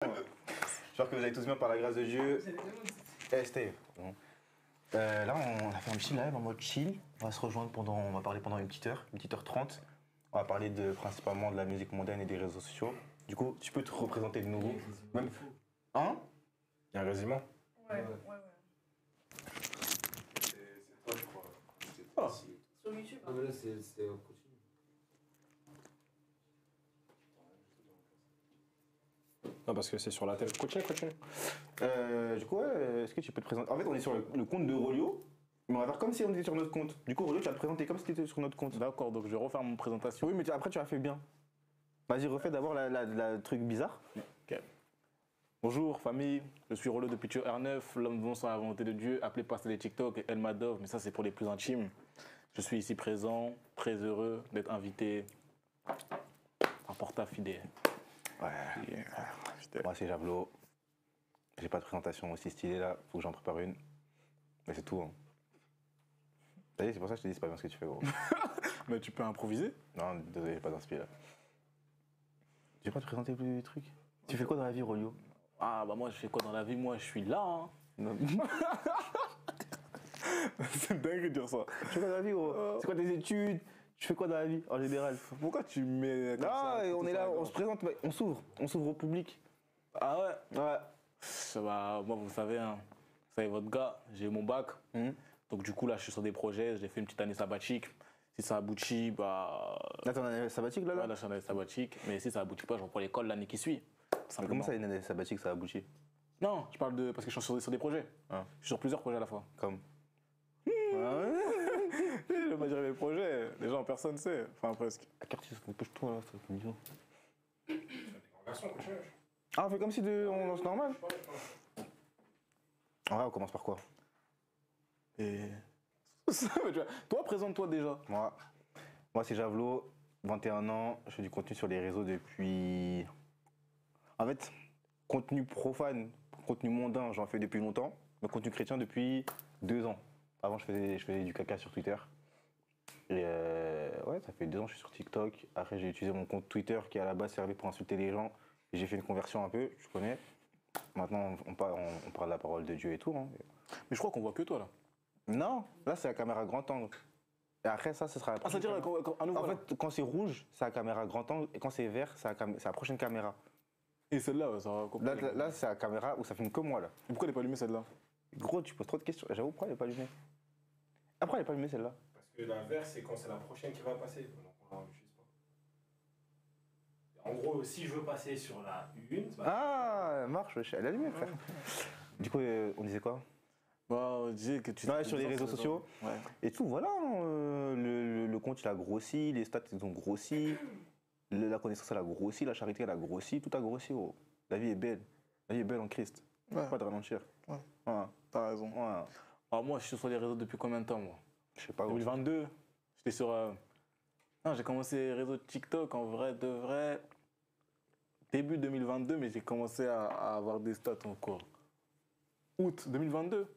J'espère que vous allez tous bien par la grâce de Dieu. Steve. Bon. Là, on a fait un petit live en mode chill. On va se rejoindre on va parler pendant une petite heure 30. On va parler principalement de la musique mondaine et des réseaux sociaux. Du coup, tu peux te représenter de nouveau. Même... Hein? Il y a un résumé? Ouais. C'est toi, je crois. Oh. Sur YouTube. Non, mais là, c'est continu. Non, parce que c'est sur la télé. Continue. Du coup, ouais, est-ce que tu peux te présenter? En fait, on est sur le compte de Rolio, mais on va faire comme si on était sur notre compte. Du coup, Rolio, tu vas te présenter comme si tu étais sur notre compte. D'accord, donc je vais refaire mon présentation. Oui, mais après, tu as fait bien. Vas-y, refais d'abord la truc bizarre. Ok. Bonjour famille, je suis Rollo de Picture R9, l'homme bon sans la volonté de Dieu, appelé par les TikTok et El Madov, mais ça c'est pour les plus intimes. Je suis ici présent, très heureux d'être invité à Porta Fidèle. Ouais. Moi, c'est Javelot. J'ai pas de présentation aussi stylée là, faut que j'en prépare une. Mais c'est tout. Hein. T'as dit, c'est pour ça que je te dis, c'est pas bien ce que tu fais, gros. Mais tu peux improviser? Non, désolé, j'ai pas d'inspi là. Tu veux pas te présenter plus du truc? Tu fais quoi dans la vie, Rolio? Ah bah moi je fais quoi dans la vie? Moi je suis là. Hein. C'est dingue de dire ça. Tu fais quoi dans la vie, gros? C'est quoi tes études? Tu fais quoi dans la vie en général? Pourquoi tu mets comme ça? Non, on est là, on se présente, on s'ouvre au public. Ah ouais? Ouais. Bah, moi vous savez, hein, vous savez votre gars, j'ai eu mon bac. Donc du coup là je suis sur des projets, j'ai fait une petite année sabbatique. Si ça aboutit, bah... Là t'es en année sabbatique là? Ouais, là je suis en année sabbatique, mais si ça aboutit pas, je reprends l'école l'année qui suit. Mais comment ça, une année sabbatique, ça aboutit? Non, je parle de... parce que je suis sur des projets. Ah. Je suis sur plusieurs projets à la fois. Comme? Ah ouais. Je vais pas dire mes projets, les gens, personne sait. Enfin presque. La carte, dépêche-toi là, ça fait mission. Garçon, continue. Ah, on fait comme si on lance normal? En vrai, on commence par quoi? Et... Toi, présente-toi déjà. Moi c'est Javelot, 21 ans, je fais du contenu sur les réseaux depuis... En fait, contenu profane, contenu mondain, j'en fais depuis longtemps, mais contenu chrétien depuis 2 ans. Avant, je faisais du caca sur Twitter. Et ouais, ça fait 2 ans que je suis sur TikTok. Après, j'ai utilisé mon compte Twitter qui à la base servait pour insulter les gens. Et j'ai fait une conversion un peu, je connais. Maintenant, on parle de la parole de Dieu et tout. Hein. Mais je crois qu'on voit que toi là. Non, là c'est la caméra grand angle. Et après ça, ce sera la prochaine c'est-à-dire à nouveau, en fait, quand c'est rouge, c'est la caméra grand angle. Et quand c'est vert, c'est la prochaine caméra. Et celle-là, ça va... Là c'est la caméra où ça filme que moi là. Et pourquoi elle n'est pas allumée celle-là? Gros, tu poses trop de questions. J'avoue, pourquoi elle n'est pas allumée? Après, elle n'est pas allumée celle-là. Parce que la verte, c'est quand c'est la prochaine qui va passer. Donc on l'utilise pas. En gros, si je veux passer sur la une, Ah, elle marche, elle est allumée, frère. Du coup, on disait quoi? Bah, on disait que tu... Ouais, sur les réseaux sociaux. Ouais. Et tout, voilà. Le compte, il a grossi, les stats, ils ont grossi. La connaissance, elle a grossi, la charité, elle a grossi. Tout a grossi, gros. La vie est belle. La vie est belle en Christ. Ouais. Pas de ralentir. Ouais. Ouais. T'as raison. Ouais. Alors moi, je suis sur les réseaux depuis combien de temps, moi? Je sais pas, gros. 2022. J'étais sur... Non, j'ai commencé les réseaux de TikTok, en vrai, de vrai... Début 2022, mais j'ai commencé à avoir des stats encore. Août 2022.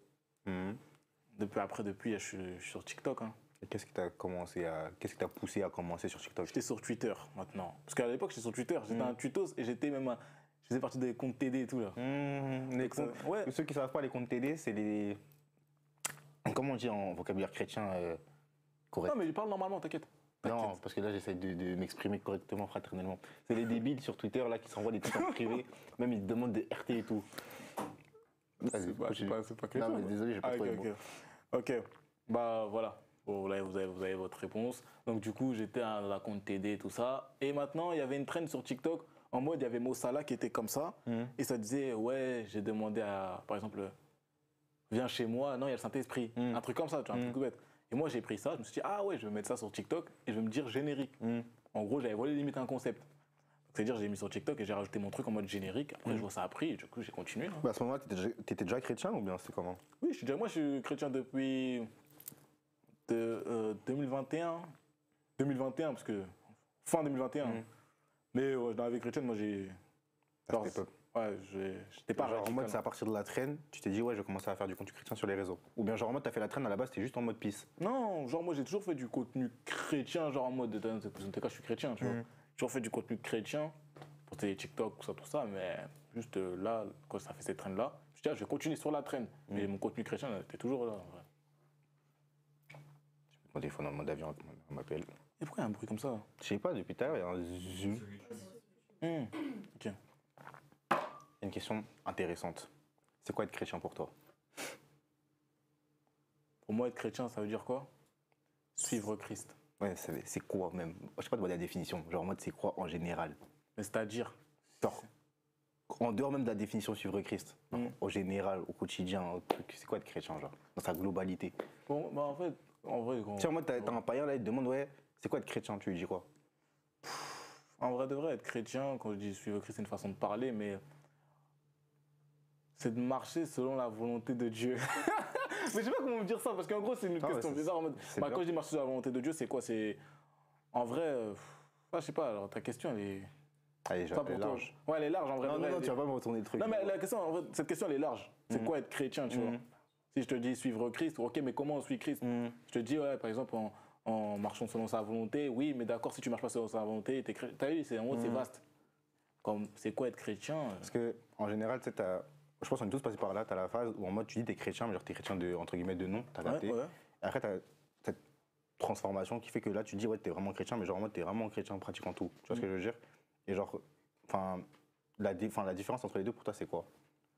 Depuis, je suis sur TikTok. Hein. Qu'est-ce qui t'a poussé à commencer sur TikTok? J'étais sur Twitter maintenant. Parce qu'à l'époque, j'étais sur Twitter. J'étais un tutos et j'étais même... Je faisais partie des comptes TD et tout, là. Les comptes, ouais. Ceux qui ne savent pas, les comptes TD, c'est les... Comment on dit en vocabulaire chrétien correct? Non, mais je parle normalement, t'inquiète. Non, parce que là, j'essaie de m'exprimer correctement, fraternellement. C'est les débiles sur Twitter, là, qui s'envoient des trucs en privé. Même, ils te demandent de RT et tout. C'est pas chrétien. Non, mais désolé, j'ai pas trouvé le mot. Ok, bah voilà. Bon, là, vous avez votre réponse. Donc, du coup, j'étais dans la compte TD et tout ça. Et maintenant, il y avait une trend sur TikTok. En mode, il y avait Mo Salah qui était comme ça. Et ça disait, ouais, j'ai demandé à, par exemple, viens chez moi. Non, il y a le Saint-Esprit. Un truc comme ça, tu vois, un truc bête. Et moi, j'ai pris ça. Je me suis dit, ah ouais, je vais mettre ça sur TikTok. Et je vais me dire générique. En gros, j'avais volé limite un concept. C'est-à-dire, j'ai mis sur TikTok et j'ai rajouté mon truc en mode générique. Après, je vois ça a pris. Et du coup, j'ai continué. Hein. Bah à ce moment-là, t'étais déjà chrétien ou bien c'était comment? Oui, moi, je suis chrétien depuis 2021. 2021, parce que fin 2021. Mais ouais, dans la vie chrétienne, moi, j'ai... Ouais, j'étais pas genre en mode, c'est à partir de la traîne, tu t'es dit, ouais, je vais commencer à faire du contenu chrétien sur les réseaux. Ou bien, genre en mode, t'as fait la traîne à la base, t'es juste en mode peace. Non, genre, moi, j'ai toujours fait du contenu chrétien, genre en mode, dans tous les cas, je suis chrétien, tu vois. J'ai toujours fait du contenu chrétien, pour tes TikTok, tout ça, mais Juste là, quand ça fait cette traîne-là, je me suis dit, ah, je vais continuer sur la traîne. Mais mon contenu chrétien était toujours là. En vrai. Mon téléphone en mode avion, on m'appelle. Et pourquoi il y a un bruit comme ça? Je sais pas, depuis tout à l'heure, il y a un zoom. Ok. Une question intéressante. C'est quoi être chrétien pour toi? Pour moi, être chrétien, ça veut dire quoi? Suivre Christ. Ouais, c'est quoi même? Je sais pas de la définition. Genre en mode c'est quoi en général? Mais c'est-à-dire, Genre, en dehors même de la définition suivre Christ, au général, au quotidien, au truc, c'est quoi être chrétien, genre, dans sa globalité? bon, bah en vrai, Tu sais, en mode, t'as un païen là, il te demande, ouais, c'est quoi être chrétien? Tu lui dis quoi? en vrai de vrai, être chrétien, quand je dis suivre Christ, c'est une façon de parler, mais c'est de marcher selon la volonté de Dieu. Mais je sais pas comment vous dire ça, parce qu'en gros, c'est une question bizarre. En mode, bah, quand je dis marcher selon la volonté de Dieu, c'est quoi? C'est. En vrai, je sais pas, alors ta question, elle est. Allez, Pas pour toi. large. Ouais, elle est large en vrai. Non, de vrai, tu vas pas me retourner le truc. Non, mais la question, en vrai, cette question, elle est large. C'est quoi être chrétien, tu vois? Si je te dis suivre Christ, ok, mais comment on suit Christ? Je te dis, ouais, par exemple, en marchant selon sa volonté, oui, mais d'accord, si tu marches pas selon sa volonté, t'es chrétien. T'as vu, en gros, c'est vaste. Comme, c'est quoi être chrétien? Parce que, en général, tu sais, je pense qu'on est tous passés par là, t'as la phase où en mode tu dis t'es chrétien, mais genre t'es chrétien de, entre guillemets, de nom, t'as capté. Ouais. Et après, t'as cette transformation qui fait que là, tu dis, ouais, t'es vraiment chrétien, mais genre en mode t'es vraiment chrétien pratiquant tout. Tu vois ce que je veux dire? Et genre, la différence entre les deux pour toi, c'est quoi?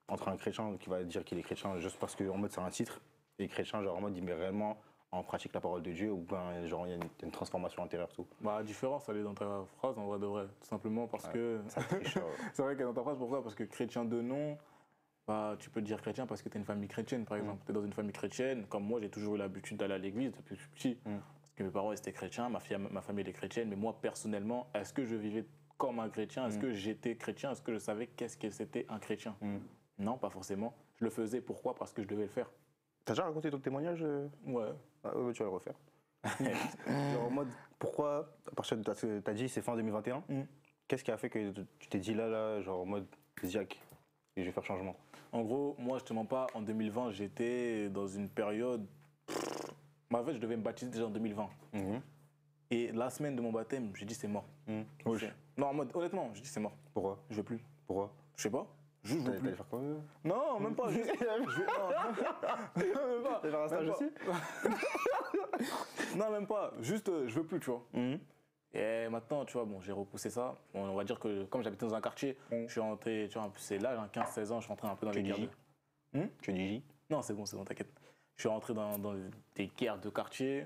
Entre un chrétien qui va dire qu'il est chrétien juste parce que en mode c'est un titre, et chrétien, genre en mode il met réellement en pratique la parole de Dieu, ou bien genre il y a une transformation intérieure, tout. Bah, la différence, elle est dans ta phrase, en vrai de vrai. Tout simplement parce que. Ça triche, C'est vrai que dans ta phrase, pourquoi? Parce que chrétien de nom, bah, tu peux te dire chrétien parce que tu es une famille chrétienne, par exemple. Tu es dans une famille chrétienne. Comme moi, j'ai toujours eu l'habitude d'aller à l'église depuis que je suis petit. Parce que mes parents étaient chrétiens, ma famille elle est chrétienne. Mais moi, personnellement, est-ce que je vivais comme un chrétien? Est-ce que j'étais chrétien? Est-ce que je savais qu'est-ce que c'était un chrétien? Non, pas forcément. Je le faisais, pourquoi? Parce que je devais le faire. T'as déjà raconté ton témoignage? Ouais. Ah, ouais, tu vas le refaire. Genre en mode, pourquoi, à partir de ce que t'as dit, c'est fin 2021, qu'est-ce qui a fait que tu t'es dit là, genre en mode, Ziak, et je vais faire changement? En gros, moi, je te mens pas, en 2020, j'étais dans une période. Bah, en fait, je devais me baptiser déjà en 2020. Et la semaine de mon baptême, j'ai dit c'est mort. Non, en mode, honnêtement, j'ai dit c'est mort. Pourquoi? Je veux plus. Pourquoi? Je sais pas. Juste je veux plus. T'allais faire quoi? Non, même pas. Juste. Non, même pas. T'allais faire un stage Même aussi? Non, même pas. Juste, je veux plus, tu vois. Et maintenant, tu vois, bon, j'ai repoussé ça. Bon, on va dire que comme j'habitais dans un quartier, je suis rentré, tu vois, c'est là, 15-16 ans, je suis rentré un peu dans les guerres. Tu dis J? Non, c'est bon, t'inquiète. Je suis rentré dans des guerres de quartier.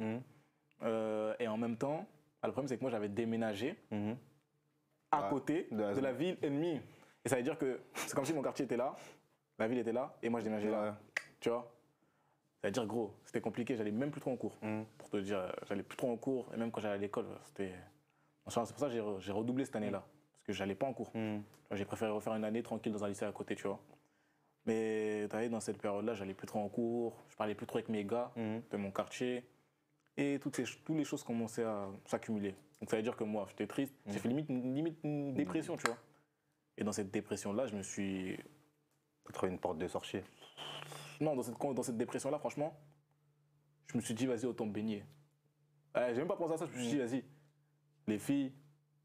Et en même temps, le problème, c'est que moi, j'avais déménagé à côté de la ville ennemie. Et ça veut dire que c'est comme si mon quartier était là, la ville était là, et moi, je déménageais là. Tu vois? Ça veut dire, gros, c'était compliqué, j'allais même plus trop en cours. Pour te dire, j'allais plus trop en cours, et même quand j'allais à l'école, c'était. C'est pour ça que j'ai redoublé cette année-là, parce que j'allais pas en cours. J'ai préféré refaire une année tranquille dans un lycée à côté, tu vois. Mais t'as vu, dans cette période-là, j'allais plus trop en cours, je parlais plus trop avec mes gars de mon quartier, et toutes les choses commençaient à s'accumuler. Donc ça veut dire que moi, j'étais triste, j'ai fait limite une dépression, tu vois. Et dans cette dépression-là, je me suis. T'as trouvé une porte de sortie? Non, dans cette dépression-là, franchement, je me suis dit, vas-y, autant me baigner. J'ai même pas pensé à ça, je me suis dit, vas-y, les filles,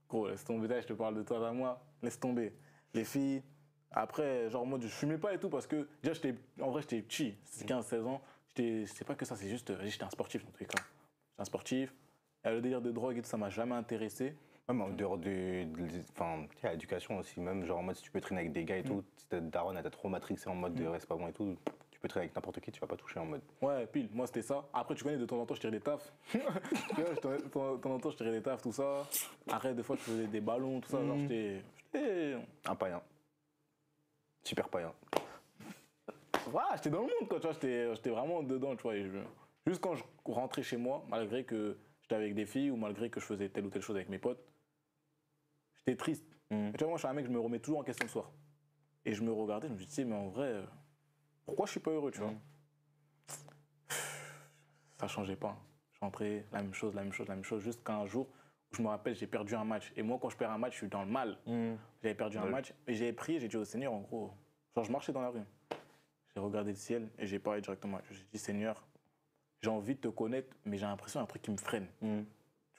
gros, laisse tomber, là, je te parle de toi à moi, laisse tomber. Les filles, après, genre, moi, je fumais pas et tout, parce que, déjà, en vrai, j'étais petit, c'était 15-16 ans, c'est pas que ça, c'est juste, vas-y, j'étais un sportif, dans tous les cas. J'étais un sportif, et le délire de drogue et tout, ça m'a jamais intéressé. Même en dehors de l'éducation aussi, même genre en mode si tu peux traîner avec des gars et tout, si ta daronne elle t'a trop matrixé en mode de reste pas bon et tout, tu peux traîner avec n'importe qui, tu vas pas toucher en mode. Ouais, pile, moi c'était ça. Après, tu connais, de temps en temps, je tirais des tafs. Tu vois, de temps en temps, je tirais des tafs, tout ça. Après, des fois, je faisais des ballons, tout ça. Genre, j'étais. Un païen. Super païen. Voilà, j'étais dans le monde, quoi, tu vois, j'étais vraiment dedans, tu vois. Juste quand je rentrais chez moi, malgré que j'étais avec des filles ou malgré que je faisais telle ou telle chose avec mes potes, j'étais triste. Et tu vois, moi, je suis un mec, je me remets toujours en question le soir. Et je me regardais, je me disais, mais en vrai, pourquoi je suis pas heureux, tu vois? Ça changeait pas. Je rentrais, la même chose, jusqu'à un jour où je me rappelle, j'ai perdu un match. Et moi, quand je perds un match, je suis dans le mal. J'avais perdu un match et j'ai prié, j'ai dit au Seigneur, en gros, genre, je marchais dans la rue. J'ai regardé le ciel et j'ai parlé directement. J'ai dit, Seigneur, j'ai envie de te connaître, mais j'ai l'impression d'un truc qui me freine. Tu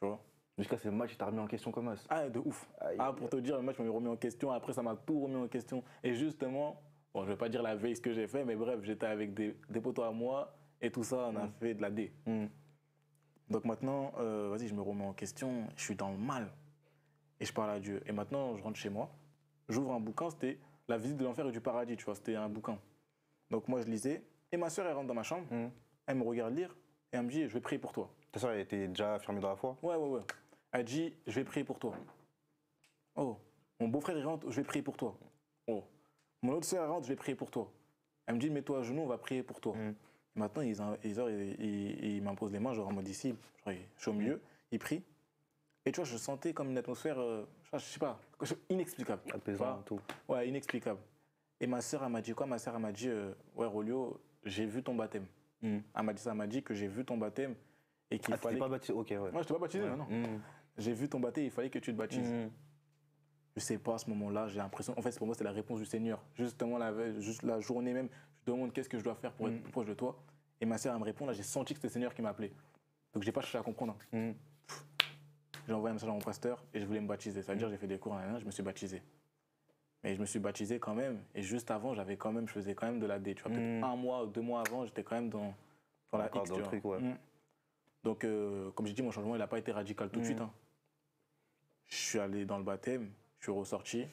vois? Jusqu'à ce match, il t'a remis en question comme ça. Ah, de ouf. Aïe, Ah, pour te dire, le match m'a remis en question. Après, ça m'a tout remis en question. Et justement, bon, je vais pas dire la veille ce que j'ai fait, mais bref, j'étais avec des potos à moi et tout ça, on a fait de la D. Donc maintenant, vas-y, je me remets en question, je suis dans le mal. Et je parle à Dieu. Et maintenant, je rentre chez moi, j'ouvre un bouquin, c'était La visite de l'enfer et du paradis, tu vois, c'était un bouquin. Donc moi, je lisais. Et ma soeur, elle rentre dans ma chambre, elle me regarde lire, et elle me dit, je vais prier pour toi. Ta soeur, elle était déjà affirmée dans la foi? Ouais. Elle dit, je vais prier pour toi. Oh, mon beau-frère, il rentre, je vais prier pour toi. Oh, mon autre soeur, elle rentre, je vais prier pour toi. Elle me dit, mets-toi à genoux, on va prier pour toi. Et maintenant, ils m'imposent les mains, genre en mode ici, genre, je suis au milieu, ils prient. Et tu vois, je sentais comme une atmosphère, je sais pas, inexplicable. Apaisant et tout. Ouais, inexplicable. Et ma soeur, elle m'a dit quoi? Ma soeur, elle m'a dit, ouais, Rolio, j'ai vu ton baptême. Elle m'a dit ça, elle m'a dit que j'ai vu ton baptême et qu'il fallait. Tu pas baptisé? Ok, ouais. Moi, je t'ai pas baptisé, non. J'ai vu ton baptême, il fallait que tu te baptises. Je sais pas, à ce moment-là, j'ai l'impression. En fait, pour moi, c'est la réponse du Seigneur. Justement, juste la journée même, je demande qu'est-ce que je dois faire pour être plus proche de toi. Et ma soeur, elle me répond, là, j'ai senti que c'était le Seigneur qui m'appelait. Donc, j'ai pas cherché à comprendre. J'ai envoyé un message à mon pasteur et je voulais me baptiser. C'est-à-dire, j'ai fait des cours, je me suis baptisé. Mais je me suis baptisé quand même. Et juste avant, je faisais quand même de la D. Tu vois, peut-être 1 mois ou 2 mois avant, j'étais quand même dans la X. Dans le truc, ouais. Donc, comme j'ai dit, mon changement, il n'a pas été radical tout de suite. Je suis allé dans le baptême, je suis ressorti.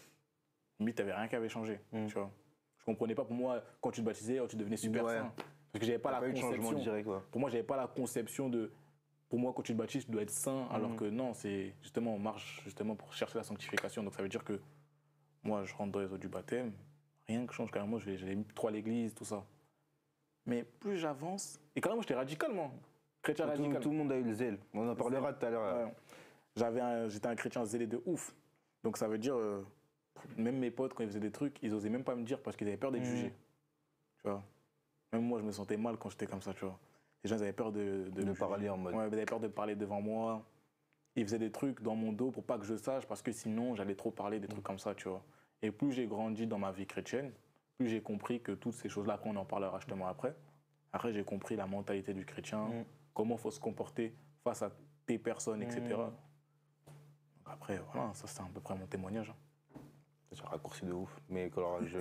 Limite, il n'y avait rien qui avait changé. Tu vois. Je comprenais pas, pour moi, quand tu te baptisais, tu devenais super saint. Parce que j'avais pas la conception. Direct, ouais. Pour moi, j'avais pas la conception de. Pour moi, quand tu te baptises, tu dois être saint, alors que non, c'est justement, on marche justement pour chercher la sanctification. Donc ça veut dire que moi, je rentre dans les eaux du baptême, rien que change carrément, j'allais trop à l'église, tout ça. Mais plus j'avance, et carrément, j'étais radical, moi. Chrétien radical. Tout le monde a eu le zèle. On en parlera tout à l'heure. Ouais. J'étais un chrétien zélé de ouf. Donc ça veut dire, même mes potes, quand ils faisaient des trucs, ils osaient même pas me dire parce qu'ils avaient peur d'être jugés. Tu vois. Même moi, je me sentais mal quand j'étais comme ça, tu vois. Les gens avaient peur de parler en mode. Ouais, ils avaient peur de parler devant moi. Ils faisaient des trucs dans mon dos pour pas que je sache, parce que sinon, j'allais trop parler, des trucs comme ça, tu vois. Et plus j'ai grandi dans ma vie chrétienne, plus j'ai compris que toutes ces choses-là, après, on en parlera justement après. Après, j'ai compris la mentalité du chrétien, comment il faut se comporter face à tes personnes, etc. Donc après, voilà, ça, c'est à peu près mon témoignage. J'ai raccourci de ouf, mais alors je.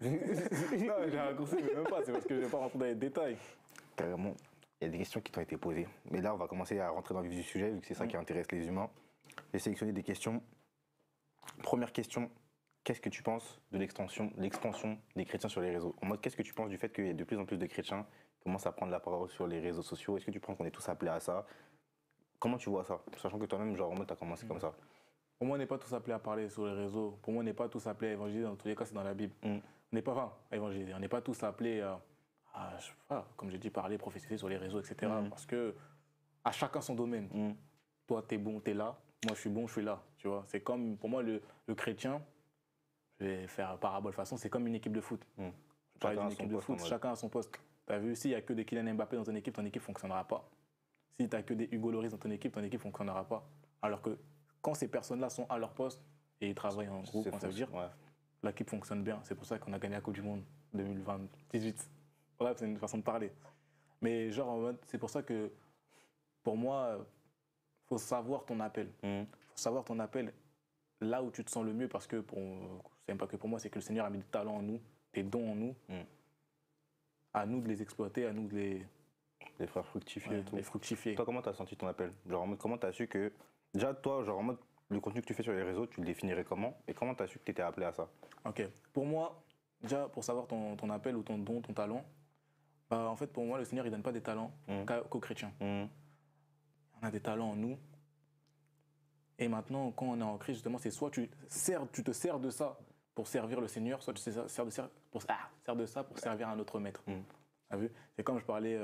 Non, j'ai raccourci, mais même pas, c'est parce que je vais pas rentrer dans les détails. Carrément. Il y a des questions qui t'ont été posées. Mais là, on va commencer à rentrer dans le vif du sujet, vu que c'est ça qui intéresse les humains. J'ai sélectionné des questions. Première question, qu'est-ce que tu penses de l'expansion des chrétiens sur les réseaux? En mode, qu'est-ce que tu penses du fait qu'il y ait de plus en plus de chrétiens qui commencent à prendre la parole sur les réseaux sociaux? Est-ce que tu penses qu'on est tous appelés à ça? Comment tu vois ça? Sachant que toi-même, genre, en mode, t'as commencé comme ça. Pour moi, on n'est pas tous appelés à parler sur les réseaux. Pour moi, on n'est pas tous appelés à évangéliser. Dans tous les cas, c'est dans la Bible. On n'est pas à évangéliser. On n'est pas tous appelés je sais pas, comme j'ai dit, parler, prophétiser sur les réseaux, etc. Parce que à chacun son domaine. Toi, t'es bon, t'es là. Moi, je suis bon, je suis là. Tu vois, c'est comme, pour moi, le chrétien, je vais faire parabole façon, c'est comme une équipe de foot. Je parle d'une équipe de foot, chacun a son poste. T'as vu, s'il n'y a que des Kylian Mbappé dans ton équipe ne fonctionnera pas. Si tu n'as que des Hugo Lloris dans ton équipe ne fonctionnera pas. Alors que quand ces personnes-là sont à leur poste et ils travaillent en groupe, ça veut dire l'équipe fonctionne bien. C'est pour ça qu'on a gagné la Coupe du Monde 2018. Bref, c'est une façon de parler. Mais genre, en mode, c'est pour ça que, pour moi, il faut savoir ton appel. Il faut savoir ton appel là où tu te sens le mieux, parce que, c'est même pas que pour moi, c'est que le Seigneur a mis des talents en nous, des dons en nous. À nous de les exploiter, à nous de les faire fructifier et tout. Les fructifier. Toi, comment tu as senti ton appel? Genre, en mode, comment tu as su que... Déjà, toi, genre, en mode, le contenu que tu fais sur les réseaux, tu le définirais comment? Et comment tu as su que tu étais appelé à ça? Ok. Pour moi, déjà, pour savoir ton appel ou ton don, ton talent, en fait, pour moi, le Seigneur, il ne donne pas des talents qu'aux chrétiens. On a des talents en nous. Et maintenant, quand on est en Christ, justement, c'est soit tu te sers de ça pour servir le Seigneur, soit tu te sers de ça pour servir un autre maître. T'as vu? C'est comme je parlais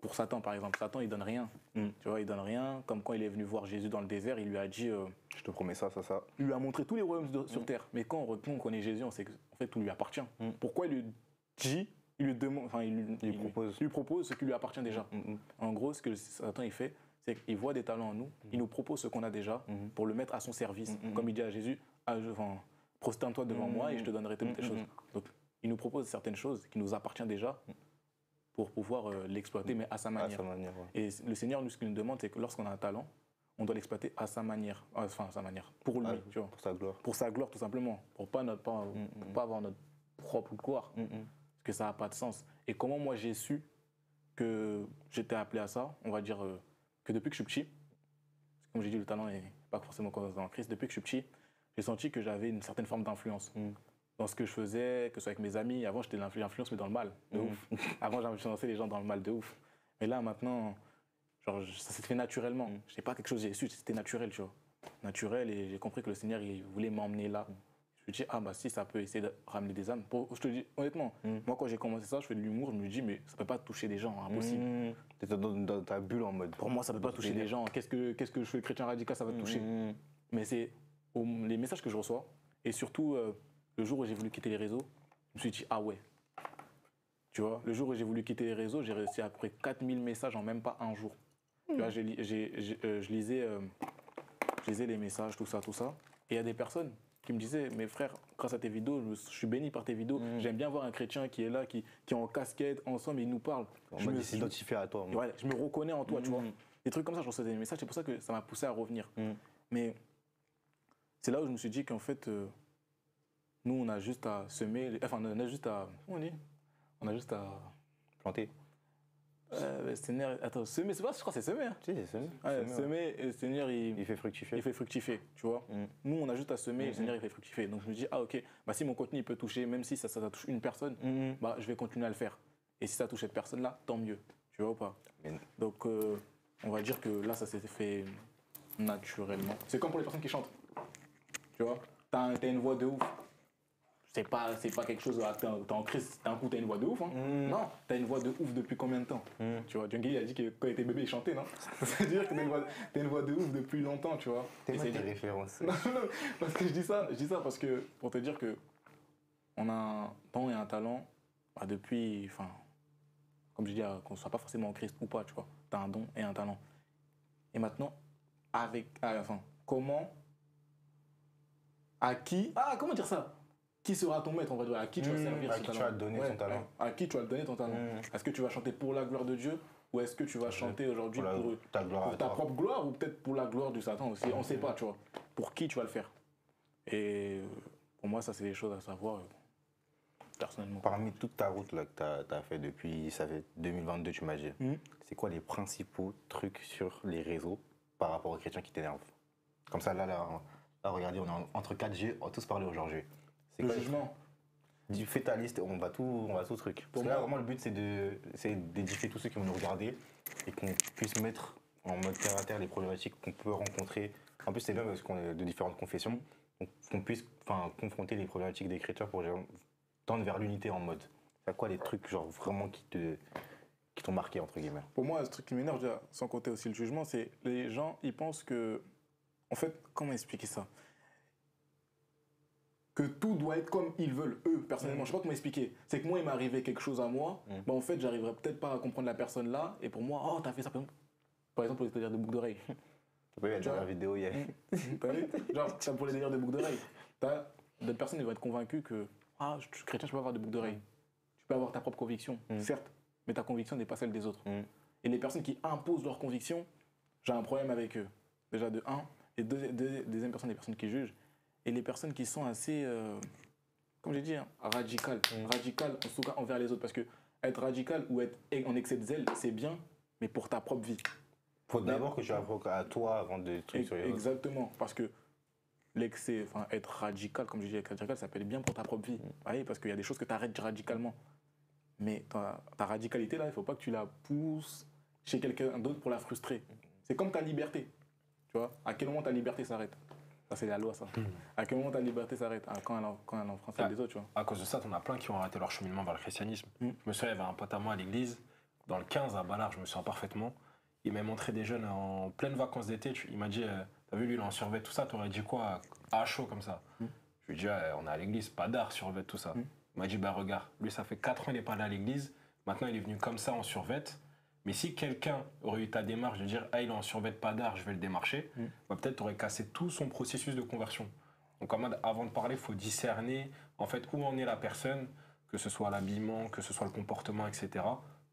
pour Satan, par exemple. Satan, il donne rien. Tu vois, il donne rien. Comme quand il est venu voir Jésus dans le désert, il lui a dit... je te promets ça, ça, ça. Il lui a montré tous les royaumes sur terre. Mais quand on connaît Jésus, on sait qu'en fait, tout lui appartient. Pourquoi il lui dit, il lui demande... Enfin, il lui propose ce qui lui appartient déjà. En gros, ce que Satan, il fait, c'est qu'il voit des talents en nous, il nous propose ce qu'on a déjà pour le mettre à son service. Comme il dit à Jésus, prosterne-toi devant moi et je te donnerai toutes tes choses. Donc, il nous propose certaines choses qui nous appartiennent déjà pour pouvoir l'exploiter, mais à sa manière. Et le Seigneur, nous, ce qu'il nous demande, c'est que lorsqu'on a un talent, on doit l'exploiter à sa manière. Enfin, à sa manière, pour lui, tu vois. Pour sa gloire. Pour sa gloire, tout simplement. Pour pas avoir notre propre gloire. Parce que ça n'a pas de sens. Et comment moi j'ai su que j'étais appelé à ça, on va dire que depuis que je suis petit, comme j'ai dit, le talent n'est pas forcément dans Christ, depuis que je suis petit, j'ai senti que j'avais une certaine forme d'influence. Dans ce que je faisais, que ce soit avec mes amis. Avant, j'étais l'influence, mais dans le mal, de ouf. Avant, j'influençais les gens dans le mal, de ouf. Mais là, maintenant, genre, ça s'est fait naturellement. Je sais pas quelque chose que j'ai su, c'était naturel, tu vois. Naturel, et j'ai compris que le Seigneur, il voulait m'emmener là. Je me dis, ah bah si, ça peut essayer de ramener des âmes. Je te dis, honnêtement, moi, quand j'ai commencé ça, je fais de l'humour, je me dis, mais ça peut pas toucher des gens, impossible. T'es dans ta bulle en mode. Pour moi, ça peut pas toucher des gens. Qu'est-ce que je fais, chrétien radical, ça va te toucher. Mais c'est les messages que je reçois, et surtout, le jour où j'ai voulu quitter les réseaux, je me suis dit, ah ouais. Tu vois, le jour où j'ai voulu quitter les réseaux, j'ai réussi à peu près 4000 messages en même pas un jour. Tu vois, je lisais les messages, tout ça. Et il y a des personnes qui me disaient, mes frères, grâce à tes vidéos, je suis béni par tes vidéos. J'aime bien voir un chrétien qui est là, qui est en casquette, ensemble, il nous parle. Je me suis identifié à toi. Ouais, je me reconnais en toi, tu vois. Des trucs comme ça, je recevais des messages, c'est pour ça que ça m'a poussé à revenir. Mais c'est là où je me suis dit qu'en fait, nous, on a juste à semer, enfin, on a juste à, comment on dit ? On a juste à planter. Seigneur, attends, semer, c'est pas, je crois que c'est semer. Hein. Si, c'est semer. Ouais, semer, et le Seigneur, il fait fructifier. Il fait fructifier, tu vois. Nous, on a juste à semer, et le Seigneur, il fait fructifier. Donc je me dis, ah ok, bah, si mon contenu il peut toucher, même si ça touche une personne, bah, je vais continuer à le faire. Et si ça touche cette personne-là, tant mieux, tu vois ou pas. Donc on va dire que là, ça s'est fait naturellement. C'est comme pour les personnes qui chantent, tu vois. T'as une voix de ouf. C'est pas quelque chose, t'es en crise, d'un coup t'as une voix de ouf, hein. Non, t'as une voix de ouf depuis combien de temps? Tu vois, Jungle il a dit que quand il était bébé il chantait, non? C'est-à-dire que t'as une voix de ouf depuis longtemps, tu vois. T'es des références. Non, parce que je dis ça parce que, pour te dire que on a un don et un talent, bah, depuis, enfin, comme je dis, qu'on soit pas forcément en Christ ou pas, tu vois. T'as un don et un talent. Et maintenant, comment, comment dire ça? Qui sera ton maître, on va dire, à qui tu vas servir à qui tu vas donner ton talent. À qui tu vas donner ton talent. Est-ce que tu vas chanter pour la gloire de Dieu ou est-ce que tu vas chanter aujourd'hui pour ta propre gloire ou peut-être pour la gloire du Satan aussi? On ne sait pas, tu vois. Pour qui tu vas le faire? Et pour moi, ça, c'est des choses à savoir, personnellement. Parmi toute ta route là, que tu as fait depuis, ça fait 2022, tu m'as dit, c'est quoi les principaux trucs sur les réseaux par rapport aux chrétiens qui t'énervent? Comme ça, là, regardez, on est entre 4G, on va tous parler aujourd'hui. Le jugement. Fais ta liste, on va tout truc. Parce que là, vraiment, le but, c'est d'édifier tous ceux qui vont nous regarder et qu'on puisse mettre en mode terre à terre les problématiques qu'on peut rencontrer. En plus, c'est bien parce qu'on est de différentes confessions. Donc, qu'on puisse confronter les problématiques des chrétiens pour tendre vers l'unité en mode. C'est quoi les trucs, genre, vraiment qui t'ont marqué, entre guillemets? Pour moi, ce truc qui m'énerve, sans compter aussi le jugement, c'est les gens, ils pensent que. En fait, comment expliquer ça? Que tout doit être comme ils veulent, eux, personnellement. Je sais pas comment expliquer. C'est que moi, il m'est arrivé quelque chose à moi, bah, en fait, j'arriverais peut-être pas à comprendre la personne là, et pour moi, oh, t'as fait ça, par exemple, pour les délires de boucles d'oreilles. Oui, il y a déjà la vidéo hier. T'as vu? Genre, pour les délires de boucles d'oreilles. D'autres personnes, ils vont être convaincues que, je suis chrétien, je peux avoir de boucles d'oreilles. Tu peux avoir ta propre conviction, certes, mais ta conviction n'est pas celle des autres. Et les personnes qui imposent leur conviction, j'ai un problème avec eux. Déjà, de un. Et deuxième personne, les personnes qui jugent. Et les personnes qui sont assez, comme j'ai dit, radicales. Radicales, en tout cas, envers les autres. Parce que être radical ou être en excès de zèle, c'est bien, mais pour ta propre vie. Faut d'abord que tu approches à toi avant de trucs sur les autres. Exactement. Parce que l'excès, être radical, comme je dis, être radical, ça peut être bien pour ta propre vie. Oui, parce qu'il y a des choses que tu arrêtes radicalement. Mais ta radicalité, là, il ne faut pas que tu la pousses chez quelqu'un d'autre pour la frustrer. C'est comme ta liberté. Tu vois, à quel moment ta liberté s'arrête? Ça, c'est la loi, ça. À quel moment ta liberté s'arrête? Quand elle enfreint celle des autres, tu vois. À cause de ça, t'en as plein qui ont arrêté leur cheminement vers le christianisme. Je me souviens, il y avait un pote à moi à l'église, dans le 15 à Ballard, je me souviens parfaitement. Il m'a montré des jeunes en pleines vacances d'été. Il m'a dit, t'as vu, lui, il est en survêt, tout ça, t'aurais dit quoi à chaud comme ça? Je lui ai dit, on est à l'église, pas d'art, survêt, tout ça. Il m'a dit, bah regarde, lui, ça fait 4 ans qu'il n'est pas allé à l'église. Maintenant, il est venu comme ça en survêt. Mais si quelqu'un aurait eu ta démarche de dire « Ah, il est en survêt pas d'art, je vais le démarcher bah, peut-être tu aurais cassé tout son processus de conversion. Donc en mode, avant de parler, il faut discerner en fait où en est la personne, que ce soit l'habillement, que ce soit le comportement, etc.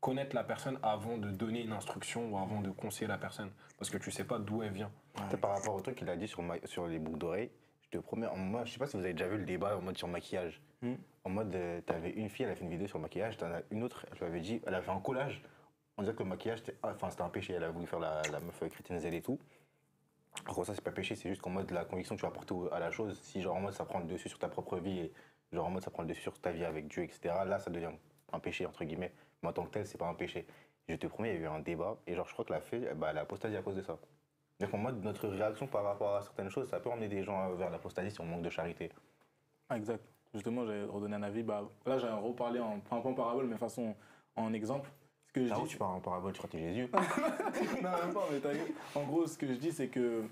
connaître la personne avant de donner une instruction ou avant de conseiller la personne. Parce que tu sais pas d'où elle vient. Tu sais, par rapport au truc qu'il a dit sur les boucles d'oreilles, je te promets, moi, je sais pas si vous avez déjà vu le débat en mode sur maquillage. En mode, t'avais une fille, elle a fait une vidéo sur le maquillage, t'en as une autre, elle lui avait dit, elle a fait un collage. On disait que le maquillage, c'était un péché, elle a voulu faire la meuf chrétienne zèle et tout. En gros, ça, c'est pas péché, c'est juste qu'en mode la conviction que tu vas apporter à la chose, si genre en mode ça prend le dessus sur ta propre vie et genre en mode ça prend le dessus sur ta vie avec Dieu, etc., là, ça devient un péché, entre guillemets. Mais en tant que tel, c'est pas un péché. Je te promets, il y a eu un débat et genre, je crois que la fille, bah, elle a apostasie à cause de ça. Donc en mode, notre réaction par rapport à certaines choses, ça peut emmener des gens vers l'apostasie si on manque de charité. Ah, exact. Justement, j'ai redonné un avis. Bah, là, j'ai reparlé pas en parabole, mais façon en exemple. Ce que je Là où dis, tu parles en parabole, tu crois que t'es Jésus. non, même pas, mais t'as vu. En gros, ce que je dis, c'est que,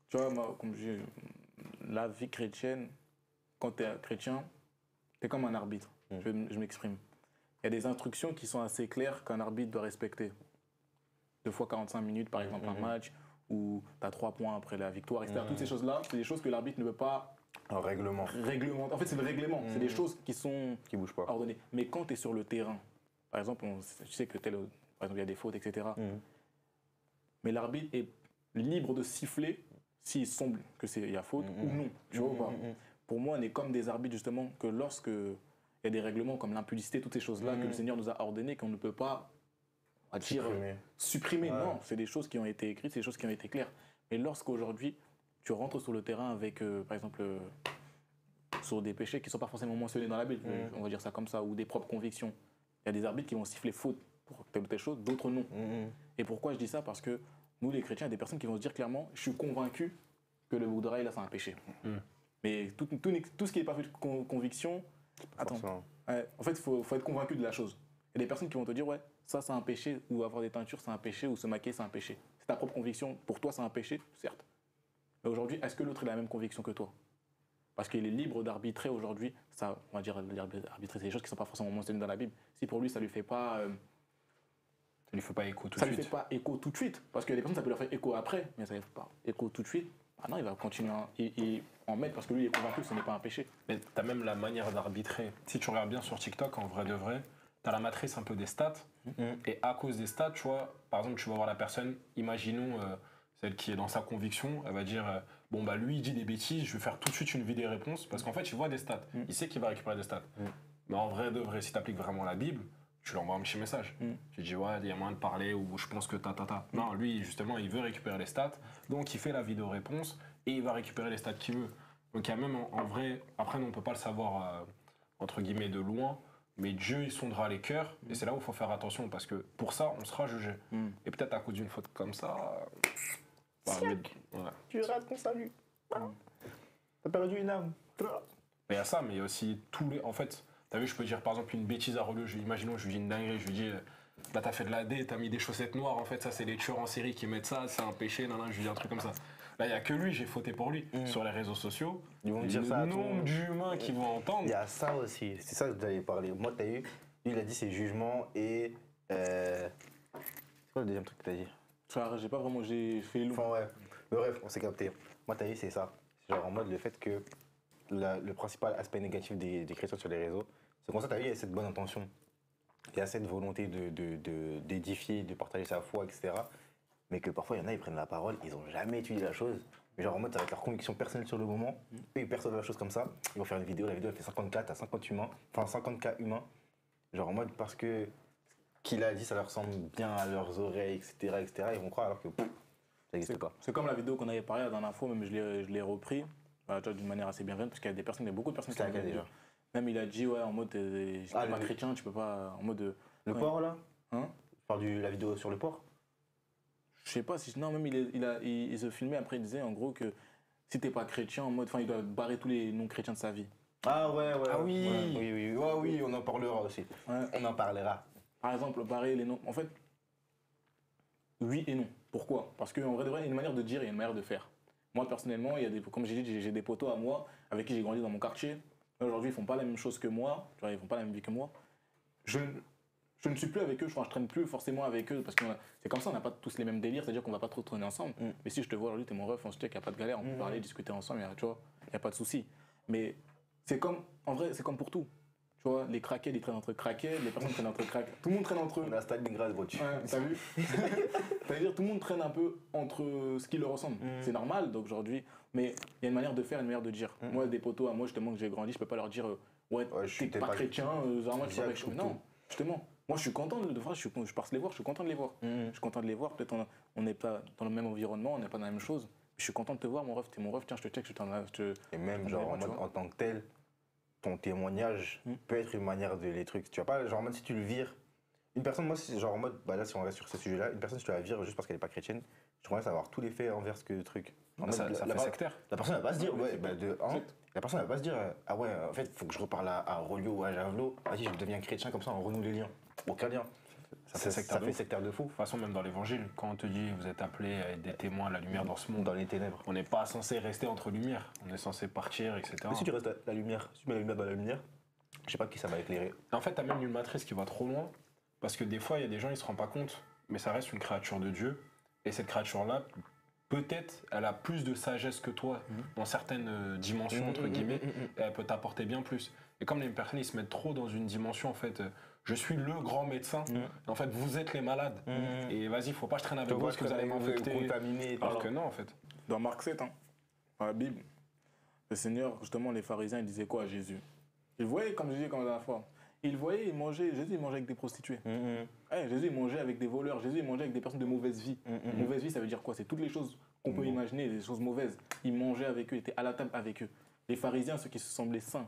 tu vois, moi, comme je dis, la vie chrétienne, quand tu es chrétien, tu es comme un arbitre. Je m'exprime. Il y a des instructions qui sont assez claires qu'un arbitre doit respecter. 2 fois 45 minutes, par exemple, un match, où tu as 3 points après la victoire, etc. Toutes ces choses-là, c'est des choses que l'arbitre ne peut pas Un règlement réglementer. En fait, c'est le règlement. C'est des choses qui sont qui bouge pas. ordonnées. Mais quand tu es sur le terrain, par exemple, je sais que par exemple, il y a des fautes, etc. Mais l'arbitre est libre de siffler s'il semble qu'il y a faute ou non. Tu vois ou pas. Pour moi, on est comme des arbitres, justement, que lorsque il y a des règlements comme l'impudicité, toutes ces choses-là que le Seigneur nous a ordonnées, qu'on ne peut pas, on va dire, supprimer. Ouais. Non, c'est des choses qui ont été écrites, c'est des choses qui ont été claires. Mais lorsqu'aujourd'hui, tu rentres sur le terrain avec, par exemple, sur des péchés qui ne sont pas forcément mentionnés dans la Bible, on va dire ça comme ça, ou des propres convictions, il y a des arbitres qui vont siffler faute pour telle ou telle chose, d'autres non. Et pourquoi je dis ça? Parce que nous, les chrétiens, il y a des personnes qui vont se dire clairement, je suis convaincu que le bouc d'oreille, là, c'est un péché. Mais tout ce qui n'est pas fait de conviction, attends. Ouais, en fait, il faut être convaincu de la chose. Il y a des personnes qui vont te dire, ouais, ça, c'est un péché, ou avoir des teintures, c'est un péché, ou se maquiller, c'est un péché. C'est ta propre conviction. Pour toi, c'est un péché, certes. Mais aujourd'hui, est-ce que l'autre a la même conviction que toi? Parce qu'il est libre d'arbitrer aujourd'hui. Ça, on va dire, arbitrer, c'est des choses qui ne sont pas forcément mentionnées dans la Bible. Si pour lui, ça ne lui fait pas... Ça lui fait pas écho tout de ça suite. lui fait pas écho tout de suite. Parce que les personnes, ça peut leur faire écho après, mais ça ne lui fait pas écho tout de suite. Ah non, il va continuer à en mettre parce que lui, il est convaincu que ce n'est pas un péché. Mais tu as même la manière d'arbitrer. Si tu regardes bien sur TikTok, en vrai de vrai, tu as la matrice un peu des stats. Et à cause des stats, tu vois, par exemple, tu vas voir la personne, imaginons celle qui est dans sa conviction, elle va dire bon, bah lui, il dit des bêtises, je vais faire tout de suite une vidéo-réponse. Parce qu'en fait, il voit des stats. Il sait qu'il va récupérer des stats. Mais en vrai de vrai, si tu appliques vraiment la Bible, tu lui envoies un petit message. Tu dis, ouais, il y a moyen de parler ou je pense que ta. Non, lui, justement, il veut récupérer les stats. Donc, il fait la vidéo-réponse et il va récupérer les stats qu'il veut. Donc, il y a même en vrai, après, nous, on ne peut pas le savoir, entre guillemets, de loin, mais Dieu, il sondera les cœurs et c'est là où il faut faire attention parce que pour ça, on sera jugé. Et peut-être à cause d'une faute comme ça. Bah, Tu rates ton salut. T'as perdu une âme. Il y a ça, mais il y a aussi tous les. En fait, t'as vu, je peux dire par exemple une bêtise à Relou. Imaginons, je lui dis une dinguerie, je lui dis là, t'as fait de la D, t'as mis des chaussettes noires, en fait, ça, c'est les tueurs en série qui mettent ça, c'est un péché, non, je lui dis un truc comme ça. Là, il n'y a que lui, j'ai fauté pour lui. Sur les réseaux sociaux, Ils vont dire ça à le nombre d'humains qui vont entendre. Il y a ça aussi. C'est ça que vous avez parlé. Moi, t'as eu. Lui, il a dit c'est jugement et. C'est quoi le deuxième truc que t'as dit? Frère, j'ai pas vraiment. J'ai fait loup. Enfin, ouais. Mais bref, on s'est capté. Moi, t'as eu, c'est ça. C'est genre en mode le fait que le principal aspect négatif des chrétiens sur les réseaux, c'est qu'on ça, t'as vu, il y a cette bonne intention. Il y a cette volonté d'édifier, de partager sa foi, etc. Mais que parfois, il y en a, ils prennent la parole, ils n'ont jamais étudié la chose. Mais genre en mode, ça va être leur conviction personnelle sur le moment. Eux, ils perçoivent la chose comme ça. Ils vont faire une vidéo, la vidéo, elle fait 50K, t'as 50 humains, enfin 50K humains. Genre en mode, parce que qu'il a dit, ça leur semble bien à leurs oreilles, etc. Ils vont croire alors que ça n'existe pas. C'est comme la vidéo qu'on avait parlé la dernière fois, même je l'ai repris d'une manière assez bienveillante, parce qu'il y a des personnes, il y a beaucoup de personnes qui C'était laquelle déjà? Même il a dit, ouais, en mode, si t'es pas chrétien, tu peux pas. En mode. Le porc là? Hein? Tu parles de la vidéo sur le porc? Je sais pas si. Non, même il se filmait après, il disait en gros que si t'es pas chrétien, en mode. Enfin, il doit barrer tous les non-chrétiens de sa vie. Ah ouais. Ah oui. Oui, on en parlera aussi. Ouais. On en parlera. Par exemple, barrer les non. En fait, oui et non. Pourquoi? Parce qu'en vrai, de vrai, il y a une manière de dire et une manière de faire. Moi, personnellement, comme j'ai dit, j'ai des potos à moi avec qui j'ai grandi dans mon quartier. Aujourd'hui, ils font pas la même chose que moi. Tu vois, ils font pas la même vie que moi. Je ne suis plus avec eux, je traîne plus forcément avec eux parce que c'est comme ça, on n'a pas tous les mêmes délires, c'est-à-dire qu'on va pas trop traîner ensemble. Mais si je te vois aujourd'hui, t'es mon ref, on se dit qu'il n'y a pas de galère, on peut parler, discuter ensemble, tu vois, il n'y a pas de souci. Mais c'est comme, en vrai, c'est comme pour tout. Tu vois, les crackheads, ils traînent entre crackheads, les personnes traînent entre crackheads. Tout le monde traîne entre eux. On a Stalingrad, gros. Ouais, t'as vu C'est-à-dire tout le monde traîne un peu entre ce qui leur ressemble. C'est normal d'aujourd'hui, mais il y a une manière de faire, une manière de dire. Moi, des potos à moi, justement, que j'ai grandi, je peux pas leur dire ouais, t'es pas chrétien, vraiment, tu pas chrétien. Non, justement. Moi, je suis content de voir, je passe les voir, je suis content de les voir. Je suis content de les voir. Peut-être on n'est pas dans le même environnement, on n'est pas dans la même chose. Je suis content de te voir, mon ref, t'es mon ref, tiens, je te check, Et même, genre, en mode, en tant que tel, ton témoignage peut être une manière de les trucs. Tu vois pas, genre, en mode, si tu le vires, une personne, moi, genre, en mode, bah là, si on reste sur ce sujet-là, une personne, si tu la vires juste parce qu'elle est pas chrétienne, je crois savoir tous les faits envers ce que le truc. Ça fait sectaire. La personne, elle va pas se dire, ouais, bah, la personne, elle va pas se dire, ah ouais, en fait, faut que je reparle à Rolio ou à Javelot, vas-y, je deviens chrétien, comme ça, on renoue les liens. Aucun lien. Ça fait sectaire de fou. De toute façon, même dans l'évangile, quand on te dit vous êtes appelés à être des témoins à la lumière dans ce monde, Dans les ténèbres. on n'est pas censé rester entre lumières. On est censé partir, etc. Mais si tu restes la lumière, si tu mets la lumière dans la lumière, je sais pas qui ça va éclairer. En fait, tu as même une matrice qui va trop loin. Parce que des fois, il y a des gens, ils se rendent pas compte. Mais ça reste une créature de Dieu. Et cette créature-là, peut-être, elle a plus de sagesse que toi dans certaines dimensions, entre guillemets. Et elle peut t'apporter bien plus. Et comme les personnes, ils se mettent trop dans une dimension, en fait, je suis le grand médecin. En fait, vous êtes les malades. Et vas-y, faut pas que je traîne avec vous parce que vous allez m'infecter. Contaminer. Alors que non, en fait. Dans Marc 7, dans la Bible, le Seigneur, justement, les pharisiens, ils disaient quoi à Jésus? Ils voyaient, comme je disais comme la dernière fois, ils voyaient, Jésus, il mangeait avec des prostituées. Jésus, il mangeait avec des voleurs. Jésus, il mangeait avec des personnes de mauvaise vie. Mauvaise vie, ça veut dire quoi? C'est toutes les choses qu'on peut imaginer, les choses mauvaises. Il mangeait avec eux, il était à la table avec eux. Les pharisiens, ceux qui se semblaient saints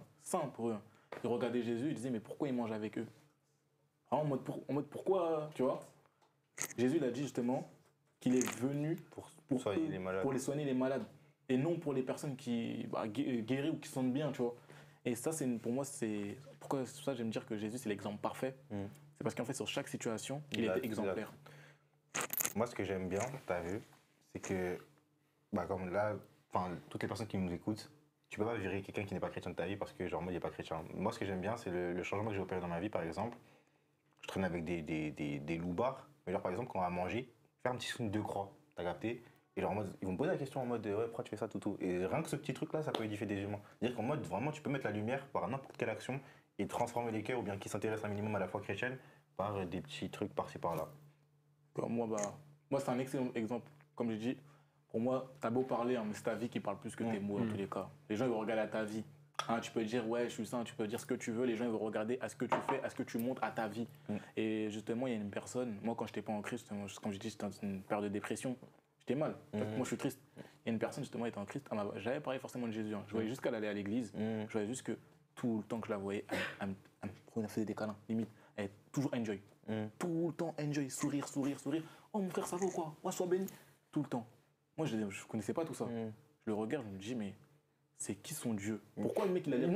pour eux, ils regardaient Jésus, ils disaient, mais pourquoi il mange avec eux? En mode pourquoi, tu vois? Jésus, il a dit justement qu'il est venu pour soigner les malades. pour les soigner les malades. Et non pour les personnes qui guéries ou qui sentent bien, tu vois. Et ça, pour moi, c'est... Pourquoi ça, j'aime dire que Jésus, c'est l'exemple parfait. C'est parce qu'en fait, sur chaque situation, il était exemplaire. Moi, ce que j'aime bien, t'as vu, c'est que, bah, comme là, toutes les personnes qui nous écoutent, tu peux pas virer quelqu'un qui n'est pas chrétien de ta vie parce que, genre, moi, il n'est pas chrétien. Moi, ce que j'aime bien, c'est le changement que j'ai opéré dans ma vie, par exemple. Je traîne avec des loupards, mais genre, par exemple, quand on va manger, faire un petit signe de croix, t'as capté? Et genre, en mode, ils vont me poser la question en mode, ouais, pourquoi tu fais ça, tout. Et rien que ce petit truc-là, ça peut édifier des humains. C'est-à-dire qu'en mode, vraiment, tu peux mettre la lumière par n'importe quelle action et transformer les cœurs, ou bien qui s'intéressent un minimum à la foi chrétienne, par des petits trucs par-ci, par-là. Moi, c'est un excellent exemple. Comme je dis, pour moi, t'as beau parler, mais c'est ta vie qui parle plus que tes mots dans tous les cas. Les gens, ils vont regarder à ta vie. Tu peux dire, ouais, je suis saint, tu peux dire ce que tu veux. Les gens, ils vont regarder à ce que tu fais, à ce que tu montres à ta vie. Et justement, il y a une personne, moi, quand je n'étais pas en Christ, comme je dis, j'étais dans une période de dépression. J'étais mal. Moi, je suis triste. Il y a une personne, justement, qui était en Christ. J'avais parlé forcément de Jésus. Je voyais juste qu'elle allait à l'église. Je voyais juste que tout le temps que je la voyais, elle me faisait des câlins, limite. Elle est toujours enjoy. Tout le temps enjoy, sourire. Oh, mon frère, ça va ou quoi? Ouais, sois béni. Tout le temps. Moi, je ne connaissais pas tout ça. Je le regarde, je me dis, mais c'est qui son Dieu? Pourquoi le mec, il a l'air...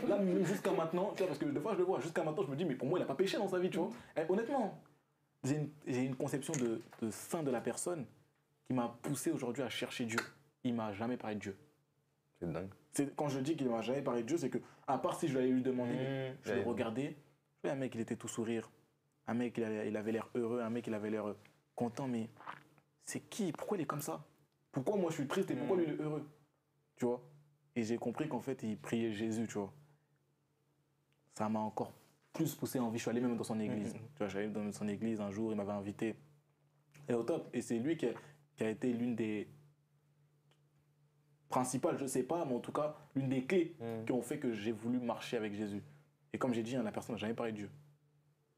Là, même jusqu'à maintenant, tu vois, parce que des fois, je le vois, jusqu'à maintenant, je me dis, mais pour moi, il n'a pas péché dans sa vie, tu vois. Honnêtement, j'ai une conception de saint de la personne qui m'a poussé aujourd'hui à chercher Dieu. Il m'a jamais parlé de Dieu. C'est dingue. Quand je dis qu'il m'a jamais parlé de Dieu, c'est que, à part si je l'avais lui demandé, je le regardais, je voyais un mec, il était tout sourire. Un mec, il avait l'air heureux, un mec, il avait l'air content, mais c'est qui? Pourquoi il est comme ça? Pourquoi moi je suis triste et pourquoi lui il est heureux? Tu vois? Et j'ai compris qu'en fait, il priait Jésus, tu vois. Ça m'a encore plus poussé envie. Je suis allé même dans son église. Tu vois, j'allais dans son église un jour, il m'avait invité. Et au top. Et c'est lui qui a été l'une des principales, je sais pas, mais en tout cas, l'une des clés qui ont fait que j'ai voulu marcher avec Jésus. Et comme j'ai dit, la personne n'a jamais parlé de Dieu.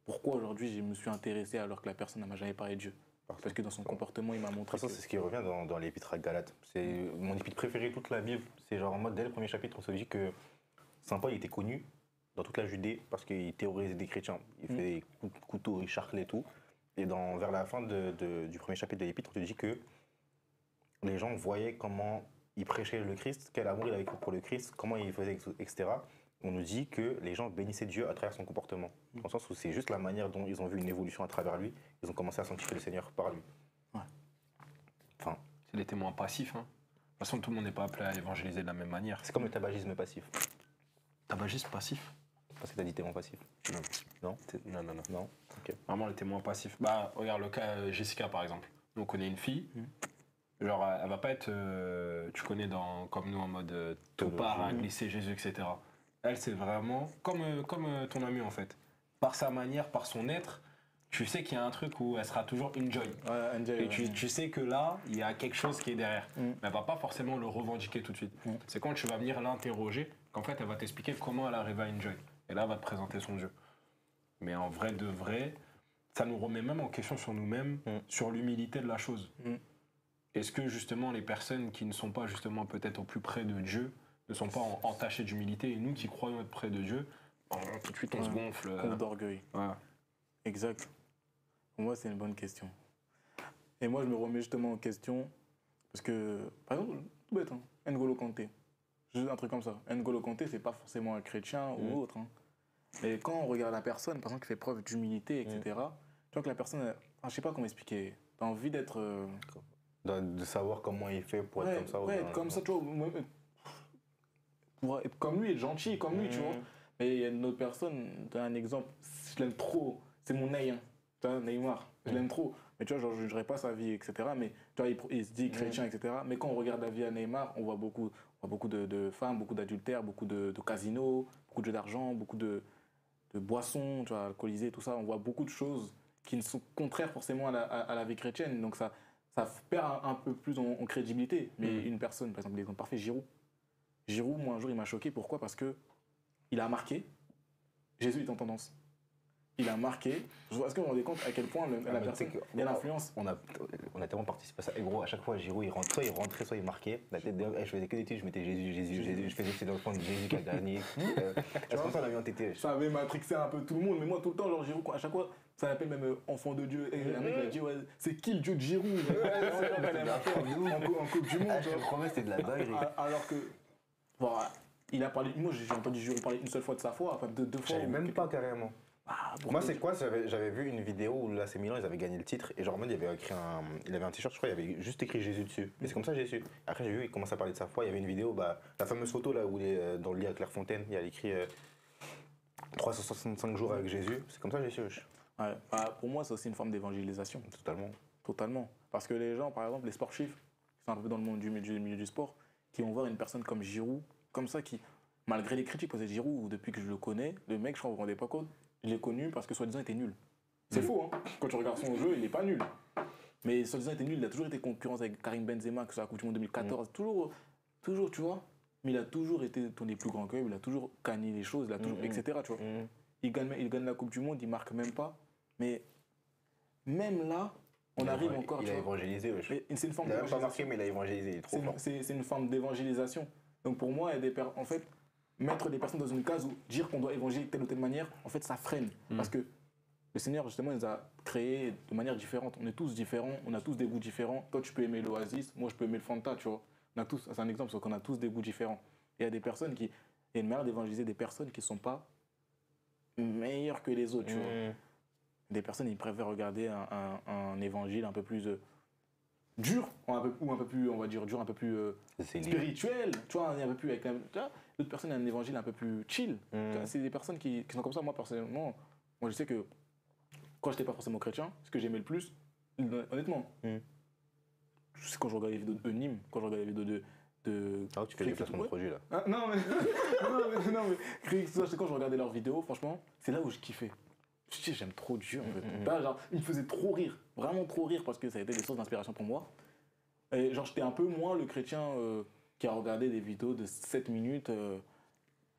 Pourquoi aujourd'hui je me suis intéressé alors que la personne n'a jamais parlé de Dieu? Parce que dans son comportement, il m'a montré. C'est ce qui revient dans l'épître à Galates. C'est mon épître préféré toute la Bible. C'est genre en mode, dès le premier chapitre, on se dit que Saint Paul était connu dans toute la Judée parce qu'il terrorisait des chrétiens. Il fait des coups de couteau, il charclait et tout. Et vers la fin du premier chapitre de l'épître, on te dit que les gens voyaient comment il prêchait le Christ, quel amour il avait pour le Christ, comment il faisait, etc. On nous dit que les gens bénissaient Dieu à travers son comportement. Dans le sens où c'est juste la manière dont ils ont vu une évolution à travers lui. Ils ont commencé à sanctifier le Seigneur par lui. Ouais. Enfin, c'est les témoins passifs. De toute façon, tout le monde n'est pas appelé à évangéliser de la même manière. C'est comme le tabagisme passif. Tabagisme passif? Parce que t'as dit témoin passif. Non. Non. Ok. Vraiment, les témoins passifs. Bah, regarde le cas Jessica, par exemple. Nous, on connaît une fille. Genre, elle va pas être, tu connais, comme nous, en mode topard, glisser Jésus, etc. Elle, c'est vraiment comme ton ami, en fait. Par sa manière, par son être, tu sais qu'il y a un truc où elle sera toujours enjoy. Ouais, enjoy, Et ouais. tu sais que là, il y a quelque chose qui est derrière. Mais elle va pas forcément le revendiquer tout de suite. C'est quand tu vas venir l'interroger qu'en fait, elle va t'expliquer comment elle arrive à enjoy. Et là, elle va te présenter son Dieu. Mais en vrai de vrai, ça nous remet même en question sur nous-mêmes, sur l'humilité de la chose. Est-ce que justement les personnes qui ne sont pas justement peut-être au plus près de Dieu ne sont pas entachées d'humilité, et nous qui croyons être près de Dieu, tout de suite on se gonfle. Compte d'orgueil. Ouais. Exact. Pour moi, c'est une bonne question. Et moi, je me remets justement en question, parce que, par exemple, tout bête, hein, N'Golo Kanté. Juste un truc comme ça. N'Golo Kanté, c'est pas forcément un chrétien ou autre. Hein. Mais quand on regarde la personne, par exemple, qui fait preuve d'humilité, etc., tu vois que la personne, enfin, je sais pas comment expliquer, t'as envie d'être... De savoir comment il fait pour être comme ça. Ouais, être comme ça, tu vois. Pour être comme lui, être gentil comme lui, tu vois. Mais il y a une autre personne, tu as un exemple, je l'aime trop, c'est mon Ney, hein. Tu vois, Neymar, je l'aime trop. Mais tu vois, genre, je ne jugerai pas sa vie, etc. Mais tu vois, il se dit chrétien, etc. Mais quand on regarde la vie à Neymar, on voit beaucoup de femmes, beaucoup d'adultères, beaucoup de casinos, beaucoup de jeux d'argent, beaucoup de boissons, tu vois, alcoolisées, tout ça. On voit beaucoup de choses qui ne sont contraires forcément à la vie chrétienne. Donc ça perd un peu plus en crédibilité. Mais une personne, par exemple, l'exemple parfait, Giroud. Giroud, moi, un jour, il m'a choqué. Pourquoi ? Parce qu'il a marqué. Jésus est en tendance. Il a marqué. Est-ce que vous vous rendez compte à quel point la personne, il y a l'influence. On a tellement participé à ça. Et gros, à chaque fois, Giroud, soit il rentrait, soit il marquait. La tête je faisais que des titres, je mettais Jésus. Je faisais que c'est dans le fond de Jésus qui a gagné. Est-ce qu'on a vu en TT? Ça avait matrixé un peu tout le monde. Mais moi, tout le temps, genre, Giroud, à chaque fois, ça l'appelle même enfant de Dieu. Et un mec m'a dit, ouais, c'est qui le Dieu de Giroud? En Coupe du Monde. Je te promets, c'était de la dinguerie. Alors que, voilà, il a parlé. Moi, j'ai entendu Giroud parler une seule fois de sa foi, enfin deux fois. Je savais même pas carrément. Moi, c'est quoi? J'avais vu une vidéo où l'AC Milan, ils avaient gagné le titre et genre, en mode, il avait un t-shirt, je crois, il y avait juste écrit Jésus dessus. Et c'est comme ça que j'ai su. Après, j'ai vu, il commence à parler de sa foi. Il y avait une vidéo, la fameuse photo là où il est dans le lit à Clairefontaine, il y a écrit 365 jours avec Jésus. C'est comme ça que j'ai su. Ouais, pour moi, c'est aussi une forme d'évangélisation. Totalement. Totalement. Parce que les gens, par exemple, les sportifs, qui sont un peu dans le monde du milieu du sport, qui vont voir une personne comme Giroud, comme ça, qui, malgré les critiques, parce que Giroud, depuis que je le connais, le mec, je crois que vous vous rendez pas compte, je l'ai connu parce que soi-disant il était nul. C'est faux, hein. Quand tu regardes son jeu, il n'est pas nul. Mais soi-disant il était nul, il a toujours été concurrence avec Karim Benzema, que ce soit à la Coupe du Monde 2014, toujours, tu vois. Mais il a toujours été ton des plus grands clubs, il a toujours gagné les choses, il a toujours, etc. Tu vois. Il gagne la Coupe du Monde, il marque même pas. Mais même là, on arrive encore. Il a évangélisé. C'est une forme il n'a même pas marqué, mais il a évangélisé. Il est trop fort. C'est une forme d'évangélisation. Donc pour moi, il y a en fait, mettre des personnes dans une case où dire qu'on doit évangéliser de telle ou telle manière, en fait, ça freine. Parce que le Seigneur, justement, il nous a créés de manière différente. On est tous différents, on a tous des goûts différents. Toi, tu peux aimer l'Oasis, moi, je peux aimer le Fanta, tu vois. C'est un exemple, c'est qu'on a tous des goûts différents. Et il y a des personnes il y a une manière d'évangéliser des personnes qui ne sont pas meilleures que les autres, tu vois. Des personnes, ils préfèrent regarder un évangile un peu plus dur, ou un peu plus, on va dire, dur, un peu plus spirituel, tu vois, un peu plus avec l'autre personne a un évangile un peu plus chill. C'est des personnes qui sont comme ça. Moi, personnellement, moi, je sais que quand j'étais pas forcément chrétien, ce que j'aimais le plus, honnêtement, c'est quand je regardais les vidéos de Nîmes, quand je regardais les vidéos de Ah, tu fais des placements de produits là. Ah, non, mais quand je regardais leurs vidéos, franchement, c'est là où je kiffais. Je dis, j'aime trop Dieu, en fait. Là, genre, il me faisait trop rire, vraiment trop rire, parce que ça a été des sources d'inspiration pour moi. Et genre, j'étais un peu moins le chrétien qui a regardé des vidéos de 7 minutes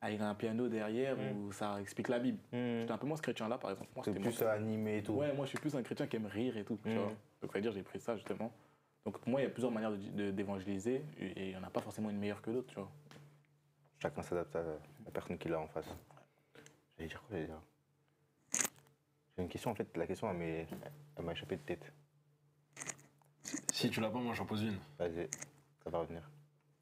avec un piano derrière où ça explique la Bible. J'étais un peu moins ce chrétien-là, par exemple. C'est plus animé et tout. Ouais, moi, je suis plus un chrétien qui aime rire et tout, tu vois. Donc, ça veut dire j'ai pris ça, justement. Donc, pour moi, il y a plusieurs manières d'évangéliser, et il n'y en a pas forcément une meilleure que l'autre, tu vois. Chacun s'adapte à la personne qu'il a en face. J'allais dire quoi, J'ai une question, en fait, la question, elle m'a échappé de tête. Si tu l'as pas, moi j'en pose une. Vas-y, ça va revenir.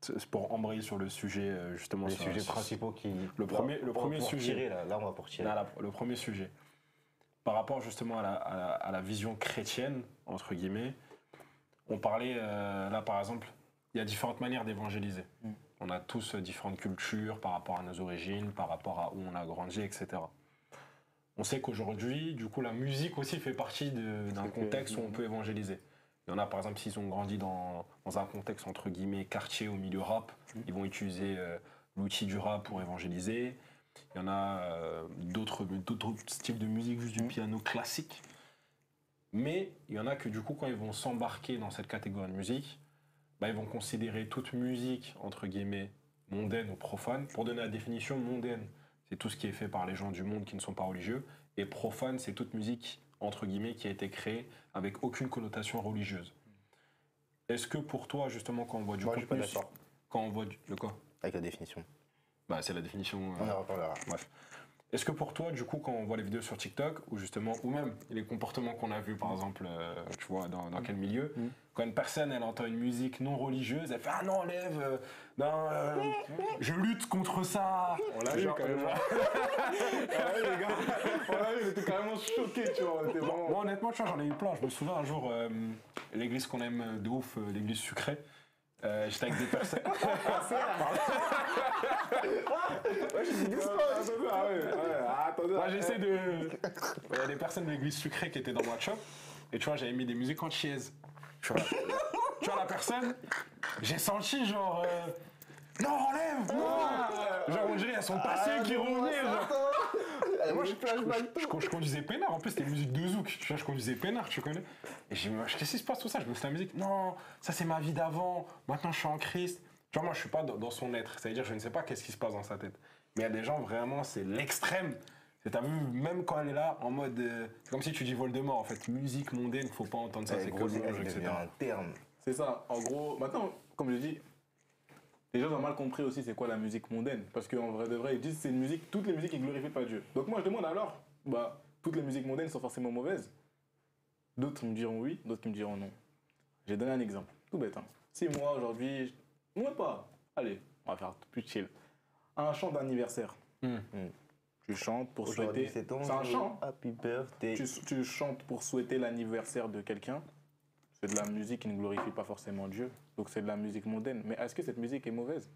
C'est pour embrayer sur le sujet, justement. Les sujets principaux qui... Le premier sujet. Tirer, là, on va pour tirer. Là, le premier sujet. Par rapport justement à la vision chrétienne, entre guillemets, on parlait, là par exemple, il y a différentes manières d'évangéliser. On a tous différentes cultures par rapport à nos origines, par rapport à où on a grandi, etc. On sait qu'aujourd'hui, du coup, la musique aussi fait partie d'un contexte où on peut évangéliser. Il y en a, par exemple, s'ils ont grandi dans un contexte, entre guillemets, quartier au milieu rap, ils vont utiliser l'outil du rap pour évangéliser. Il y en a d'autres styles de musique, juste du piano classique. Mais il y en a que du coup, quand ils vont s'embarquer dans cette catégorie de musique, bah, ils vont considérer toute musique, entre guillemets, mondaine ou profane. Pour donner la définition, mondaine, c'est tout ce qui est fait par les gens du monde qui ne sont pas religieux. Et profane, c'est toute musique, entre guillemets, qui a été créée avec aucune connotation religieuse. Est-ce que pour toi, justement, quand on voit du Moi, je suis contenu... pas d'accord Quand on voit du... Le quoi? avec la définition. Bah, c'est la définition... On en reparlera. Bref. Est-ce que pour toi, du coup, quand on voit les vidéos sur TikTok, ou justement, ou même les comportements qu'on a vus, par exemple, tu vois, dans quel milieu, quand une personne, elle entend une musique non religieuse, elle fait « Ah non, enlève, je lutte contre ça !» On l'a vu carrément. Ah ouais, les gars, on l'a vu, on était carrément choqués, tu vois. On était vraiment... Moi, honnêtement, tu vois, j'en ai eu plein. Je me souviens un jour, l'église qu'on aime de ouf, l'église sucrée, j'étais avec des personnes... Moi, j'essaie de... Il y a des personnes de l'église sucrée qui étaient dans ma shop, et tu vois, j'avais mis des musiques antillaises. Tu vois, la personne, j'ai senti genre... Non, enlève! Non! Genre, on dirait, elles sont passées qui revenaient, genre. Moi, je conduisais peinard. En plus, c'était une musique de zouk. Tu vois, je conduisais peinard, tu connais. Et j'ai dit, qu'est-ce qui se passe tout ça? Je me suis dit, la musique, non, ça c'est ma vie d'avant. Maintenant, je suis en Christ. Tu vois, moi, je suis pas dans son être. C'est-à-dire, je ne sais pas qu'est-ce qui se passe dans sa tête. Mais il y a des gens, vraiment, c'est l'extrême. T'as vu, même quand elle est là, en mode. C'est comme si tu dis Voldemort, en fait. Musique mondaine, faut pas entendre ça, c'est que louange, etc. un terme. C'est ça. En gros, maintenant, comme je dis, les gens ont mal compris aussi c'est quoi la musique mondaine. Parce qu'en vrai de vrai, ils disent que c'est une musique, toutes les musiques qui glorifient pas Dieu. Donc moi je demande alors, bah, toutes les musiques mondaines sont forcément mauvaises. D'autres me diront oui, d'autres qui me diront non. J'ai donné un exemple, tout bête. Hein. Si moi aujourd'hui, moi pas, allez, on va faire plus chill. Un chant d'anniversaire. Tu chantes pour souhaiter. C'est un chant. Happy birthday. Tu chantes pour souhaiter l'anniversaire de quelqu'un. C'est de la musique qui ne glorifie pas forcément Dieu. Donc c'est de la musique mondaine. Mais est-ce que cette musique est mauvaise?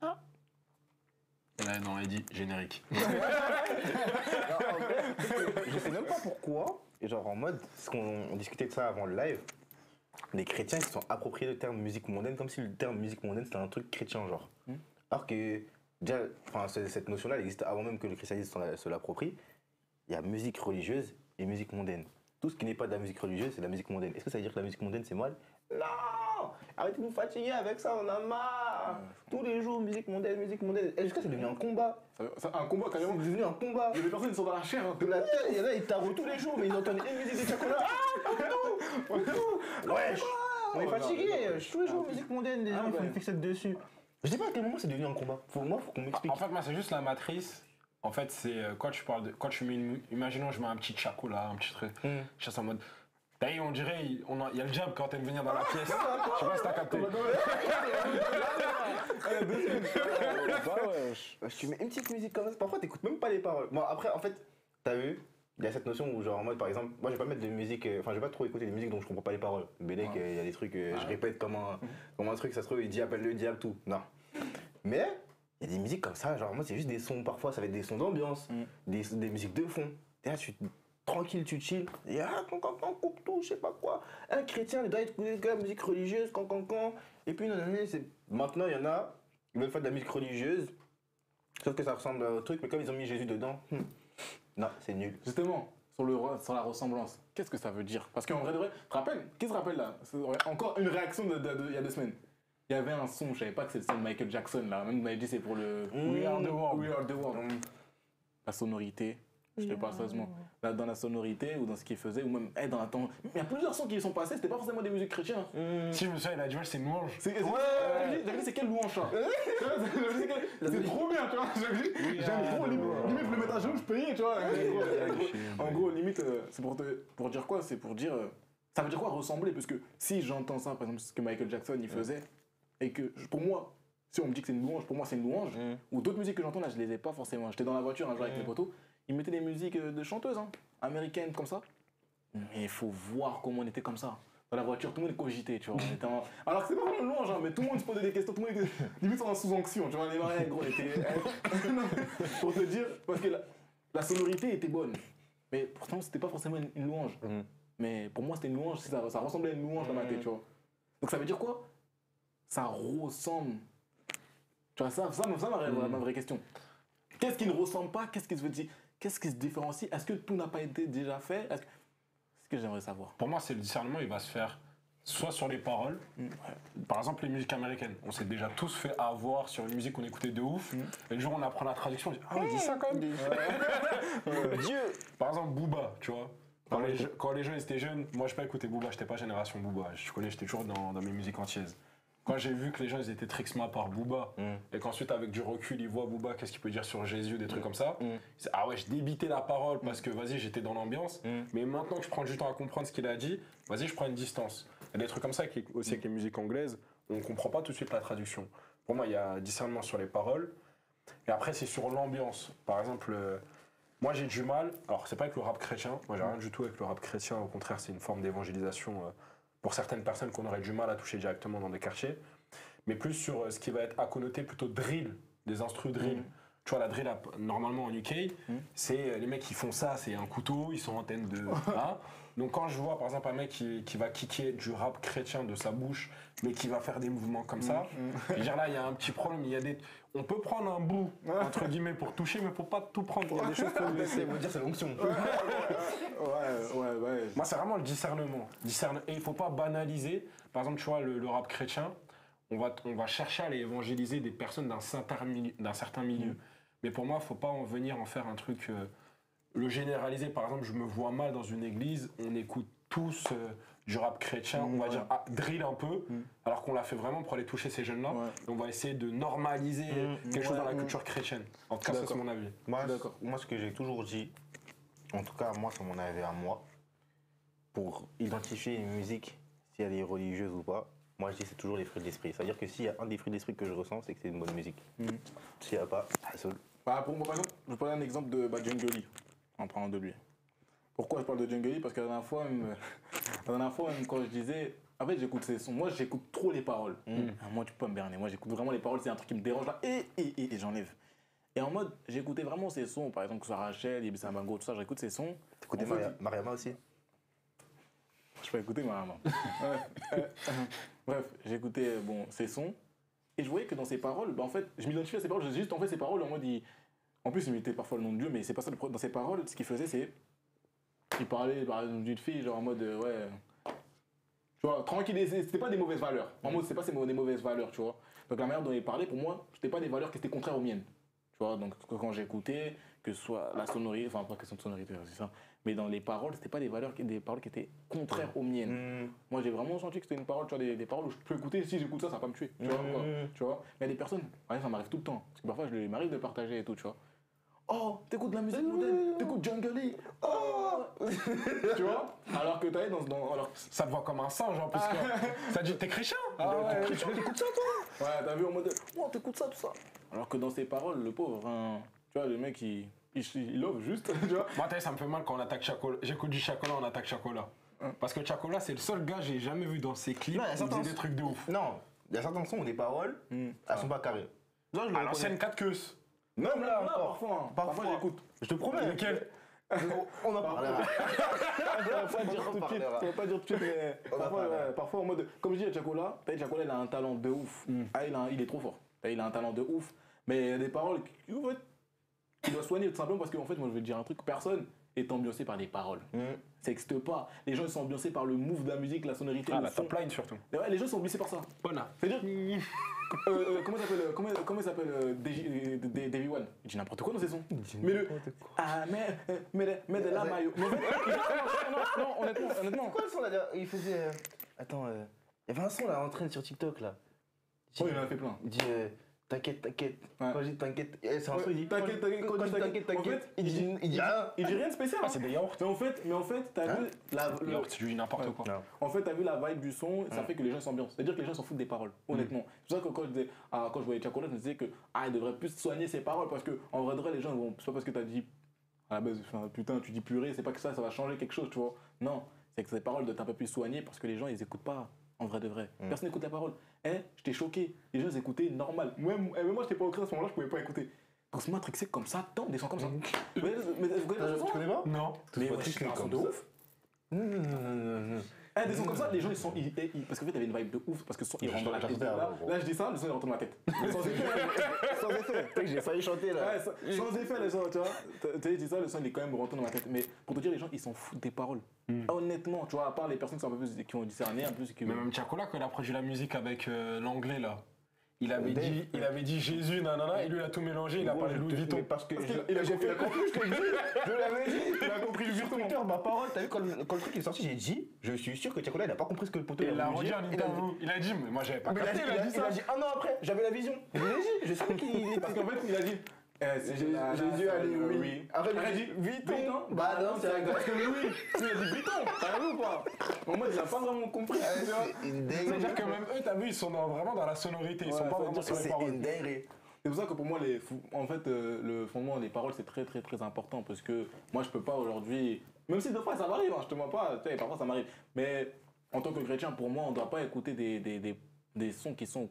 Et là, non, elle dit générique. Je sais même pas pourquoi. Et genre en mode, parce qu'on discutait de ça avant le live, les chrétiens ils se sont appropriés le terme musique mondaine comme si le terme musique mondaine c'était un truc chrétien genre. Alors que déjà, cette notion-là elle existe avant même que le christianisme se l'approprie. Il y a musique religieuse et musique mondaine. Tout ce qui n'est pas de la musique religieuse, c'est de la musique mondaine. Est-ce que ça veut dire que la musique mondaine, c'est mal? Non! Arrêtez de vous fatiguer avec ça, on a marre! Tous les jours, musique mondaine, musique mondaine. Et jusqu'à c'est devenu un combat. Un combat carrément. C'est devenu un combat. Il y a des personnes qui sont dans la chair. Hein. De la tête, il y en a, ils tarotent tous les jours, mais ils entendent une musique de chocolat. Wesh! On est fatigué. Tous les jours, musique mondaine, les gens ils font une fixette dessus. Je sais pas à quel moment c'est devenu un combat. Faut qu'on m'explique. En fait, moi, c'est juste la matrice. En fait, c'est quand tu parles de. Quand tu mets imaginons, je mets un petit chaco là, un petit truc. Je suis en mode. D'ailleurs, on dirait, il y a le diable quand elle venir dans la pièce. Je sais pas si t'as capté. Tu mets une petite musique comme ça. Parfois, t'écoutes même pas les paroles. Bon, après, en fait, t'as vu, il y a cette notion où, genre, en mode, par exemple, moi, je vais pas mettre de musique. Enfin, je vais pas trop écouter des musiques dont je comprends pas les paroles. Bélec, il y a des trucs, je répète comme un truc, ça se trouve, il dit appelle le diable, tout. Non. Mais, il y a des musiques comme ça, genre, moi, c'est juste des sons. Parfois, ça va être des sons d'ambiance, des musiques de fond. T'es là, tranquille, tu chill. Et coupe tout, je sais pas quoi. Un chrétien, il doit écouter de la musique religieuse, quand. Et puis, maintenant, il y en a, ils veulent faire de la musique religieuse, sauf que ça ressemble à un truc, mais comme ils ont mis Jésus dedans, non, c'est nul. Justement, sur la ressemblance, qu'est-ce que ça veut dire? Parce qu'en vrai de vrai, qui se rappelle là? Encore une réaction il y a 2 semaines. Il y avait un son, je savais pas que c'était le son de Michael Jackson là. Même, vous m'avez dit c'est pour le We Are the World. La sonorité. Je te parle sérieusement. Là, dans la sonorité ou dans ce qu'il faisait, ou même dans la temps. Il y a plusieurs sons qui sont passés, c'était pas forcément des musiques chrétiennes. Si je me souviens, il a dit, c'est une louange. J'avais dit, c'est quelle louange ça? C'est trop bien, tu vois. J'aime trop, limite, je le mettre à genoux, je payais, tu vois. En gros, limite, c'est pour dire quoi? C'est pour dire. Ça veut dire quoi ressembler? Parce que si j'entends ça, par exemple, ce que Michael Jackson il faisait, et que pour moi, si on me dit que c'est une louange, pour moi c'est une louange, ou d'autres musiques que j'entends là, je les ai pas forcément. J'étais dans la voiture un jour avec mes potos. Ils mettaient des musiques de chanteuses, américaines, comme ça. Mais il faut voir comment on était comme ça. Dans la voiture, tout le monde cogitait, tu vois. Alors que c'est pas vraiment une louange, mais tout le monde se posait des questions, tout le monde était limite en sous-onction, tu vois. Les mariés, gros, étaient... Pour te dire, parce que la sonorité était bonne. Mais pourtant, c'était pas forcément une louange. Mais pour moi, c'était une louange, ça ressemblait à une louange dans ma tête, tu vois. Donc ça veut dire quoi? Ça ressemble. Tu vois, ça ma vraie question. Qu'est-ce qui ne ressemble pas? Qu'est-ce qui se veut dire? Qu'est-ce qui se différencie? Est-ce que tout n'a pas été déjà fait? C'est ce que j'aimerais savoir. Pour moi, c'est le discernement, il va se faire soit sur les paroles. Par exemple, les musiques américaines. On s'est déjà tous fait avoir sur une musique qu'on écoutait de ouf. Et le jour où on apprend la traduction, on dit ah, on dit ça quand même. Dieu. Par exemple, Booba, tu vois. Quand les gens étaient jeunes, moi je pas écouté Booba, j'étais pas génération Booba. Je connais, j'étais toujours dans mes musiques antillaises. Quand j'ai vu que les gens ils étaient trixma par Booba, et qu'ensuite avec du recul ils voient Booba, qu'est-ce qu'il peut dire sur Jésus, des trucs comme ça, c'est ah ouais, je débitais la parole parce que vas-y, j'étais dans l'ambiance, mais maintenant que je prends du temps à comprendre ce qu'il a dit, vas-y, je prends une distance. Il y a des trucs comme ça aussi avec les musiques anglaises, on comprend pas tout de suite la traduction. Pour moi, il y a discernement sur les paroles, et après c'est sur l'ambiance. Par exemple, moi j'ai du mal, alors c'est pas avec le rap chrétien, moi j'ai rien du tout avec le rap chrétien, au contraire c'est une forme d'évangélisation pour certaines personnes qu'on aurait du mal à toucher directement dans des quartiers, mais plus sur ce qui va être à connoter plutôt drill, des instrus drill. Tu vois, la drill, normalement en UK, c'est les mecs qui font ça, c'est un couteau, ils sont en train de... hein. Donc quand je vois par exemple un mec qui va kicker du rap chrétien de sa bouche, mais qui va faire des mouvements comme ça, je veux dire là, il y a un petit problème, on peut prendre un bout, entre guillemets, pour toucher, mais pour pas tout prendre, il y a des choses qu'il faut laisser. On va dire c'est l'onction. Ouais. Moi, c'est vraiment le discernement. Et il faut pas banaliser. Par exemple, tu vois, le rap chrétien, on va chercher à aller évangéliser des personnes d'un certain milieu. Mais pour moi, il ne faut pas en venir en faire un truc... le généraliser. Par exemple, je me vois mal dans une église, on écoute tous du rap chrétien, on va dire drill un peu, alors qu'on l'a fait vraiment pour aller toucher ces jeunes-là. Et on va essayer de normaliser quelque chose dans la culture chrétienne. En tout cas, ça, c'est mon avis. Moi, ce que j'ai toujours dit, en tout cas, moi, c'est mon avis à moi, pour identifier une musique, si elle est religieuse ou pas, moi, je dis c'est toujours les fruits de l'esprit. C'est-à-dire que s'il y a un des fruits de l'esprit que je ressens, c'est que c'est une bonne musique. S'il n'y a pas, c'est seul. Pour moi, par exemple, je vais prendre un exemple de Djungly, en parlant de lui. Pourquoi je parle de Djungly? Parce que la dernière fois, même, quand je disais... En fait, j'écoute ces sons. Moi, j'écoute trop les paroles. Moi, tu peux pas me berner. Moi, j'écoute vraiment les paroles. C'est un truc qui me dérange là. Et j'enlève. Et en mode, j'écoutais vraiment ces sons. Par exemple, que ce soit Rachel, Ibissa Bango, tout ça, j'écoute ces sons. T'écoutais Mariama aussi? Je peux écouter Mariama. Bref, j'écoutais ces sons. Et je voyais que dans ces paroles, en fait, je m'identifiais à ces paroles. J'ai juste en fait ces paroles en mode... En plus, il mettait parfois le nom de Dieu, mais c'est pas ça. Dans ces paroles, ce qu'il faisait, c'est... Il parlait par exemple d'une fille, genre en mode... Tu vois, tranquille, c'était pas des mauvaises valeurs. En mode, c'est pas des mauvaises valeurs, tu vois. Donc la manière dont il parlait, pour moi, c'était pas des valeurs qui étaient contraires aux miennes. Tu vois, donc quand j'écoutais, que ce soit la sonorité, enfin pas question de sonorité, c'est ça, mais dans les paroles, c'était pas des paroles qui étaient contraires aux miennes. Moi, j'ai vraiment senti que c'était une parole, tu vois, des paroles où je peux écouter, si j'écoute ça va pas me tuer, tu vois, quoi, tu vois. Mais il y a des personnes, ça m'arrive tout le temps, parce que parfois, il m'arrive de partager et tout, tu vois. Oh, t'écoutes de la musique moderne, t'écoutes Djungly, oh tu vois. Alors que t'es alors... Ça te voit comme un singe en plus. Ça dit, t'es chrétien? T'es chrétien, t'écoutes ça toi? Ouais, t'as vu en mode, oh, t'écoutes ça, tout ça. Alors que dans ses paroles, le pauvre, tu vois, le mec, il love juste, tu vois. Moi, ça me fait mal quand on attaque Chacola. J'écoute du Chacola, on attaque Chacola. Parce que Chacola, c'est le seul gars que j'ai jamais vu dans ses clips qui faisait des trucs de ouf. Non, il y a certains sons où les paroles, elles sont pas carrées. À l'ancienne 4 queues. Même là, encore. Parfois, j'écoute. Je te promets. Lequel? On en parlera. On va pas dire tout de suite, mais parfois en mode... Comme je dis à Chacola, Chacola, il a un talent de ouf. Il est trop fort. Il a un talent de ouf. Mais il y a des paroles qu'il doit soigner tout simplement parce qu'en fait, moi, je vais te dire un truc. Personne est ambiancé par des paroles. Ça n'existe pas. Les gens ils sont ambiancés par le move de la musique, la sonorité, le la son. top line surtout. Ouais, les gens sont ambiancés par ça. Bona. C'est-à-dire... comment il s'appelle Davy One? Il dit n'importe quoi dans ses sons. Mais de la maillot. Non, honnêtement. C'est quoi le son là? Il faisait. Attends, il y avait un son là en train sur TikTok là. Oh, il en a fait plein. Il dit t'inquiète. Quand je dis t'inquiète, c'est un son, il dit t'inquiète. Quand je dis t'inquiète, il dit rien. Il dit rien de spécial. C'est des yaourts. Mais en fait, t'as vu Yaourt, tu dis n'importe quoi. En fait, t'as vu la vibe du son, ça fait que les gens s'ambiancent. C'est-à-dire que les gens s'en foutent des paroles, honnêtement. C'est pour ça que quand je voyais Chacola, je me disais que il devrait plus soigner ses paroles parce que en vrai de vrai, les gens vont. C'est pas parce que t'as dit à la base, putain, tu dis purée, c'est pas que ça va changer quelque chose, tu vois. Non, c'est que ces paroles doivent être un peu plus soignées parce que les gens ils écoutent pas. En vrai de vrai. Personne n'écoute la parole. J'étais choqué. Les gens ils écoutaient normal. Moi, j'étais pas au creux à ce moment-là, je pouvais pas écouter. Donc ce matrixé comme ça, des sons comme ça. Mais vous connaissez Tu connais pas? Non. Mais c'est un son de ouf. Des sons comme ça, les gens, ils sont. Parce qu'en fait, il y avait une vibe de ouf, parce que le son, il rentre dans la tête. Là, je dis ça, le son, il rentre dans ma tête. Sans effet. Sans effet. J'ai failli chanter là. Ouais, sans effet, les gens, tu vois. Tu dis ça, le son, il est quand même rentré dans ma tête. Mais pour te dire, les gens, ils s'en foutent des paroles. Honnêtement, tu vois, à part les personnes qui sont un peu plus, qui ont discerné, un peu plus. Mais même Tiakola, quand il a produit la musique avec l'anglais là. Il avait dit Jésus, nanana, et lui il a tout mélangé, il a parlé de Louis Vuitton. Parce que il a compris, je t'ai dit, je l'avais dit, il a compris le Vuitton. Ma parole, t'as vu quand le truc est sorti, j'ai dit, je suis sûr que Tiakola il a pas compris ce que le poteau il a a voulu redit dire. en interview, il a dit, mais moi j'avais pas Mais capté, il a dit un an après, j'avais la vision. Je l'ai dit, je savais qu'il était. Parce qu'en fait, il a dit. Jésus, allez, oui. Après, il a dit Vuitton. Bah non, c'est un gars. Parce que Louis, il a dit Vuitton, t'as vu ou pas? En mode, il a pas vraiment compris. C'est-à-dire que même eux, t'as vu, ils sont vraiment dans la sonorité, ils sont pas vraiment sur les C'est paroles. une dinguerie. C'est pour ça que pour moi, en fait, le fondement des paroles, c'est très très très important parce que moi, je peux pas aujourd'hui, même si des fois ça m'arrive, hein, je te mens pas, tu sais, parfois ça m'arrive, mais en tant que chrétien, pour moi, on doit pas écouter des sons qui sont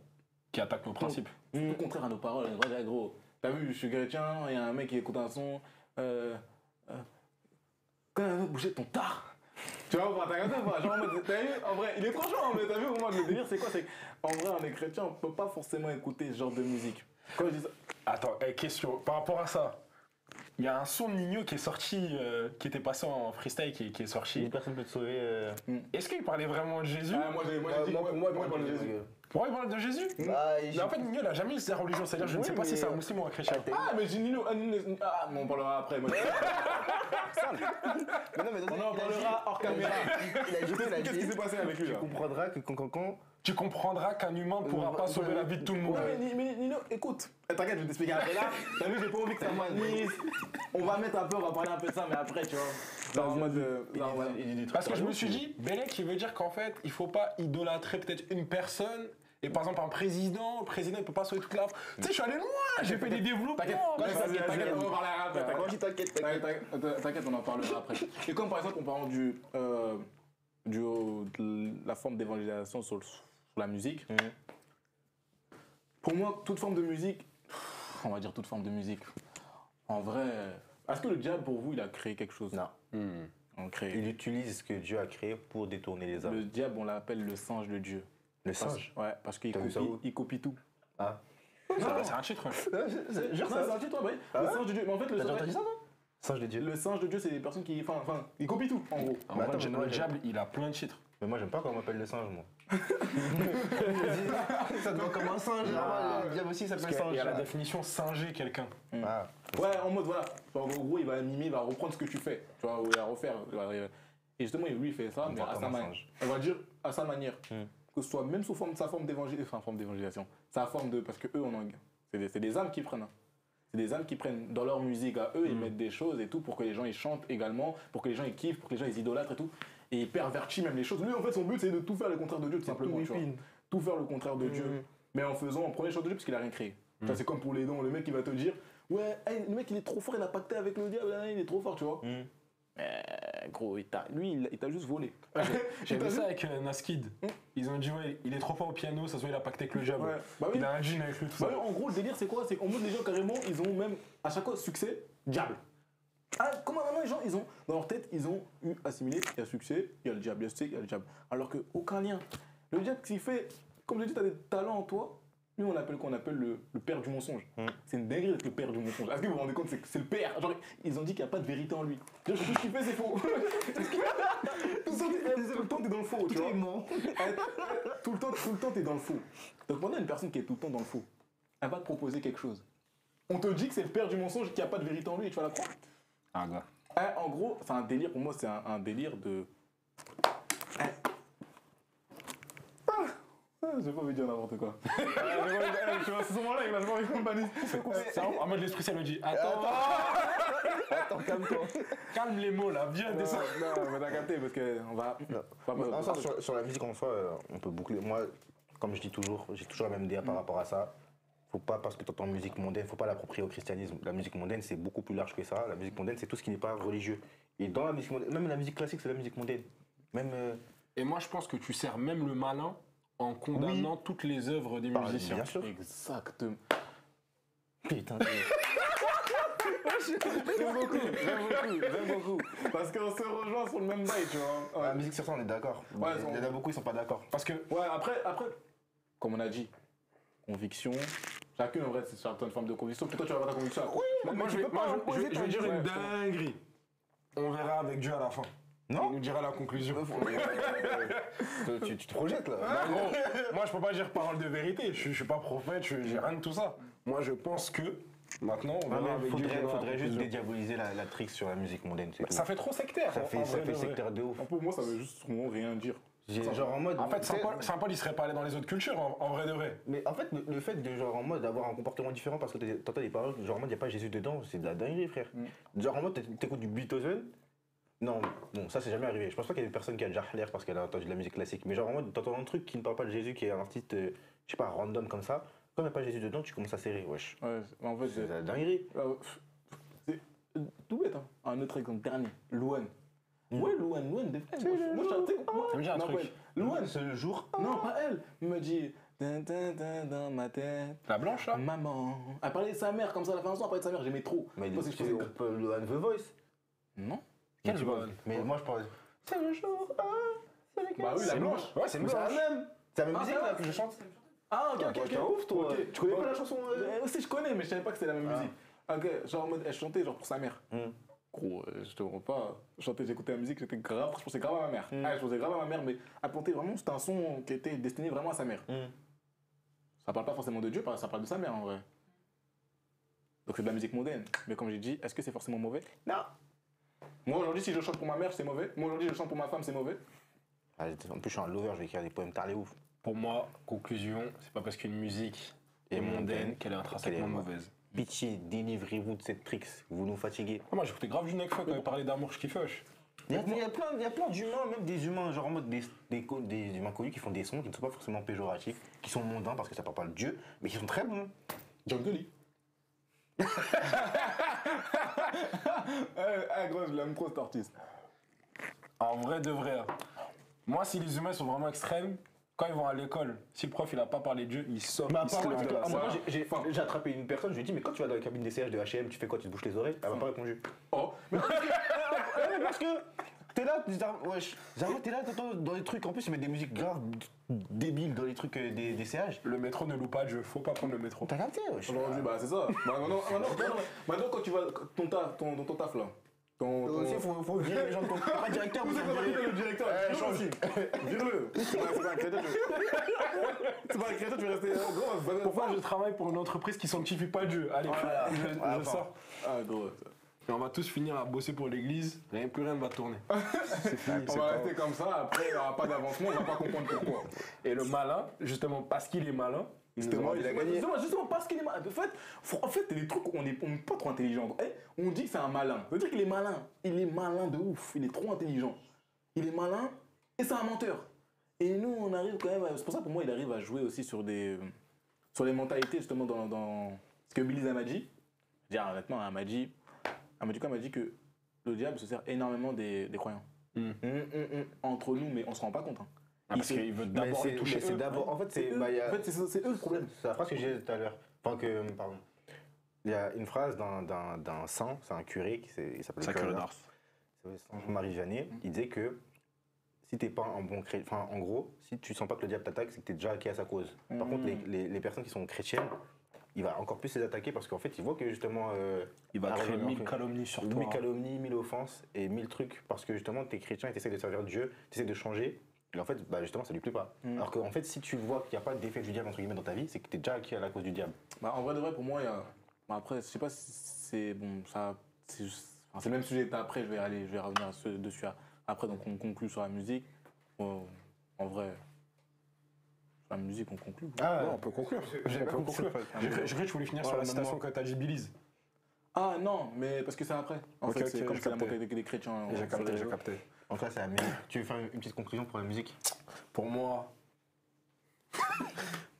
Qui attaquent nos principes. tout contraire à nos paroles. Ouais, gros, t'as vu, je suis chrétien, il y a un mec qui écoute un son, quand il veut bouger ton tard. Tu vois, t'as regardé ou pas? Genre en mode, t'as vu, en vrai, il est trop chaud, mais t'as vu, moi, le délire, c'est quoi? C'est qu'en vrai, on est chrétien, on peut pas forcément écouter ce genre de musique. Quand je dis ça. Attends, question, par rapport à ça, il y a un son de Nino qui est sorti, qui était passé en freestyle, qui est sorti. Une personne peut te sauver. Est-ce qu'il parlait vraiment de Jésus? Moi, j'ai dit, Pour moi, il parle de Jésus. Pour moi, il parlait de Jésus? Mais en fait, Nino, il a jamais eu sa religion, c'est-à-dire, je ne sais pas si c'est un musulman ou un chrétien. Ah, mais j'ai Nino. Ah, mais on parlera après. Moi. Mais non, mais On en parlera hors caméra. Qu'est-ce qui s'est passé avec lui Tu là? comprendras que quand Tu comprendras qu'un humain ne pourra pas sauver la vie de tout le monde. Ouais, mais Nino, écoute. T'inquiète, je vais t'expliquer après là. T'as vu, j'ai pas envie que ça m'ennuie. On va mettre un peu, on va parler un peu de ça, mais après, tu vois. Dans en mode. Parce que je me suis dit, Bellec, il veut dire qu'en fait, il faut pas idolâtrer peut-être une personne. Et par exemple, un président, le président, il peut pas sauver toute la... Tu sais, je suis allé loin, j'ai fait des développements. T'inquiète, on va parler après. Moi, je t'inquiète. T'inquiète, on en parlera après. Et comme par exemple, en parlant de la forme d'évangélisation sur la musique, pour moi, toute forme de musique, on va dire toute forme de musique, en vrai, est-ce que le diable, pour vous, il a créé quelque chose? Non. Il utilise ce que Dieu a créé pour détourner les hommes. Le diable, on l'appelle le singe de Dieu. Le singe? Ouais, parce qu'il T'as vu ça où? copie tout. Ah. C'est un titre. C'est un titre, ouais. Le singe de Dieu. Mais en fait, T'as déjà entendu ça, toi? Singe de Dieu. le singe de Dieu, c'est des personnes qui. Enfin, ils copient tout, en gros. En Mais vrai, attends, mais le diable, il a plein de titres. Mais moi, j'aime pas quand on m'appelle le singe, moi. Ça doit comme un singe, le diable aussi s'appelle singe. Il y a la définition singer quelqu'un. Ah. Ouais, en mode voilà. En gros, il va mimer, il va reprendre ce que tu fais. Tu vois, ou il va refaire. Et justement, lui, il fait ça, mais à sa manière. On va dire à sa manière. Que ce soit même sous sa forme d'évangélisation. Sa forme de. Parce que eux, c'est des âmes qui prennent. Hein. C'est des âmes qui prennent dans leur musique à eux, ils mettent des choses et tout pour que les gens ils chantent également, pour que les gens ils kiffent, pour que les gens ils idolâtrent et tout. Et il pervertit même les choses. Lui, en fait, son but, c'est de tout faire le contraire de Dieu, tout simplement. Tu vois. Tout faire le contraire de Dieu, mais en prenant les choses de Dieu parce qu'il a rien créé. Ça, c'est comme pour les dons. Le mec, il va te dire, ouais, hey, le mec, il est trop fort, il a pacté avec le diable, il est trop fort, tu vois. Gros, il t'a juste volé. J'ai vu ça avec Naskid. Ils ont dit, ouais, il est trop fort au piano, ça se voit, il a pacté avec le diable. Ouais. Bah oui. Il a un djinn avec lui, tout Bah ça. oui, en gros, le délire, c'est quoi? C'est qu'en mode, les gens, carrément, ils ont même, à chaque fois, succès, diable. Ah, comment vraiment les gens, ils ont, dans leur tête, ils ont eu assimilé, il y a succès, il y a le diable, il y a succès, il y a le diable. Alors que aucun lien. Le diable, s'il fait, comme je dis, tu as des talents en toi, lui, on appelle quoi? On appelle le père du mensonge. C'est une dinguerie d'être le père du mensonge. Est-ce que vous vous rendez compte? C'est le père. Genre, ils ont dit qu'il n'y a pas de vérité en lui. Genre, tout ce qu'il fait, c'est faux. Tout le temps, t'es dans le faux, tu vois. Tout le temps, t'es dans le faux. Donc, pendant une personne qui est tout le temps dans le faux, elle va te proposer quelque chose. On te dit que c'est le père du mensonge, qu'il n'y a pas de vérité en lui et tu vas la croire. Ah, gars. En gros, c'est un délire, pour moi, c'est un délire de. J'ai pas envie de dire n'importe quoi. Tu vois, c'est ce moment-là, il a pas envie qu'on banisse. C'est en mode l'esprit, ça me dit, attends, Calme-toi. calme les mots là, viens, descends. Non, mais t'as capté, parce qu'on va. Sur la musique en soi, on peut boucler. Moi, comme je dis toujours, j'ai toujours la même idée par rapport à ça. Faut pas, parce que tu entends musique mondaine, faut pas l'approprier au christianisme. La musique mondaine, c'est beaucoup plus large que ça. La musique mondaine, c'est tout ce qui n'est pas religieux. Et dans la musique mondaine, même la musique classique, c'est la musique mondaine. Même. Et moi, je pense que tu sers même le malin en condamnant toutes les œuvres des musiciens. Bien sûr. Exactement. Putain. J'aime beaucoup. Parce qu'on se rejoint sur le même bail, tu vois. La musique sur ça, on est d'accord. Ouais, Il y en a beaucoup, ils sont pas d'accord. Parce que Ouais, après, comme on a dit, conviction. Chacune, en vrai, c'est certaines formes de conviction. Puis toi, tu vas avoir ta conviction. Oui, moi, je vais dire une dinguerie. On verra avec Dieu à la fin. Non. Il nous dira la conclusion. Tu te projettes là. Non, gros, moi, je peux pas dire parole de vérité. Je suis pas prophète, j'ai rien de tout ça. Moi, je pense que maintenant, on verra avec Dieu. Il faudrait juste dédiaboliser la trick sur la musique mondaine. C'est tout. Ça fait trop sectaire. Ça fait sectaire de ouf. Pour moi, ça veut juste rien dire. Genre en mode. En fait, Saint-Paul, il serait pas allé dans les autres cultures, en vrai de vrai. Mais en fait, le fait de genre en mode d'avoir un comportement différent parce que t'entends des paroles, genre en mode il n'y a pas Jésus dedans, c'est de la dinguerie, frère. Genre en mode t'écoutes du Beethoven. Non, ça c'est jamais arrivé. Je pense pas qu'il y ait des personnes qui a déjà l'air parce qu'elle a entendu de la musique classique. Mais genre en mode t'entends un truc qui ne parle pas de Jésus, qui est un artiste, je sais pas, random comme ça. Comme il n'y a pas Jésus dedans, tu commences à serrer, wesh. Ouais, en fait, C'est de la dinguerie. c'est tout bête, hein. Un autre exemple, dernier. Louane. Ouais, Louane, des frères. Moi, Ça me dit un truc. Louane, c'est le jour. non, pas elle. Elle me dit. Dans ma tête. La blanche, là Maman. Elle parlait de sa mère comme ça, elle a fait un son, elle parlait de sa mère, j'aimais trop. Mais Moi, c'est que je on peut le The Voice. Non. Quelle Tu vois. Mais moi je parle. C'est le jour. Bah oui, la blanche. Ouais, c'est une C'est la blanche. même. C'est la même Ah, musique ça va. là que je chante. Ah, ok, ok. T'es un ouf toi. Ok. Tu connais Bon. pas la chanson Aussi, je connais, mais je savais pas que c'était la même musique. Ok, genre en mode, elle chantait genre pour sa mère. Gros, je te comprends pas. J'écoutais la musique, j'étais grave, je pensais grave à ma mère. Je pensais grave à ma mère, mais elle pensait vraiment, c'était un son qui était destiné vraiment à sa mère. Ça parle pas forcément de Dieu, ça parle de sa mère en vrai. Donc c'est de la musique mondaine. Mais comme j'ai dit, est-ce que c'est forcément mauvais? Non. Moi aujourd'hui, si je chante pour ma mère, c'est mauvais. Moi aujourd'hui, je chante pour ma femme, c'est mauvais. En plus je suis un lover, je vais écrire des poèmes tarés ouf. Pour moi, conclusion, c'est pas parce qu'une musique est mondaine qu'elle est intrinsèquement mauvaise. Pitié, délivrez-vous de cette tricks, vous nous fatiguez. Moi, j'écoutais grave du Nekfeu quand il parlait d'amour, je kiffais. Il y a plein d'humains, même des humains, genre en mode des humains connus qui font des sons qui ne sont pas forcément péjoratifs, qui sont mondains parce que ça parle pas de Dieu, mais qui sont très bons. John Gully. Gros, je l'aime trop cet artiste. En vrai de vrai. Moi, si les humains sont vraiment extrêmes, quand ils vont à l'école, si le prof il a pas parlé de Dieu, il sort. Mais il se lève de la moi, salle. j'ai attrapé une personne, je lui ai dit, mais quand tu vas dans la cabine d'essayage de H&M, tu fais quoi? Tu te bouches les oreilles? Elle m'a pas répondu. Oh, mais Parce que t'es là, wesh, t'es là, t'entends dans les trucs, en plus ils mettent des musiques graves débiles dans les trucs d'essayage. Le métro ne loue pas de Dieu, faut pas prendre le métro. T'as capté, wesh? aujourd'hui, bah c'est ça. Maintenant, quand tu vas ton taf là. Aussi, faut virer les gens de ton. Pas directeur, Vous vous êtes savez. le directeur, change. Vire-le. C'est pas un créateur, c'est pas un créateur, tu vas rester gros. Pourquoi je travaille pour une entreprise qui sanctifie pas Dieu? Allez, je sors. Ah gros. Et on va tous finir à bosser pour l'église, plus rien ne va tourner. C'est fini. On va rester comme ça, après il n'y aura pas d'avancement, on va pas comprendre pourquoi. Et le malin, justement parce qu'il est malin, Justement, il a gagné. Justement parce qu'il est malin. En fait, les trucs, on n'est pas trop intelligent. On dit que c'est un malin. Ça veut dire qu'il est malin. Il est malin de ouf. Il est trop intelligent. Il est malin et c'est un menteur. Et nous, on arrive quand même. C'est pour ça, pour moi, il arrive à jouer aussi sur les mentalités, justement, dans ce que Billy m'a dit. Je veux dire, honnêtement, elle m'a dit que le diable se sert énormément des croyants. Entre nous, mais on se rend pas compte. Hein. parce qu'il veut d'abord les toucher. C'est d'abord. En fait, c'est eux le problème. C'est la phrase que j'ai dit tout à l'heure. Pardon. Il y a une phrase d'un saint, c'est un curé, il s'appelle le curé d'Ars. C'est Saint-Marie Vianney. Il disait que si t'es pas un bon chrétien, enfin en gros, si tu sens pas que le diable t'attaque, c'est que t'es déjà acquis à sa cause. Par contre, les personnes qui sont chrétiennes, il va encore plus les attaquer parce qu'en fait, il voit que justement. Il va créer 1000 calomnies sur toi. 1000 calomnies, 1000 offenses et 1000 trucs parce que justement, t'es chrétien et t'essaies de servir Dieu, t'essaies de changer. Et en fait, bah justement, ça lui plaît pas. Alors qu'en fait, si tu vois qu'il n'y a pas d'effet du diable entre guillemets dans ta vie, c'est que t'es déjà acquis à la cause du diable. Bah, en vrai de vrai, pour moi, il y a. Bah, après, je sais pas si c'est bon, ça. C'est le même sujet. Après, je vais revenir dessus après. Donc, on conclut sur la musique. En vrai, sur la musique, on conclut. Ah, ouais, on peut conclure. J'ai cru que tu voulais finir sur la citation que t'as dit Belize. Ah non, mais parce que c'est après. En fait, c'est comme c'est la montée des chrétiens. J'ai capté. Donc là, c'est la musique. Tu veux faire une petite conclusion pour la musique? Pour moi,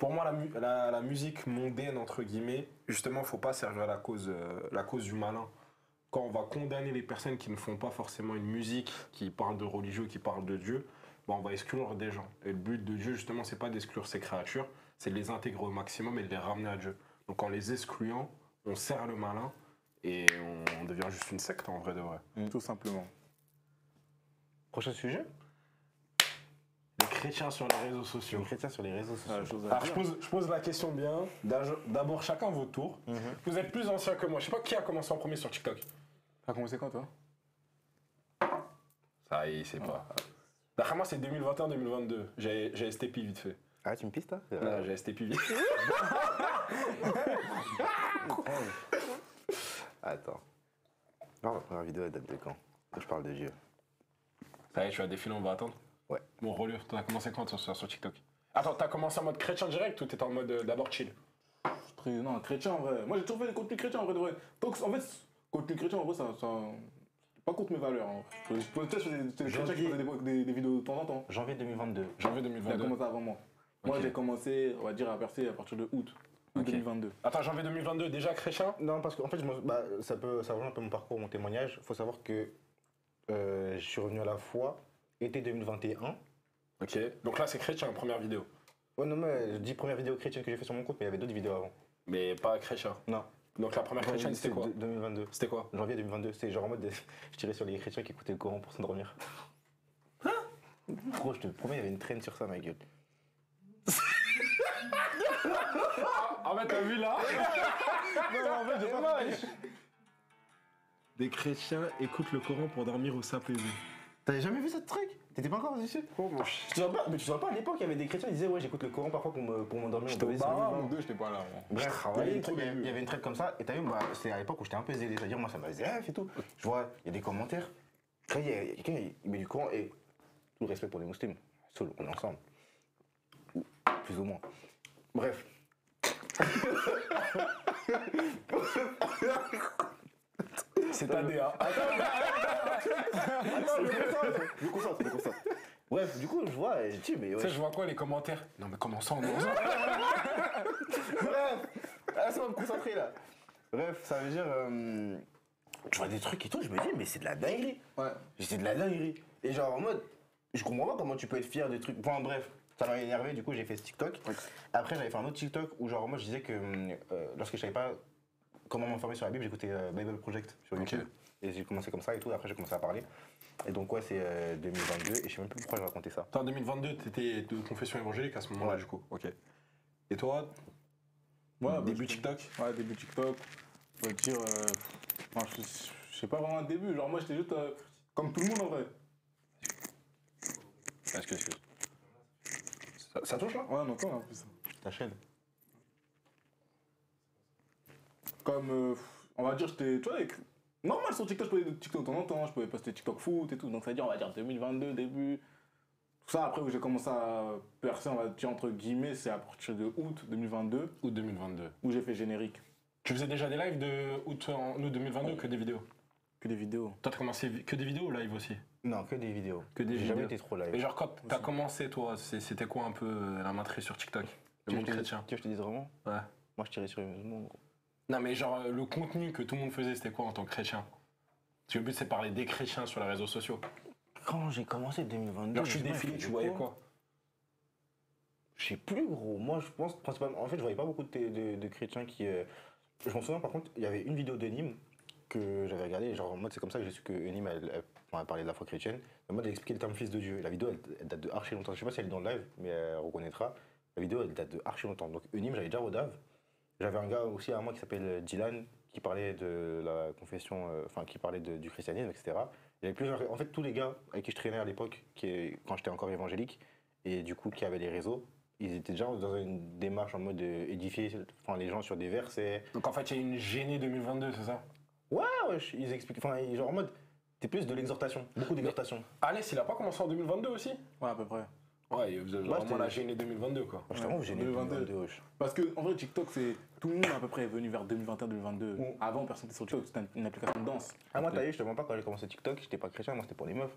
la musique mondaine, entre guillemets, justement, faut pas servir la cause du malin. Quand on va condamner les personnes qui ne font pas forcément une musique qui parle de religieux, qui parle de Dieu, bah on va exclure des gens. Et le but de Dieu, justement, c'est pas d'exclure ses créatures, c'est de les intégrer au maximum et de les ramener à Dieu. Donc en les excluant, on sert le malin Et on devient juste une secte en vrai de vrai. Tout simplement. Prochain sujet. Les chrétiens sur les réseaux sociaux. Les chrétiens sur les réseaux sociaux. Ah, chose à Alors dire. je pose la question bien. D'abord chacun votre tour. Vous êtes plus ancien que moi. Je sais pas qui a commencé en premier sur TikTok. T'as commencé quand, toi? Ça y est, c'est pas. D'après moi, c'est 2021-2022. J'ai STP vite fait. Ah, tu me pistes, là Non, j'ai STP vite fait. Attends. Alors, la première vidéo, elle date de quand? Je parle de Dieu. Ça y est, tu vas défiler, on va attendre. Ouais. Bon, relève, t'as commencé quand sur TikTok? Attends, t'as commencé en mode chrétien direct ou t'étais en mode d'abord chill? Non, chrétien en vrai. Moi j'ai toujours fait des contenus chrétiens en vrai de vrai. Donc en fait, contenu chrétien en vrai, ça c'est pas contre mes valeurs. En vrai. Je faisais des chrétiens qui faisaient des vidéos de temps en temps. Janvier 2022. Janvier Il a 2022. commencé avant moi. Moi Ok. j'ai commencé, on va dire, à percer à partir de août Ok. 2022. Attends, janvier 2022, déjà chrétien? Non, parce qu'en fait, ça rejoint un peu mon parcours, mon témoignage. Il faut savoir que je suis revenu à la foi été 2021. Ok. Donc là, c'est chrétien, première vidéo. Ouais, non, mais je dis première vidéo chrétienne que j'ai fait sur mon compte, mais il y avait d'autres vidéos avant. Mais pas chrétien. Non. Donc la première chrétienne, c'était quoi? 2022. C'était quoi? Janvier 2022. C'est genre en mode, je tirais sur les chrétiens qui écoutaient le Coran pour s'endormir. Gros, je te promets, il y avait une traîne sur ça, ma gueule. Ah, mais t'as vu là? Non, en fait, j'ai pas Des chrétiens écoutent le Coran pour dormir au SAPV. T'avais jamais vu ce truc? T'étais pas encore dessus? Oh mon Tu te rappelles pas, mais tu te rappelles pas à l'époque, il y avait des chrétiens qui disaient ouais, j'écoute le Coran parfois pour m'endormir. J'étais au on bar, devait- mon Deux, j'étais pas là. moi. Bref, travaillais il y avait une trop traite- début. il y avait une traite comme ça, et t'as vu, c'est à l'époque où j'étais un peu zélé, c'est-à-dire moi ça m'a zéf et tout. Je vois, il y a des commentaires, quand il y a quelqu'un, il met du Coran, et tout le respect pour les musulmans, seul, on est ensemble. Ou plus ou moins. Bref. C'est ta DA. Je me concentre. Bref, du coup, je vois, et je dis, mais Tu ouais. sais, je vois quoi les commentaires? Non, mais comment ça, on est Bref, ça va me concentrer là. Bref, ça veut dire, je vois des trucs et tout, je me dis, mais c'est de la dinguerie. Ouais. C'est de la dinguerie. Et genre en mode, je comprends pas comment tu peux être fier des trucs. Enfin bref, ça m'a énervé, du coup j'ai fait ce TikTok. Après j'avais fait un autre TikTok où genre moi je disais que lorsque je savais pas comment m'informer sur la Bible, j'écoutais Bible Project sur YouTube. Et j'ai commencé comme ça et tout, après j'ai commencé à parler. Et donc ouais, c'est 2022 et je sais même plus pourquoi je racontais ça. Toi, en 2022, t'étais de confession évangélique à ce moment-là, Ouais. du coup. Ok. Et toi, Ouais, début je- TikTok? Ouais, début TikTok. On va dire. Enfin, je sais pas vraiment un début. Genre, moi j'étais juste comme tout le monde en vrai. Excuse. Ça touche là? Ouais, on entend en plus. Ta chaîne. Comme. On va dire, j'étais. Tu vois, normal sur TikTok, je pouvais des TikTok de temps en temps. Je pouvais poster TikTok foot et tout. Donc ça veut dire, on va dire 2022, début. Tout ça, après où j'ai commencé à percer, on va dire entre guillemets, c'est à partir de août 2022, Août 2022. où j'ai fait générique. Tu faisais déjà des lives de août en août 2022 ou que des vidéos? Que des vidéos. Toi, t'as commencé que des vidéos ou live aussi? Non, que des vidéos. Que des J'ai jamais vidéos. été trop live. Et genre, quand t'as commencé, toi, c'était quoi un peu la matrice sur TikTok? Le monde chrétien. Tu veux que je te dise vraiment? Ouais. Moi je tirais sur les musulmans gros. Non, mais genre, le contenu que tout le monde faisait, c'était quoi en tant que chrétien? Parce que le but, c'est de parler des chrétiens sur les réseaux sociaux. Quand j'ai commencé 2022, Genre, tu dis-moi, défilais, je tu faisais voyais quoi? Je sais plus, gros. Moi, je pense principalement. En fait, je voyais pas beaucoup de chrétiens qui. Je m'en souviens, par contre, il y avait une vidéo de Nîmes que j'avais regardée. Genre, en mode, c'est comme ça que j'ai su que Nîmes, elle parlait de la foi chrétienne. En mode, elle expliquait le terme fils de Dieu. Et la vidéo, elle date de archi longtemps. Je sais pas si elle est dans le live, mais elle reconnaîtra. La vidéo, elle date de archi longtemps. Donc, Nîmes, j'avais déjà Rodave. J'avais un gars aussi à moi qui s'appelle Dylan, qui parlait de la confession, enfin, qui parlait du christianisme, etc. Il y avait plusieurs. En fait, tous les gars avec qui je traînais à l'époque, quand j'étais encore évangélique, et du coup, qui avaient les réseaux, ils étaient déjà dans une démarche en mode édifier les gens sur des versets. Donc, en fait, il y a une gênée 2022, c'est ça? Ouais, ils expliquent. Enfin, genre en mode, c'est plus de l'exhortation, beaucoup d'exhortation. Alès, il a pas commencé en 2022 aussi? Ouais, à peu près. Ouais, vous avez Ouais, vraiment c'était- la gênée 2022, quoi. Moi, je t'avoue, j'ai 2022. 2022, wesh. Parce que en vrai, TikTok, c'est. Tout le monde à peu près est venu vers 2021-2022. Mm. Avant, personne n'était sur TikTok, c'était une application de danse. Ah, moi, t'as vu, je te mens pas, quand j'ai commencé TikTok, j'étais pas chrétien, moi, c'était pour les meufs.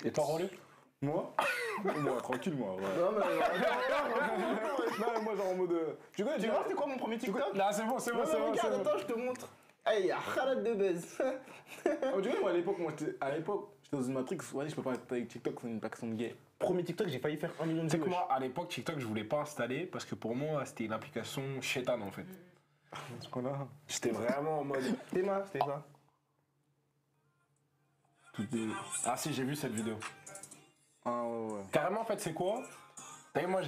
Et toi, Rolé? Moi Moi, tranquille, moi. Ouais. Non, mais. Non, mais moi, genre en mode. Tu connais, Tu vois, c'était quoi mon premier TikTok? Là, c'est bon, c'est Non, mais regarde, attends, je te montre. Hey, il y a Khaled de Bez. Oh, tu vois, moi, à l'époque, j'étais dans une Matrix, ouais, je peux pas être avec TikTok, c'est une application de gay. Premier TikTok, j'ai failli faire 1 million de Tu sais que vues. moi, à l'époque, TikTok, je voulais pas installer parce que pour moi, c'était une application chétane en fait. Ce qu'on a. J'étais vraiment en mode. C'était ça. Ah si, j'ai vu cette vidéo. Ah ouais. Carrément, en fait, c'est quoi? T'as vu, moi,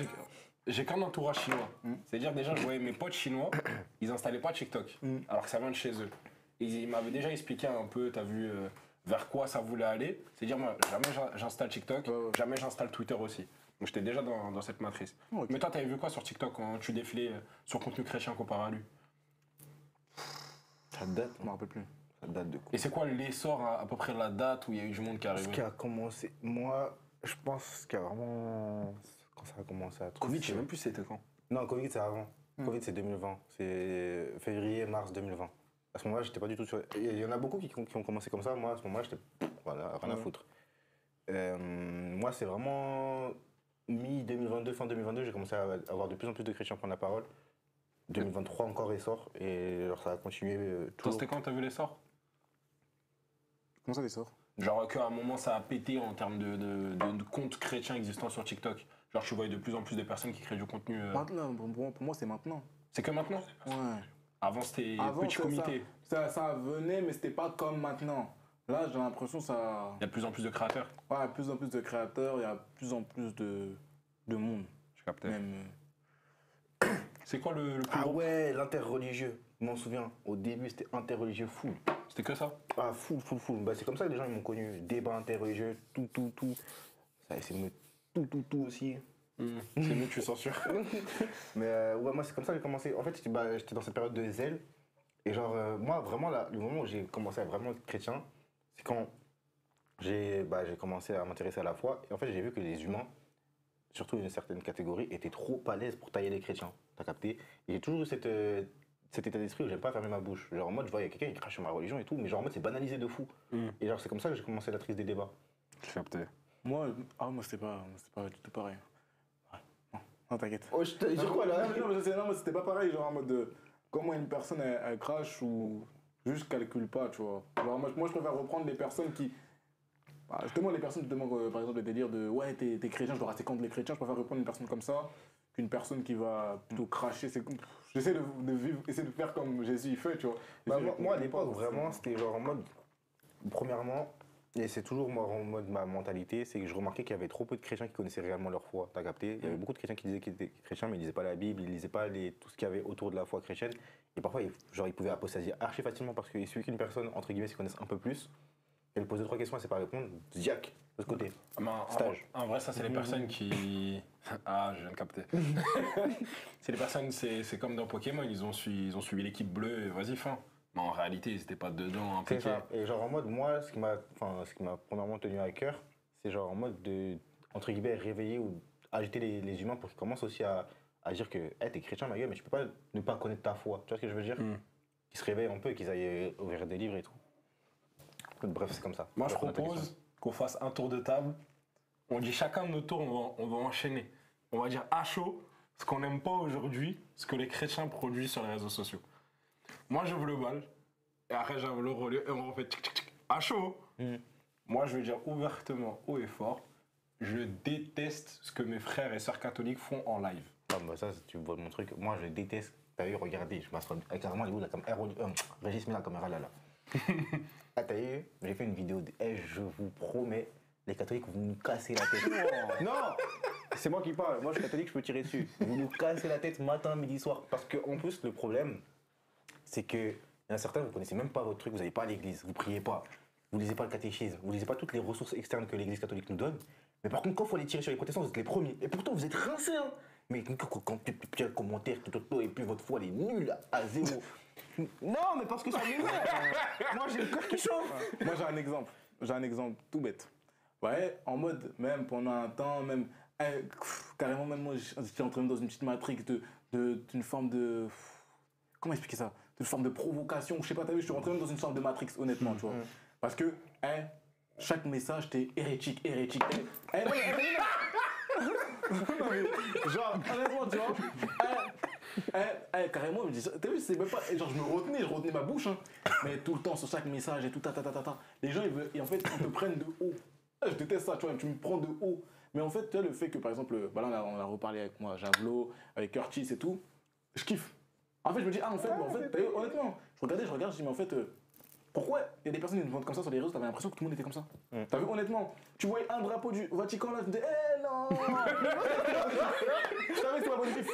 j'ai qu'un entourage chinois. C'est-à-dire, déjà, je voyais mes potes chinois, ils installaient pas TikTok, alors que ça vient de chez eux. Et ils m'avaient déjà expliqué un peu, t'as vu, vers quoi ça voulait aller. C'est-à-dire, moi, jamais j'installe TikTok, jamais j'installe Twitter aussi. Donc, j'étais déjà dans cette matrice. Ok. Mais toi, t'avais vu quoi sur TikTok quand tu défilais sur contenu chrétien comparé à lui? Ça date, Je me rappelle plus. ça date de quoi? Et c'est quoi l'essor, à peu près la date où il y a eu du monde qui est Ce arrivé? qui a commencé, moi, je pense qu'il y a vraiment. Quand ça a commencé à. Covid, je sais même plus c'était quand. Non, Covid, c'est avant. Covid, c'est 2020. C'est février, mars 2020. À ce moment-là, j'étais pas du tout sur. Il y en a beaucoup qui ont commencé comme ça. Moi, à ce moment-là, j'étais. Voilà, rien à foutre. Moi, c'est vraiment. Mi-2022, fin 2022, j'ai commencé à avoir de plus en plus de chrétiens prendre la parole. 2023 encore essor. Et alors, ça a continué Toi, toujours. c'était quand t'as vu l'essor? Comment ça, les sorts? Genre qu'à un moment ça a pété en termes de comptes chrétiens existants sur TikTok. Genre tu voyais de plus en plus de personnes qui créent du contenu. Maintenant, pour moi, c'est maintenant. C'est que maintenant? Ouais. Avant c'était Avant, petit c'est comité. Ça venait, mais c'était pas comme maintenant. Là, j'ai l'impression que ça. Il y a de plus en plus de créateurs. Ouais, il y a de plus en plus de créateurs, il y a de plus en plus de monde. Je captais. Même. C'est quoi le plus Ah gros? ouais, l'interreligieux. Je m'en souviens. Au début, c'était interreligieux full. C'était que ça? Ah, full. Bah, c'est comme ça que les gens ils m'ont connu. Débat interreligieux, tout. Ça a essayé de me tout aussi. C'est mieux, tu censures. Mais ouais, moi, c'est comme ça que j'ai commencé. En fait, j'étais dans cette période de zèle. Et genre, moi, vraiment, là, le moment où j'ai commencé à vraiment être chrétien, c'est quand j'ai commencé à m'intéresser à la foi. Et en fait, j'ai vu que les humains, surtout une certaine catégorie, étaient trop à l'aise pour tailler les chrétiens. T'as capté? Et j'ai toujours eu cet état d'esprit où j'aime pas fermer ma bouche. Genre en mode, je vois, il y a quelqu'un qui crache sur ma religion et tout, mais genre en mode, c'est banalisé de fou. Et genre, c'est comme ça que j'ai commencé la triste des débats. Je captais. Moi, c'était pas du tout pareil. Ouais. Non, t'inquiète. Oh, je te dis quoi là? Non, mais c'était pas pareil, genre en mode comment une personne elle crache ou juste calcule pas, tu vois. Genre, moi je préfère reprendre les personnes qui. Bah, justement, les personnes qui demandent par exemple le délire de ouais, t'es chrétien, je dois rester contre les chrétiens, je préfère reprendre une personne comme ça qu'une personne qui va plutôt cracher. J'essaie de vivre, essayer de faire comme Jésus il fait, tu vois. Bah, moi, à l'époque, vraiment, c'était genre en mode. Premièrement, et c'est toujours moi en mode ma mentalité, c'est que je remarquais qu'il y avait trop peu de chrétiens qui connaissaient réellement leur foi. T'as capté? Il y avait beaucoup de chrétiens qui disaient qu'ils étaient chrétiens, mais ils lisaient pas la Bible, ils lisaient pas tout ce qu'il y avait autour de la foi chrétienne. Et parfois, ils pouvaient apostasier archi facilement parce qu'il suffit qu'une personne, entre guillemets, s'y connaisse un peu plus, elle pose 2-3 questions, elle sait pas répondre, ziac, de ce côté. Stage. En vrai, ça, c'est les personnes qui. Ah, je viens de capter. C'est les personnes, c'est comme dans Pokémon, ils ont suivi l'équipe bleue et vas-y, fin. Mais en réalité, ils étaient pas dedans, C'est impliqués. ça. Et genre en mode, moi, ce qui m'a premièrement tenu à cœur, c'est genre en mode de, entre guillemets, réveiller ou agiter les humains pour qu'ils commencent aussi à dire que hey, t'es chrétien, ma gueule, mais tu peux pas ne pas connaître ta foi. Tu vois ce que je veux dire? Qu'ils se réveillent un peu, qu'ils aillent ouvrir des livres et tout. Bref, c'est comme ça. Moi, je propose qu'on fasse un tour de table. On dit chacun de nos tours, on va enchaîner. On va dire à chaud ce qu'on n'aime pas aujourd'hui, ce que les chrétiens produisent sur les réseaux sociaux. Moi, j'ouvre le bal, et après, j'ouvre le relais, et on refait tic tic tic. À chaud. Moi, je vais dire ouvertement, haut et fort, je déteste ce que mes frères et sœurs catholiques font en live. Ah, bah ça, tu vois mon truc. Moi, je déteste. T'as vu, regardez, je m'assois carrément, il est où la caméra? Régis, mets la caméra là. Ah, t'as vu, j'ai fait une vidéo de. Eh, je vous promets, les catholiques, vous nous cassez la tête. Non, c'est moi qui parle. Moi, je suis catholique, je peux tirer dessus. Vous nous cassez la tête matin, midi, soir. Parce qu'en plus, le problème, c'est que y en a certains, vous connaissez même pas votre truc, vous n'allez pas à l'église, vous priez pas, vous lisez pas le catéchisme, vous lisez pas toutes les ressources externes que l'église catholique nous donne. Mais par contre, quand il faut aller tirer sur les protestants, vous êtes les premiers. Et pourtant, vous êtes rincés, hein. Mais quand tu fais un commentaire, et puis votre foi, elle est nulle à zéro. Non, mais parce que ça m'énerve. Moi, j'ai le cœur qui chauffe. Moi, j'ai un exemple tout bête. Ouais, en mode, même pendant un temps, même, carrément, même moi, j'étais entré dans une petite matrix d'une forme de. Comment expliquer ça? D'une forme de provocation, je sais pas, t'as vu, je suis rentré même dans une sorte de matrix, honnêtement, tu vois. Parce que, chaque message, t'es hérétique. Non, mais, genre, honnêtement, tu vois, Carrément, je me dis, t'as vu, c'est même pas. Genre, je retenais ma bouche, hein. Mais tout le temps, sur chaque message et tout, Les gens, et en fait, ils te prennent de haut. Je déteste ça, tu vois, tu me prends de haut. Mais en fait, tu vois, le fait que, par exemple, voilà, on a reparlé avec moi, Javelot, avec Curtis et tout, je kiffe. En fait, je me dis, t'as vu, honnêtement, je regarde, je dis, mais en fait, pourquoi il y a des personnes qui me vendent comme ça sur les réseaux, t'avais l'impression que tout le monde était comme ça. T'as vu, honnêtement, tu voyais un drapeau du Vatican là, tu me disais, non. T'as vu, c'est pas positif.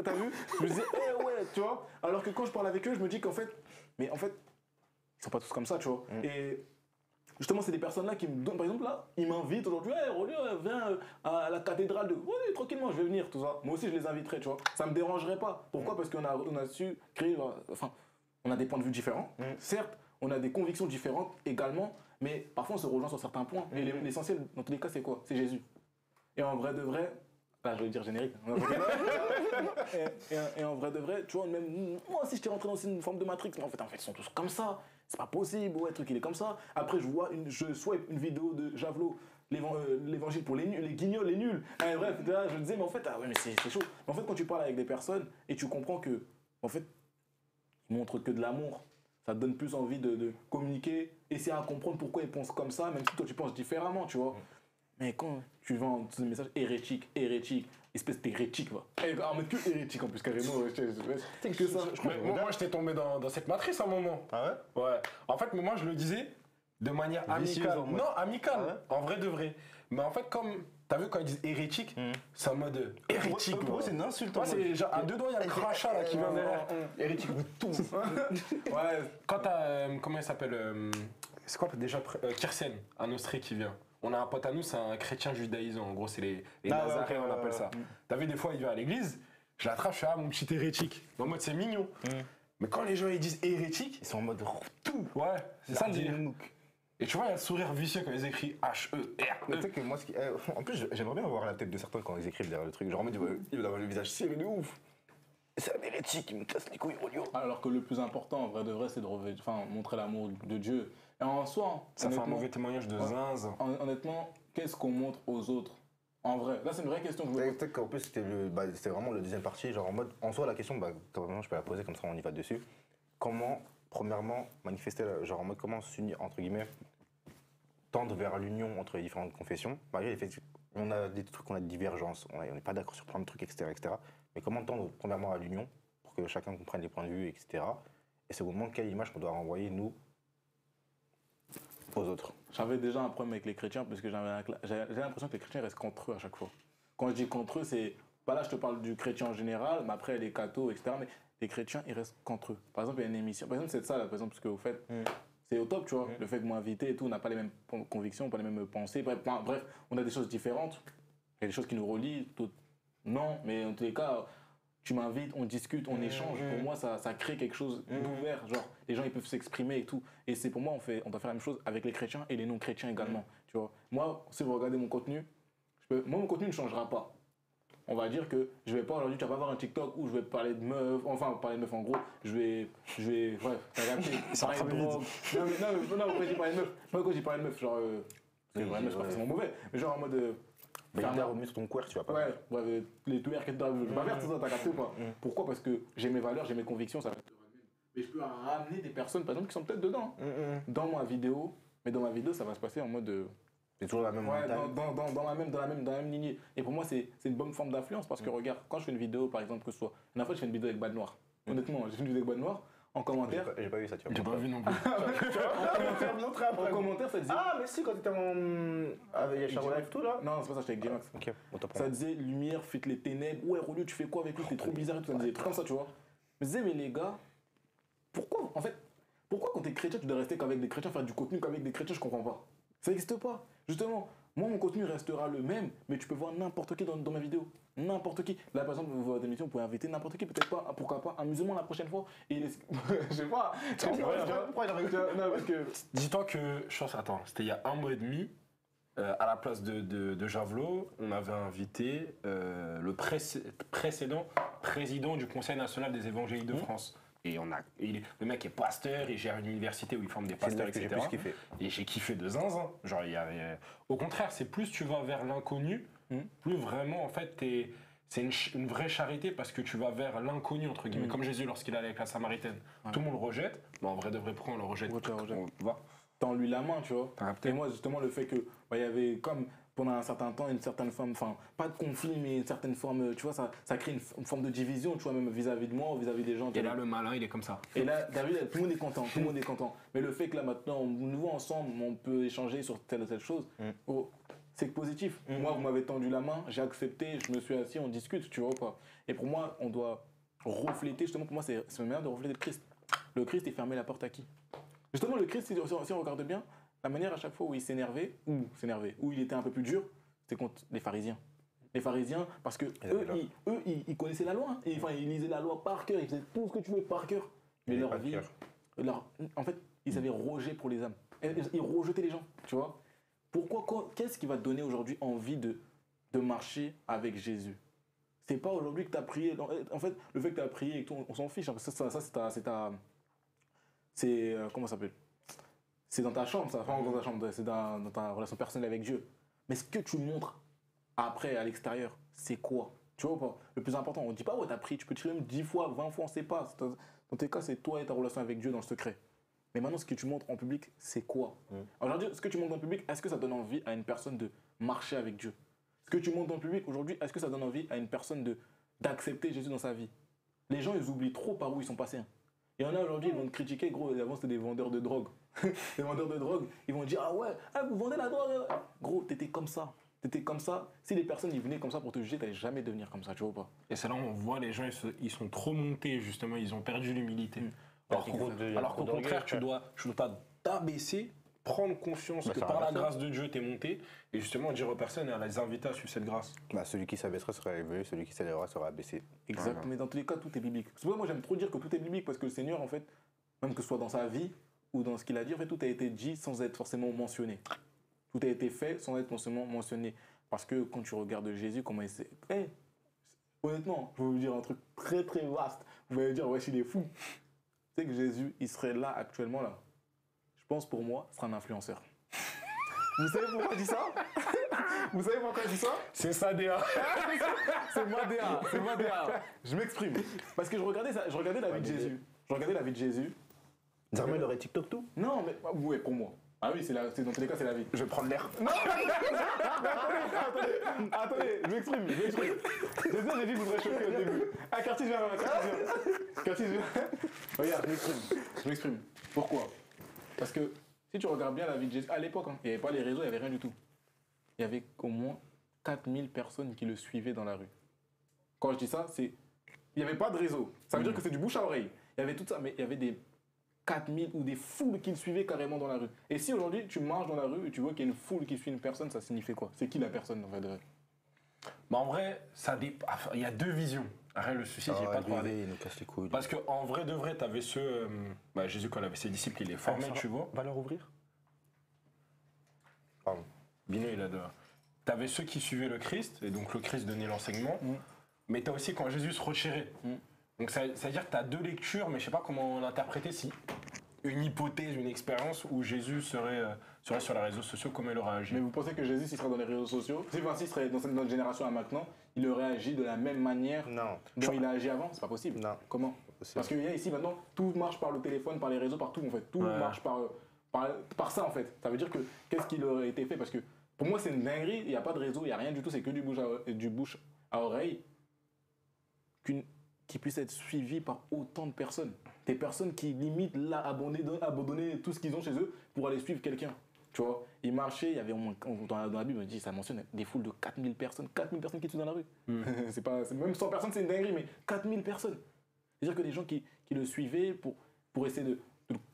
T'as vu, je me disais, ouais, tu vois. Alors que quand je parle avec eux, je me dis qu'en fait, ils sont pas tous comme ça, tu vois. Et justement, c'est des personnes-là qui me donnent, par exemple, là, ils m'invitent aujourd'hui, Rolio, viens à la cathédrale de. Oui, tranquillement, je vais venir, tout ça. Moi aussi, je les inviterai, tu vois. Ça me dérangerait pas. Pourquoi ? Parce qu'on a su créer. Enfin, on a des points de vue différents. Certes, on a des convictions différentes également, mais parfois, on se rejoint sur certains points. Et l'essentiel, dans tous les cas, c'est quoi ? C'est Jésus. Et en vrai de vrai. Là, je vais dire générique. et en vrai de vrai, tu vois, même moi aussi, j'étais rentré dans une forme de Matrix, mais en fait, ils sont tous comme ça. C'est pas possible, ouais, le truc, il est comme ça. Après, je swipe une vidéo de Javelot, l'évangile pour les nuls, les guignols, les nuls. Bref, là, je me disais, mais en fait, ouais, mais c'est chaud. Mais en fait, quand tu parles avec des personnes et tu comprends que, en fait, ils montrent que de l'amour, ça te donne plus envie de communiquer, essayer à comprendre pourquoi ils pensent comme ça, même si toi, tu penses différemment, tu vois. Mais quand tu vends ce message hérétique, espèce d'hérétique, va. En mode que hérétique en plus, carrément. C'est que ça. Moi, j'étais tombé dans cette matrice à un moment. Ah ouais? Ouais. En fait, moi, je le disais de manière amicale. Non, amicale, en vrai de vrai. Mais en fait, comme. T'as vu quand ils disent hérétique, c'est en mode hérétique. Pour eux, c'est une insulte. C'est genre à deux doigts, il y a le crachat là qui vient derrière. Hérétique, tout. Ouais. Quand t'as. Comment il s'appelle c'est quoi déjà Kirsen, un Austré qui vient. On a un pote à nous, c'est un chrétien judaïsant. En gros, c'est les Nazaréens, on appelle ça. T'as vu, des fois, il vient à l'église, je l'attrape, je fais mon petit hérétique. En mode, c'est mignon. Mais quand les gens ils disent hérétique, Ils sont en mode tout. Ouais, c'est ça le délire. Et tu vois, il y a le sourire vicieux quand ils écrivent H-E-R. Tu sais que moi, en plus, j'aimerais bien voir la tête de certains quand ils écrivent derrière le truc. Genre, en mode, il va avoir le visage serré de ouf. C'est un hérétique, il me casse les couilles, Rolio. Alors que le plus important, en vrai de vrai, c'est de montrer l'amour de Dieu. Et en soi, ça fait un mauvais témoignage de zinzin. Honnêtement, qu'est-ce qu'on montre aux autres? En vrai, là c'est une vraie question que je me pose. Peut-être qu'en plus c'était vraiment le deuxième partie, genre en mode, en soi la question, quand même je peux la poser comme ça on y va dessus. Comment, premièrement, manifester, genre en mode comment s'unir, entre guillemets, tendre vers l'union entre les différentes confessions, malgré les faits on a des trucs, on a des divergences, on n'est pas d'accord sur plein de trucs, etc., etc. Mais comment tendre premièrement à l'union pour que chacun comprenne les points de vue, etc. Et secondement, quelle image qu'on doit renvoyer nous aux autres. J'avais déjà un problème avec les chrétiens parce que j'avais l'impression que les chrétiens restent contre eux à chaque fois. Quand je dis contre eux, c'est pas là je te parle du chrétien en général, mais après les cathos, etc. Mais les chrétiens, ils restent contre eux. Par exemple, il y a une émission, par exemple, c'est ça, là, par exemple, ce que vous faites, c'est au top, tu vois. Le fait de m'inviter et tout, on n'a pas les mêmes convictions, pas les mêmes pensées. Bref, on a des choses différentes. Il y a des choses qui nous relient, d'autres non, mais en tous les cas, tu m'invites, on discute, on échange. Pour moi, ça crée quelque chose d'ouvert. Genre, les gens, ils peuvent s'exprimer et tout. Et c'est pour moi, on doit faire la même chose avec les chrétiens et les non-chrétiens également. Tu vois. Moi, si vous regardez mon contenu, mon contenu ne changera pas. On va dire que je vais pas aujourd'hui, tu vas pas voir un TikTok où je vais parler de meufs, enfin parler de meufs en gros, je vais, bref, t'as capté, parler de drogue. Non, pourquoi j'ai parlé de meufs, pourquoi j'ai parlé de meufs, genre, c'est vrai, c'est pas forcément mauvais, mais genre en mode, mais il y a remis sur ton queer, tu vas pas. Ouais, bref, les twerk et tout, je vais pas faire tout ça, t'as capté ou pas. Pourquoi? Parce que j'ai mes valeurs, j'ai mes convictions, ça restera le même. Mais je peux ramener des personnes, par exemple, qui sont peut-être dedans, dans ma vidéo, mais dans ma vidéo, ça va se passer en mode. C'est toujours la même dans la même lignée. Et pour moi, c'est une bonne forme d'influence parce que regarde, quand je fais une vidéo, par exemple, que ce soit. Une fois, je fais une vidéo avec Bad Noir. Honnêtement, j'ai fait une vidéo avec Bad Noir. En commentaire. J'ai pas vu ça, tu vois. J'ai pas vu non plus. En commentaire, ça disait. Ah, mais si, quand t'étais avec Charbon Live tout là. Non, c'est pas ça, j'étais avec J-Max. Ok, on t'apprend. Ça disait lumière, fuite les ténèbres. Ouais, Rolio, tu fais quoi avec lui? T'es trop bizarre et tout. Ça disait des trucs comme ça, tu vois. Je me disais, mais les gars, pourquoi, en fait, pourquoi quand t'es chrétien, tu dois rester qu'avec des chrétiens, faire du contenu qu'avec des chrétiens? Je comprends pas. Ça n'existe pas. Justement, moi, mon contenu restera le même, mais tu peux voir n'importe qui dans ma vidéo. N'importe qui. Là, par exemple, votre émission, vous pouvez inviter n'importe qui, peut-être pas, pourquoi pas, un musulman la prochaine fois. Et je sais pas. Pourquoi il arrive? Non, parce que. Dis-toi que, je pense, attends, c'était il y a 1 mois et demi, à la place de Javelot, on avait invité le précédent président du Conseil national des évangéliques de France. Et le mec est pasteur, il gère une université où il forme des pasteurs, etc. J'ai plus kiffé. Et j'ai kiffé de zinzin. Genre, au contraire, c'est plus tu vas vers l'inconnu, plus vraiment, en fait, c'est une vraie charité parce que tu vas vers l'inconnu, entre guillemets, comme Jésus lorsqu'il allait avec la Samaritaine. Ouais. Tout le monde le rejette, mais en vrai de vrai, pourquoi on le rejette? On va. Tends-lui la main, tu vois. T'as capté? Et moi, justement, le fait que il y avait comme pendant un certain temps une certaine forme, enfin, pas de conflit, mais une certaine forme, tu vois, ça crée une forme de division, tu vois, même vis-à-vis de moi ou vis-à-vis des gens. Et là, le malin, il est comme ça. Et là, t'as vu, tout le monde est content, tout le monde est content. Mais le fait que là, maintenant, nous ensemble, on peut échanger sur telle ou telle chose, oh, c'est positif. Moi, vous m'avez tendu la main, j'ai accepté, je me suis assis, on discute, tu vois ou pas. Et pour moi, on doit refléter, justement, pour moi, c'est le meilleur de refléter le Christ. Le Christ, il fermait la porte à qui? Justement, le Christ, si on regarde bien, la manière à chaque fois où il s'énervait, où il était un peu plus dur, c'était contre les pharisiens. Les pharisiens, parce que ils connaissaient la loi. Hein. Enfin, ils lisaient la loi par cœur, ils faisaient tout ce que tu veux par cœur. Mais leur vie, en fait, ils avaient rejet pour les âmes. Ils rejetaient les gens, tu vois. Pourquoi, qu'est-ce qui va te donner aujourd'hui envie de marcher avec Jésus? C'est pas aujourd'hui que tu as prié. En fait, le fait que tu as prié et tout, on s'en fiche. Hein, ça, c'est comment ça s'appelle? C'est dans ta chambre, ça. Enfin, dans ta chambre, c'est dans ta relation personnelle avec Dieu. Mais ce que tu montres après, à l'extérieur, c'est quoi? Tu vois ou pas? Le plus important, on ne dit pas, ouais, t'as prié, tu peux tirer même 10 fois, 20 fois, on ne sait pas. Dans tes cas, c'est toi et ta relation avec Dieu dans le secret. Mais maintenant, ce que tu montres en public, c'est quoi? Aujourd'hui, ce que tu montres en public, est-ce que ça donne envie à une personne de marcher avec Dieu? Ce que tu montres en public aujourd'hui, est-ce que ça donne envie à une personne d'accepter Jésus dans sa vie? Les gens, ils oublient trop par où ils sont passés. Il y en a aujourd'hui, ils vont te critiquer, gros, avant c'était des vendeurs de drogue. Les vendeurs de drogue, ils vont dire, ah ouais, vous vendez la drogue. Gros, t'étais comme ça. T'étais comme ça. Si les personnes ils venaient comme ça pour te juger, t'allais jamais devenir comme ça, tu vois pas? Et c'est là où on voit les gens, ils sont trop montés, justement, ils ont perdu l'humilité. Alors qu'au contraire, tu dois t'abaisser, prendre conscience que par la grâce de Dieu, t'es monté, et justement dire aux personnes, à les inviter à suivre cette grâce. Bah, celui qui s'abaissera sera élevé, celui qui s'élèvera sera abaissé. Exact. Voilà. Mais dans tous les cas, tout est biblique. C'est pour ça que moi j'aime trop dire que tout est biblique, parce que le Seigneur, en fait, même que ce soit dans sa vie ou dans ce qu'il a dit, en fait, tout a été dit sans être forcément mentionné. Tout a été fait sans être forcément mentionné. Parce que quand tu regardes Jésus, comment il s'est... Honnêtement, je vais vous dire un truc très très vaste. Vous allez dire, ouais, il est fou. Tu sais que Jésus, il serait là actuellement, là. Je pense pour moi, ce sera un influenceur. Vous savez pourquoi je dis ça? Vous savez pourquoi je dis ça? C'est ça, DA. C'est moi, DA. Je m'exprime. Parce que je regardais la vie de Jésus. Je regardais la vie de Jésus. Zarma, il aurait TikTok tout? Non, mais ouais, pour moi. Ah oui, dans tous les cas, c'est la vie. Je vais prendre l'air. Non, attendez, je m'exprime. J'ai dit que vous serez choqué au début. Ah, Curtis viens. Regarde, je m'exprime. Pourquoi? Parce que si tu regardes bien la vie de Jésus, à l'époque, il n'y avait pas les réseaux, il n'y avait rien du tout. Il y avait au moins 4000 personnes qui le suivaient dans la rue. Quand je dis ça, il n'y avait pas de réseau. Ça veut dire que c'est du bouche à oreille. Il y avait tout ça, mais il y avait des 4000 ou des foules qui le suivaient carrément dans la rue. Et si aujourd'hui tu marches dans la rue et tu vois qu'il y a une foule qui suit une personne, ça signifie quoi? C'est qui la personne en fait? Bah en vrai, il y a deux visions. Arrête le souci, j'ai pas trop il nous casse les couilles. Parce qu'en vrai de vrai, t'avais ceux. Jésus, quand il avait ses disciples, il les formait, tu vois. Va leur ouvrir. Pardon. Bino, il a de. T'avais ceux qui suivaient le Christ, et donc le Christ donnait l'enseignement. Mais t'as aussi quand Jésus se retirait. Donc ça veut dire que t'as deux lectures, mais je sais pas comment l'interpréter, si une hypothèse, une expérience où Jésus serait sur les réseaux sociaux, comment il aurait agi. Mais vous pensez que Jésus, s'il serait dans les réseaux sociaux, s'il serait dans notre génération à maintenant, il aurait agi de la même manière dont il a agi avant? C'est pas possible. Non. Comment? Parce qu'il y a ici maintenant, tout marche par le téléphone, par les réseaux, par tout en fait. Tout marche par ça en fait. Ça veut dire que qu'est-ce qu'il aurait été fait? Parce que pour moi, c'est une dinguerie, il n'y a pas de réseau, il n'y a rien du tout, c'est que du bouche à oreille qui puisse être suivi par autant de personnes. Des personnes qui limite là abandonner tout ce qu'ils ont chez eux pour aller suivre quelqu'un. Tu vois, ils marchaient, il y avait au moins, dans la Bible, ça mentionne des foules de 4000 personnes qui sont dans la rue. C'est même 100 personnes, c'est une dinguerie, mais 4000 personnes. C'est-à-dire que des gens qui le suivaient pour essayer de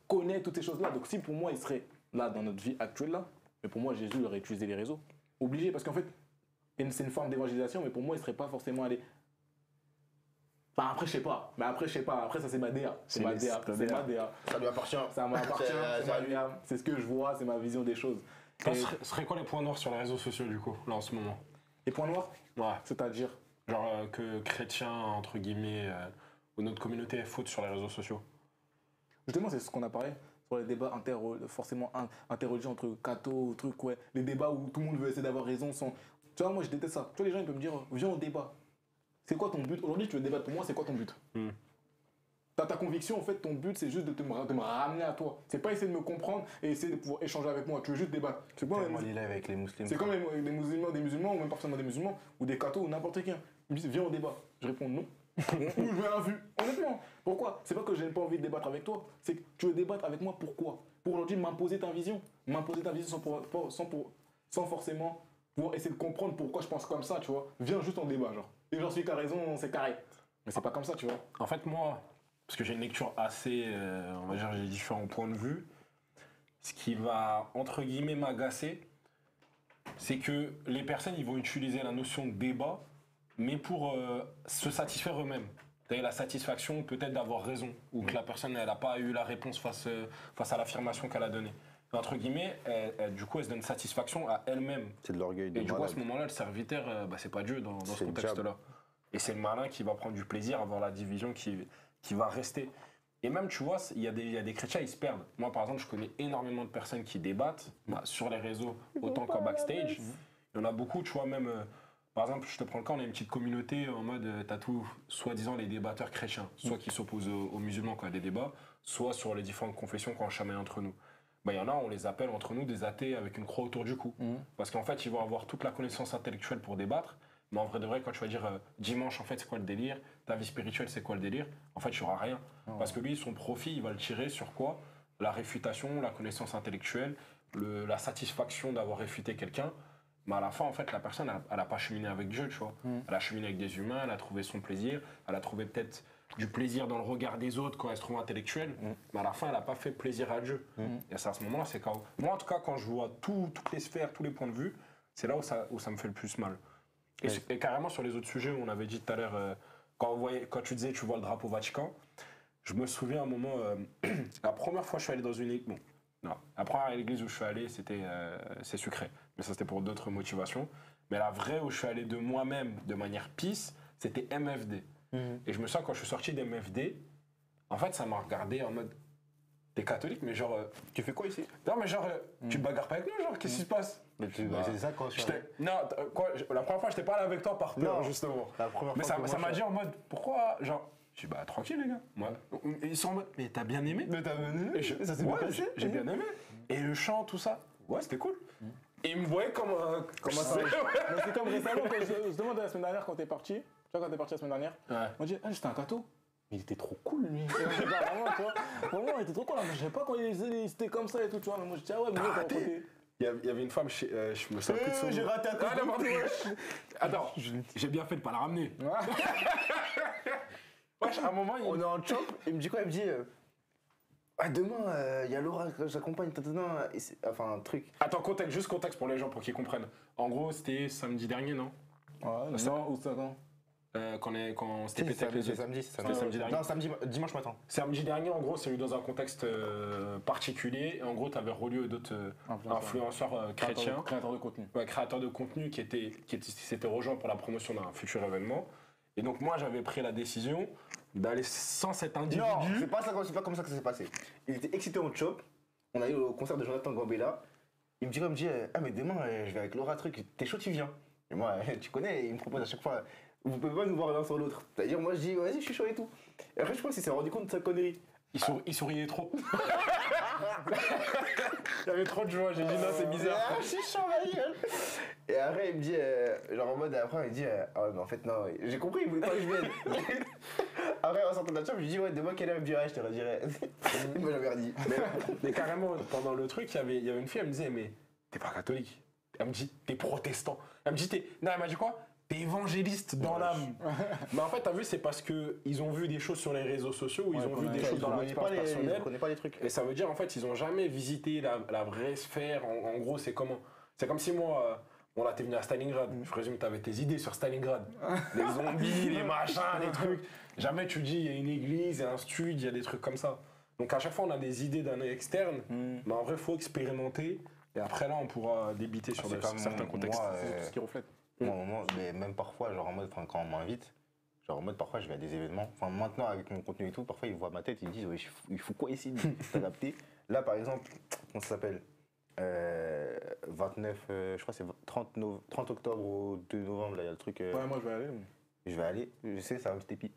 connaître toutes ces choses-là. Donc si pour moi, il serait là dans notre vie actuelle, là, mais pour moi, Jésus aurait utilisé les réseaux. Obligé, parce qu'en fait, c'est une forme d'évangélisation, mais pour moi, il ne serait pas forcément allé... Enfin, après, je sais pas. Après, ça, c'est ma DA. C'est ma DA. Ça lui appartient. Ça m'appartient. C'est ce que je vois, c'est ma vision des choses. Ce serait quoi les points noirs sur les réseaux sociaux, du coup, là, en ce moment? Les points noirs? Ouais. C'est-à-dire? Genre que chrétiens, entre guillemets, ou notre communauté est faute sur les réseaux sociaux. Justement, c'est ce qu'on a parlé sur les débats forcément interreligieux entre cathos, trucs, ouais. Les débats où tout le monde veut essayer d'avoir raison sans... Tu vois, moi, je déteste ça. Tu vois, les gens, ils peuvent me dire, viens au débat. c'est quoi ton but? Aujourd'hui, tu veux débattre pour moi, c'est quoi ton but? T'as ta conviction, en fait, ton but, c'est juste de me ramener à toi. C'est pas essayer de me comprendre et essayer de pouvoir échanger avec moi. Tu veux juste débattre. C'est quoi Moi, les lives avec les musulmans. C'est comme des musulmans, ou même pas forcément des musulmans, ou des cathos, ou n'importe qui. Ils me disent, viens au débat. Je réponds non. Ou je veux un vu. Honnêtement. Pourquoi? C'est pas que j'ai pas envie de débattre avec toi. C'est que tu veux débattre avec moi, pourquoi? Pour aujourd'hui m'imposer ta vision. M'imposer ta vision sans forcément pouvoir essayer de comprendre pourquoi je pense comme ça, tu vois. Viens juste en débat, genre. Et j'en suis qu'à raison, c'est carré. Mais c'est pas comme ça, tu vois. En fait, moi, parce que j'ai une lecture assez, on va dire, j'ai différents points de vue, ce qui va, entre guillemets, m'agacer, c'est que les personnes, ils vont utiliser la notion de débat, mais pour se satisfaire eux-mêmes. C'est-à-dire la satisfaction peut-être d'avoir raison, ou que la personne, elle n'a pas eu la réponse face à l'affirmation qu'elle a donnée. Entre guillemets, du coup, elle se donne satisfaction à elle-même. C'est de l'orgueil de Et du coup, à malade. ce moment-là, le serviteur, c'est pas Dieu dans ce C'est le contexte-là. Et c'est le malin qui va prendre du plaisir à voir la division qui va rester. Et même, tu vois, il y a des chrétiens, ils se perdent. Moi, par exemple, je connais énormément de personnes qui débattent sur les réseaux, autant qu'en backstage. Il y en a beaucoup, tu vois, même... par exemple, je te prends le cas, on a une petite communauté en mode, t'as tout, soi-disant, les débatteurs chrétiens, soit qui s'opposent aux musulmans quand il y a des débats, soit sur les différentes confessions quand on chamaille entre nous. Il y en a, on les appelle entre nous des athées avec une croix autour du cou. Parce qu'en fait, ils vont avoir toute la connaissance intellectuelle pour débattre, mais en vrai de vrai, quand tu vas dire dimanche, en fait, c'est quoi le délire? Ta vie spirituelle, c'est quoi le délire? En fait, il n'y aura rien. Parce que lui, son profit, il va le tirer sur quoi? La réfutation, la connaissance intellectuelle, la satisfaction d'avoir réfuté quelqu'un. Mais à la fin, en fait, la personne, elle n'a pas cheminé avec Dieu, tu vois. Elle a cheminé avec des humains, elle a trouvé son plaisir, elle a trouvé peut-être du plaisir dans le regard des autres quand elle se trouve intellectuelle, mais à la fin, elle n'a pas fait plaisir à Dieu. Et c'est à ce moment-là, c'est chaos. Moi, en tout cas, quand je vois toutes les sphères, tous les points de vue, c'est là où ça me fait le plus mal. Et carrément, sur les autres sujets, on avait dit tout à l'heure, quand tu disais, tu vois le drapeau Vatican, je me souviens un moment, la première fois que je suis allé dans une église, bon, non, la première église où je suis allé, c'est sucré, mais ça c'était pour d'autres motivations. Mais la vraie où je suis allé de moi-même, de manière peace, c'était MFD. Et je me sens, quand je suis sorti d'MFD, en fait, ça m'a regardé en mode, t'es catholique, mais genre... Tu fais quoi ici? Non, mais genre, tu te bagarres pas avec nous, genre, qu'est-ce qui se passe? C'est ça quand Non, la première fois, j'étais pas là avec toi par peur, Non, justement. la première Mais fois que ça moi, m'a dit en mode, pourquoi, genre... Je dis, tranquille, les gars. Moi, ils sont en mode, mais t'as bien aimé? Mais t'as venu? Ça s'est bien passé? J'ai bien aimé. Et le chant, tout ça, ouais, c'était cool. Et ils me voyaient comme ça. Mais c'est comme récemment, quand je te demande la semaine dernière quand t'es parti. Tu vois, quand t'es parti la semaine dernière, on dit, j'étais un catho. Mais il était trop cool, lui. Vraiment, tu vois. Vraiment, il était trop cool. Je savais pas quand il était comme ça et tout, tu vois. Mais moi, je dis, ouais, mais moi, Il y avait une femme, je me souviens plus de son nom. J'ai raté un coup. Attends, j'ai bien fait de pas la ramener. Wesh, à un moment, On est en chop, il me dit quoi? Il me dit demain, il y a Laura que j'accompagne, enfin un truc. Attends, juste contexte pour les gens, pour qu'ils comprennent. En gros, c'était samedi dernier, non? Ouais, non, ou ça, quand Quand on s'était pété avec les autres. C'était samedi dernier. Non, dimanche matin. Samedi dernier, en gros, c'est eu dans un contexte particulier. Et en gros, tu avais relié d'autres influenceurs chrétiens. Créateur de contenu. Ouais, créateurs de contenu qui s'étaient rejoints pour la promotion d'un futur événement. Et donc, moi, j'avais pris la décision d'aller sans cet individu. Non, c'est pas comme ça que ça s'est passé. Il était excité en chop. On allait au concert de Jonathan Gambella. Il me dit, mais demain, je vais avec Laura, truc, t'es chaud, tu viens. Et moi, tu connais, il me propose à chaque fois, vous pouvez pas nous voir l'un sur l'autre. C'est-à-dire, moi, je dis, vas-y, je suis chaud et tout. Et après, je pense qu'il s'est rendu compte de sa connerie. Il souriait trop. Il y avait trop de joie, j'ai dit non, c'est bizarre. Ah, je suis chaud, ma gueule. Et après, il me dit, genre en mode, après, il me dit, ah ouais, mais en fait, non, j'ai compris, il voulait pas que je vienne. Après, en sortant de la chambre, je lui dis, ouais, demain, quelle heure il me dit, ouais, je te redirai. Moi, j'avais redit. Mais carrément, pendant le truc, il y avait une fille, elle me disait, mais t'es pas catholique. Elle me dit, t'es protestant. Elle me dit, non, elle m'a dit quoi? T'es évangéliste dans l'âme. Mais en fait, t'as vu, c'est parce qu'ils ont vu des choses sur les réseaux sociaux, ou ils ont vu des choses dans leur expérience personnelle. Je connais pas les trucs. Et ça veut dire, en fait, ils ont jamais visité la vraie sphère. En gros, c'est comment? C'est comme si moi, là, t'es venu à Stalingrad. Je présume que t'avais tes idées sur Stalingrad. Les zombies, les machins, les trucs. Jamais tu dis, il y a une église, il y a un studio, il y a des trucs comme ça. Donc à chaque fois, on a des idées d'un externe. Mais en vrai, il faut expérimenter. Et après, là, on pourra débiter sur certains contextes. C'est tout ce qui reflète. Moi, mais même parfois, genre en mode, quand on m'invite, genre en mode, parfois, je vais à des événements. Enfin, maintenant, avec mon contenu et tout, parfois, ils voient ma tête, ils me disent, ouais, il faut quoi ici? T'adapter. Là, par exemple, comment ça s'appelle? 29, je crois que c'est 30 octobre au 2 novembre, là, il y a le truc. Ouais, moi, je vais aller. Je vais aller. Je sais, ça va me épi.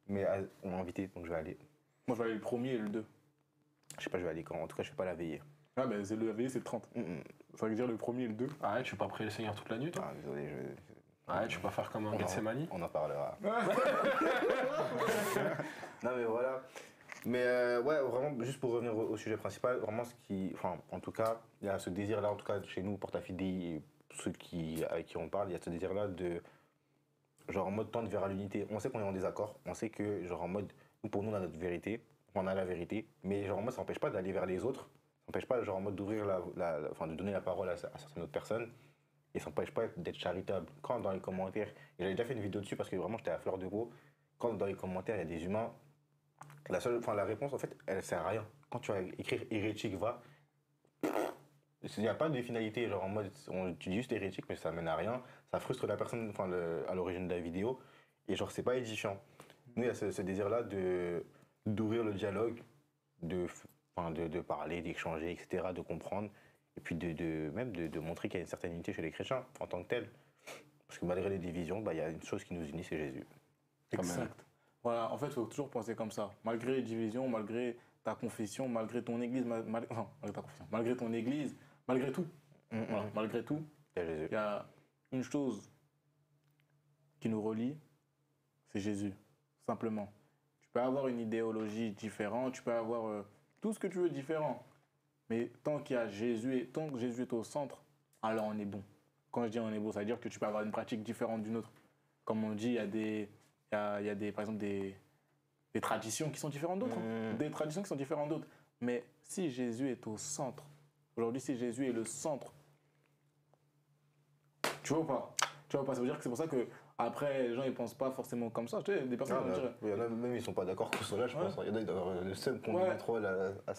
Mais on m'a invité, donc je vais aller. Moi, je vais aller le premier et le 2. Je sais pas, je vais aller quand. En tout cas, je fais pas la veillée. Ah, ben, c'est le AVE, c'est le 30. Ça veut dire le premier et le 2. Ah ouais, tu peux pas prier le Seigneur toute la nuit, toi? Ah, désolé, Ah ouais, tu peux pas faire comme un Gethsemane? on en parlera. Non, mais voilà. Mais ouais, vraiment, juste pour revenir au sujet principal, vraiment ce qui. Enfin, en tout cas, il y a ce désir-là, en tout cas, chez nous, Porta Fidei, et ceux avec qui on parle, il y a ce désir-là de. Genre en mode tendre vers l'unité. On sait qu'on est en désaccord. On sait que, genre en mode. Pour nous, on a notre vérité. On a la vérité. Mais genre en mode, ça n'empêche pas d'aller vers les autres. Ça n'empêche pas, genre en mode, d'ouvrir enfin, de donner la parole à certaines autres personnes. Et ça n'empêche pas d'être charitable. Quand dans les commentaires. Et j'avais déjà fait une vidéo dessus parce que vraiment, j'étais à fleur de peau. Quand dans les commentaires, il y a des humains. La réponse, en fait, elle sert à rien. Quand tu vas écrire hérétique, va. Il n'y a pas de finalité, genre en mode, tu dis juste hérétique, mais ça mène à rien. Ça frustre la personne enfin, à l'origine de la vidéo. Et genre, c'est pas édifiant. Nous, il y a ce désir-là d'ouvrir le dialogue, de parler, d'échanger, etc., de comprendre. Et puis même de montrer qu'il y a une certaine unité chez les chrétiens, en tant que tel. Parce que malgré les divisions, il y a une chose qui nous unit, c'est Jésus. Exact. Voilà, en fait, il faut toujours penser comme ça. Malgré les divisions, malgré ta confession, malgré ton église, malgré ton église, malgré tout. Voilà, malgré tout, il y a une chose qui nous relie, c'est Jésus, simplement. Tu peux avoir une idéologie différente, tu peux avoir tout ce que tu veux différent. Mais tant qu'il y a Jésus, et tant que Jésus est au centre, alors on est bon. Quand je dis on est bon, ça veut dire que tu peux avoir une pratique différente d'une autre. Comme on dit, il y a par exemple des traditions qui sont différentes d'autres. Des traditions qui sont différentes d'autres. Mais si Jésus est au centre, aujourd'hui, si Jésus est le centre, tu vois ou pas? Tu vois ou pas? Ça veut dire que c'est pour ça que après les gens ils pensent pas forcément comme ça. Tu sais, des personnes vont dire. Il y en a même, ils sont pas d'accord que cela, je pense. Il y en a qui doivent avoir le seul point de trop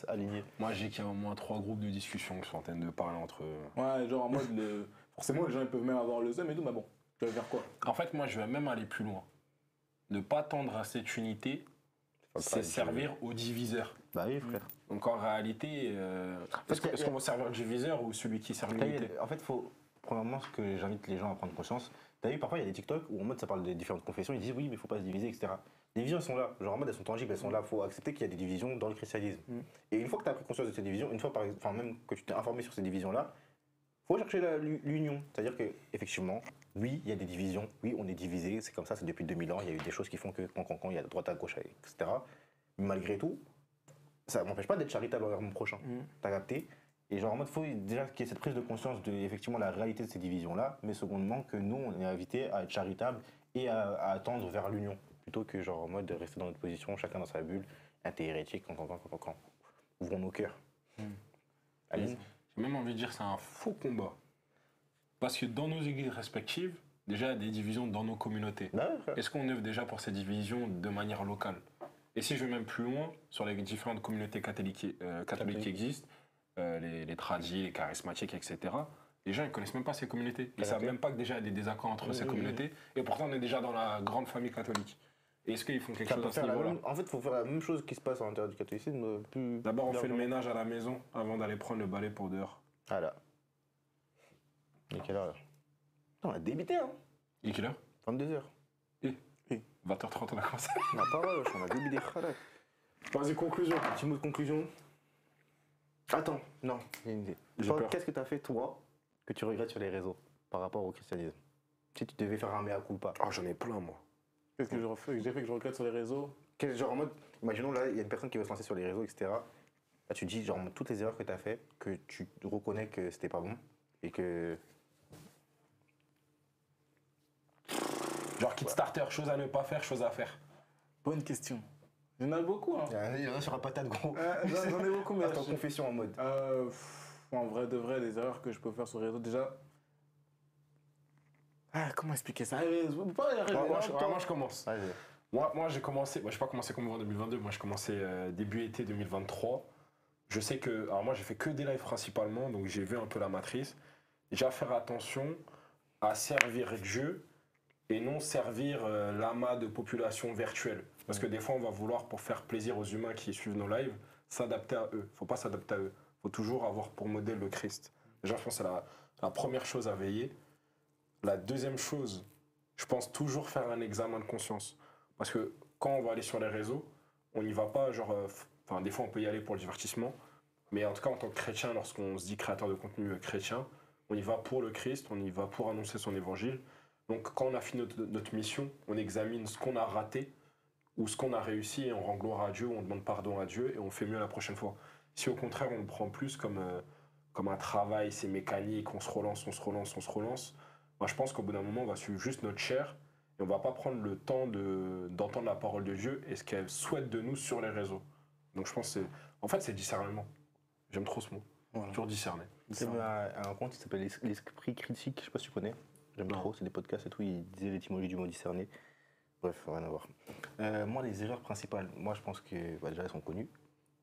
aligné. Moi, j'ai qu'il y a au moins 3 groupes de discussion qui sont en train de parler entre eux. Ouais, genre en mode. Forcément, les gens ils peuvent même avoir le seum et tout, mais bon, tu vas faire quoi? En fait, moi, je vais même aller plus loin. Ne pas tendre à cette unité, c'est servir aux diviseurs. Bah oui, frère. Donc en réalité, est-ce qu'on va servir le diviseur ou celui qui sert l'unité? En fait, premièrement, ce que j'invite les gens à prendre conscience, t'as vu, parfois il y a des TikTok où en mode ça parle des différentes confessions, ils disent oui, mais il faut pas se diviser, etc. Les divisions, elles sont là. Genre en mode, elles sont tangibles, elles sont là. Il faut accepter qu'il y a des divisions dans le christianisme. Et une fois que tu as pris conscience de ces divisions, une fois, même que tu t'es informé sur ces divisions-là, il faut chercher l'union. C'est-à-dire qu'effectivement, oui, il y a des divisions, oui, on est divisé, c'est comme ça, c'est depuis 2000 ans, il y a eu des choses qui font que quand il y a de droite à gauche, etc. Mais malgré tout, ça ne m'empêche pas d'être charitable envers mon prochain. T'as capté? Et genre en mode, il faut déjà qu'il y ait cette prise de conscience de effectivement la réalité de ces divisions-là, mais secondement que nous, on est invités à être charitable et à tendre vers l'union, plutôt que genre en mode de rester dans notre position, chacun dans sa bulle, t'es hérétique, quand. Ouvrons nos cœurs. Aline? J'ai même envie de dire que c'est un faux combat. Parce que dans nos églises respectives, déjà il y a des divisions dans nos communautés. Est-ce qu'on œuvre déjà pour ces divisions de manière locale? Et si je vais même plus loin, sur les différentes communautés catholiques qui existent, les tradis, les charismatiques, etc., les gens ne connaissent même pas ces communautés. Ils ne savent même pas que déjà il y a des désaccords entre ces communautés. Et pourtant, on est déjà dans la grande famille catholique. Et est-ce qu'ils font quelque chose à ce niveau-là? En fait, il faut faire la même chose qui se passe à l'intérieur du catholicisme. D'abord, on fait le ménage à la maison avant d'aller prendre le balai pour dehors. Voilà. Il est quelle heure là? On a débité, hein? Il est quelle heure? 22h. 20h30, on a commencé. On a pas mal, on a débité. Vas-y, conclusion. Petit mot de conclusion. Attends, non, j'ai une idée. Qu'est-ce que tu as fait, toi, que tu regrettes sur les réseaux par rapport au christianisme? Si tu devais faire un mea culpa. Ah, j'en ai plein, moi. Qu'est-ce que j'ai fait que je regrette sur les réseaux? Genre en mode, imaginons là, il y a une personne qui veut se lancer sur les réseaux, etc. Là, tu dis, genre, toutes les erreurs que tu as fait, que tu reconnais que c'était pas bon, et que. Genre Kickstarter, chose à ne pas faire, chose à faire. Bonne question. Il y en a beaucoup, hein. Il y en a sur la patate, gros. J'en ai beaucoup, mais. Attends, confession en mode. En vrai de vrai, les erreurs que je peux faire sur les réseaux, déjà. Comment expliquer ça? Moi, je commence. Vas-y. Moi, j'ai commencé. Moi, je n'ai pas commencé comme vous en 2022. Moi, j'ai commencé début été 2023. Je sais que. Alors, moi, j'ai fait que des lives principalement, donc j'ai vu un peu la matrice. J'ai à faire attention à servir Dieu et non servir l'amas de population virtuelle. Parce que des fois, on va vouloir, pour faire plaisir aux humains qui suivent nos lives, s'adapter à eux. Il ne faut pas s'adapter à eux. Il faut toujours avoir pour modèle le Christ. Déjà, je pense que c'est la première chose à veiller. La deuxième chose, je pense toujours faire un examen de conscience. Parce que quand on va aller sur les réseaux, on n'y va pas, genre, enfin, des fois on peut y aller pour le divertissement, mais en tout cas, en tant que chrétien, lorsqu'on se dit créateur de contenu chrétien, on y va pour le Christ, on y va pour annoncer son évangile. Donc, quand on a fini notre mission, on examine ce qu'on a raté ou ce qu'on a réussi et on rend gloire à Dieu, on demande pardon à Dieu et on fait mieux la prochaine fois. Si au contraire, on le prend plus comme un travail, c'est mécanique, on se relance, moi je pense qu'au bout d'un moment, on va suivre juste notre chair et on va pas prendre le temps d'entendre la parole de Dieu et ce qu'elle souhaite de nous sur les réseaux. Donc je pense que c'est discernement. J'aime trop ce mot. Voilà. Toujours discerner. Il y a un compte qui s'appelle L'Esprit Critique, je sais pas si tu connais. J'aime trop, c'est des podcasts et tout, il disait l'étymologie du mot discerner. Bref, rien à voir. Moi, les erreurs principales, moi je pense que déjà elles sont connues,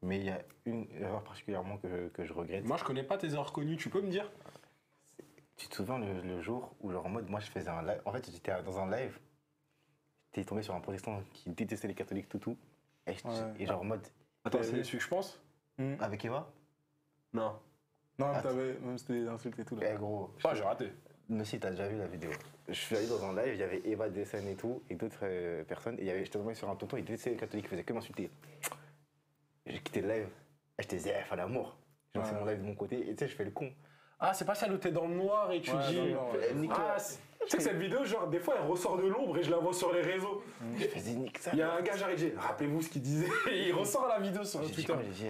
mais il y a une erreur particulièrement que je regrette. Moi je connais pas tes erreurs connues, tu peux me dire? Tu te souviens le jour où, genre en mode, moi je faisais un live, en fait j'étais dans un live, j'étais tombé sur un protestant qui détestait les catholiques tout, et genre en mode, Attends, c'est celui que je pense? avec Eva? Non. Non, Ah, même c'était des insultes et tout. Là. Eh gros, Ah, j'ai raté. mais si, t'as déjà vu la vidéo. Je suis allé dans un live, il y avait Eva Dessen et tout, et d'autres personnes, et j'étais tombé sur un tonton, il détestait les catholiques, il faisait que m'insulter. J'ai quitté le live, et j'étais zef à la mort. J'ai lancé mon live de mon côté, et tu sais, je fais le con. Ah, c'est pas celle où t'es dans le noir et tu dis. Ah, tu sais que cette vidéo, genre, des fois, elle ressort de l'ombre et je la vois sur les réseaux. Je faisais nique ça. Il y a un gars, j'arrive, j'ai dit, rappelez-vous ce qu'il disait. Et il ressort la vidéo sur J'ai dit Twitter. quoi? J'ai dit,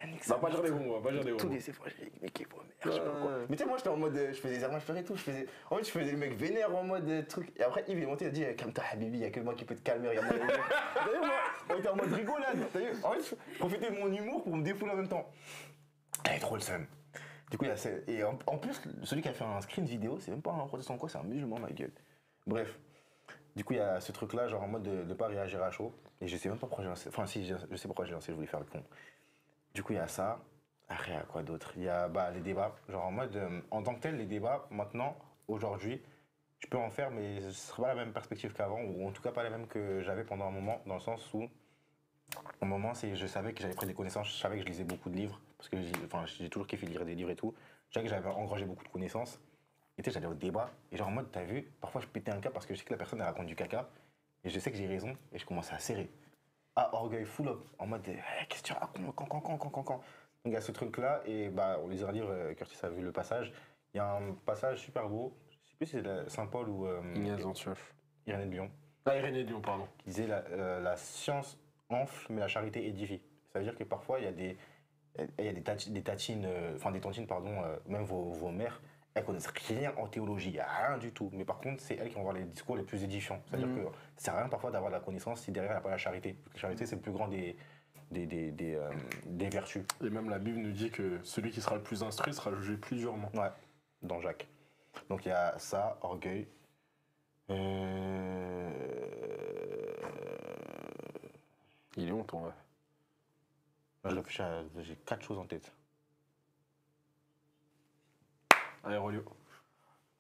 nique On ça. va pas dire des mots, on va pas dire des mots. Tous les efforts, j'ai dit, mais qui vos mères, je sais pas quoi. Mais tu sais, moi j'étais en mode, je faisais des armes, je ferais tout. En fait, je faisais le mec vénère en mode truc. Et après, Yves il est monté, il a dit, calme-toi, Habibi, il y a que moi qui peux te calmer, regarde-moi. D'ailleurs, moi, on était en mode rigolade. T'as vu? En fait, je profitais de mon humour pour me défouler en même temps. Elle est trop le seum. Du coup, il y a et en plus, celui qui a fait un screen vidéo, c'est même pas un protestant quoi, c'est un musulman, ma gueule. Bref. Du coup, il y a ce truc-là, genre en mode de ne pas réagir à chaud. Et je sais même pas pourquoi j'ai lancé. Enfin, si, je sais pourquoi j'ai lancé, je voulais faire le con. Du coup, il y a ça. Après, il y a quoi d'autre? Il y a les débats. Genre en mode, en tant que tel, les débats, maintenant, aujourd'hui, je peux en faire, mais ce ne sera pas la même perspective qu'avant, ou en tout cas pas la même que j'avais pendant un moment, dans le sens où, au moment, je savais que j'avais pris des connaissances, je savais que je lisais beaucoup de livres, parce que j'ai toujours kiffé de lire des livres et tout. Je savais que j'avais engrangé beaucoup de connaissances. Et tu sais, j'allais au débat, et genre en mode, t'as vu, parfois je pétais un câble parce que je sais que la personne elle raconte du caca, et je sais que j'ai raison, et je commençais à serrer. Ah, orgueil full up, en mode, qu'est-ce que tu racontes, quand. Donc il y a ce truc-là, et on les a dire, Curtis a vu le passage. Il y a un passage super beau, je sais plus si c'est Saint-Paul ou Ignace Antioche. Irénée de Lyon, Ah, Irénée de Lyon, pardon. qui disait la science enfle, mais la charité édifie. Ça veut dire que parfois, il y a des tantines, même vos mères, elles connaissent rien en théologie, rien du tout. Mais par contre, c'est elles qui vont avoir les discours les plus édifiants. C'est-à-dire que ça sert à rien parfois d'avoir de la connaissance si derrière il n'y a pas la charité. La charité, c'est le plus grand des vertus. Et même la Bible nous dit que celui qui sera le plus instruit sera jugé plus durement. Ouais, dans Jacques. Donc il y a ça, orgueil. Il est où ton rêve? Là, j'ai 4 choses en tête. Aérolio.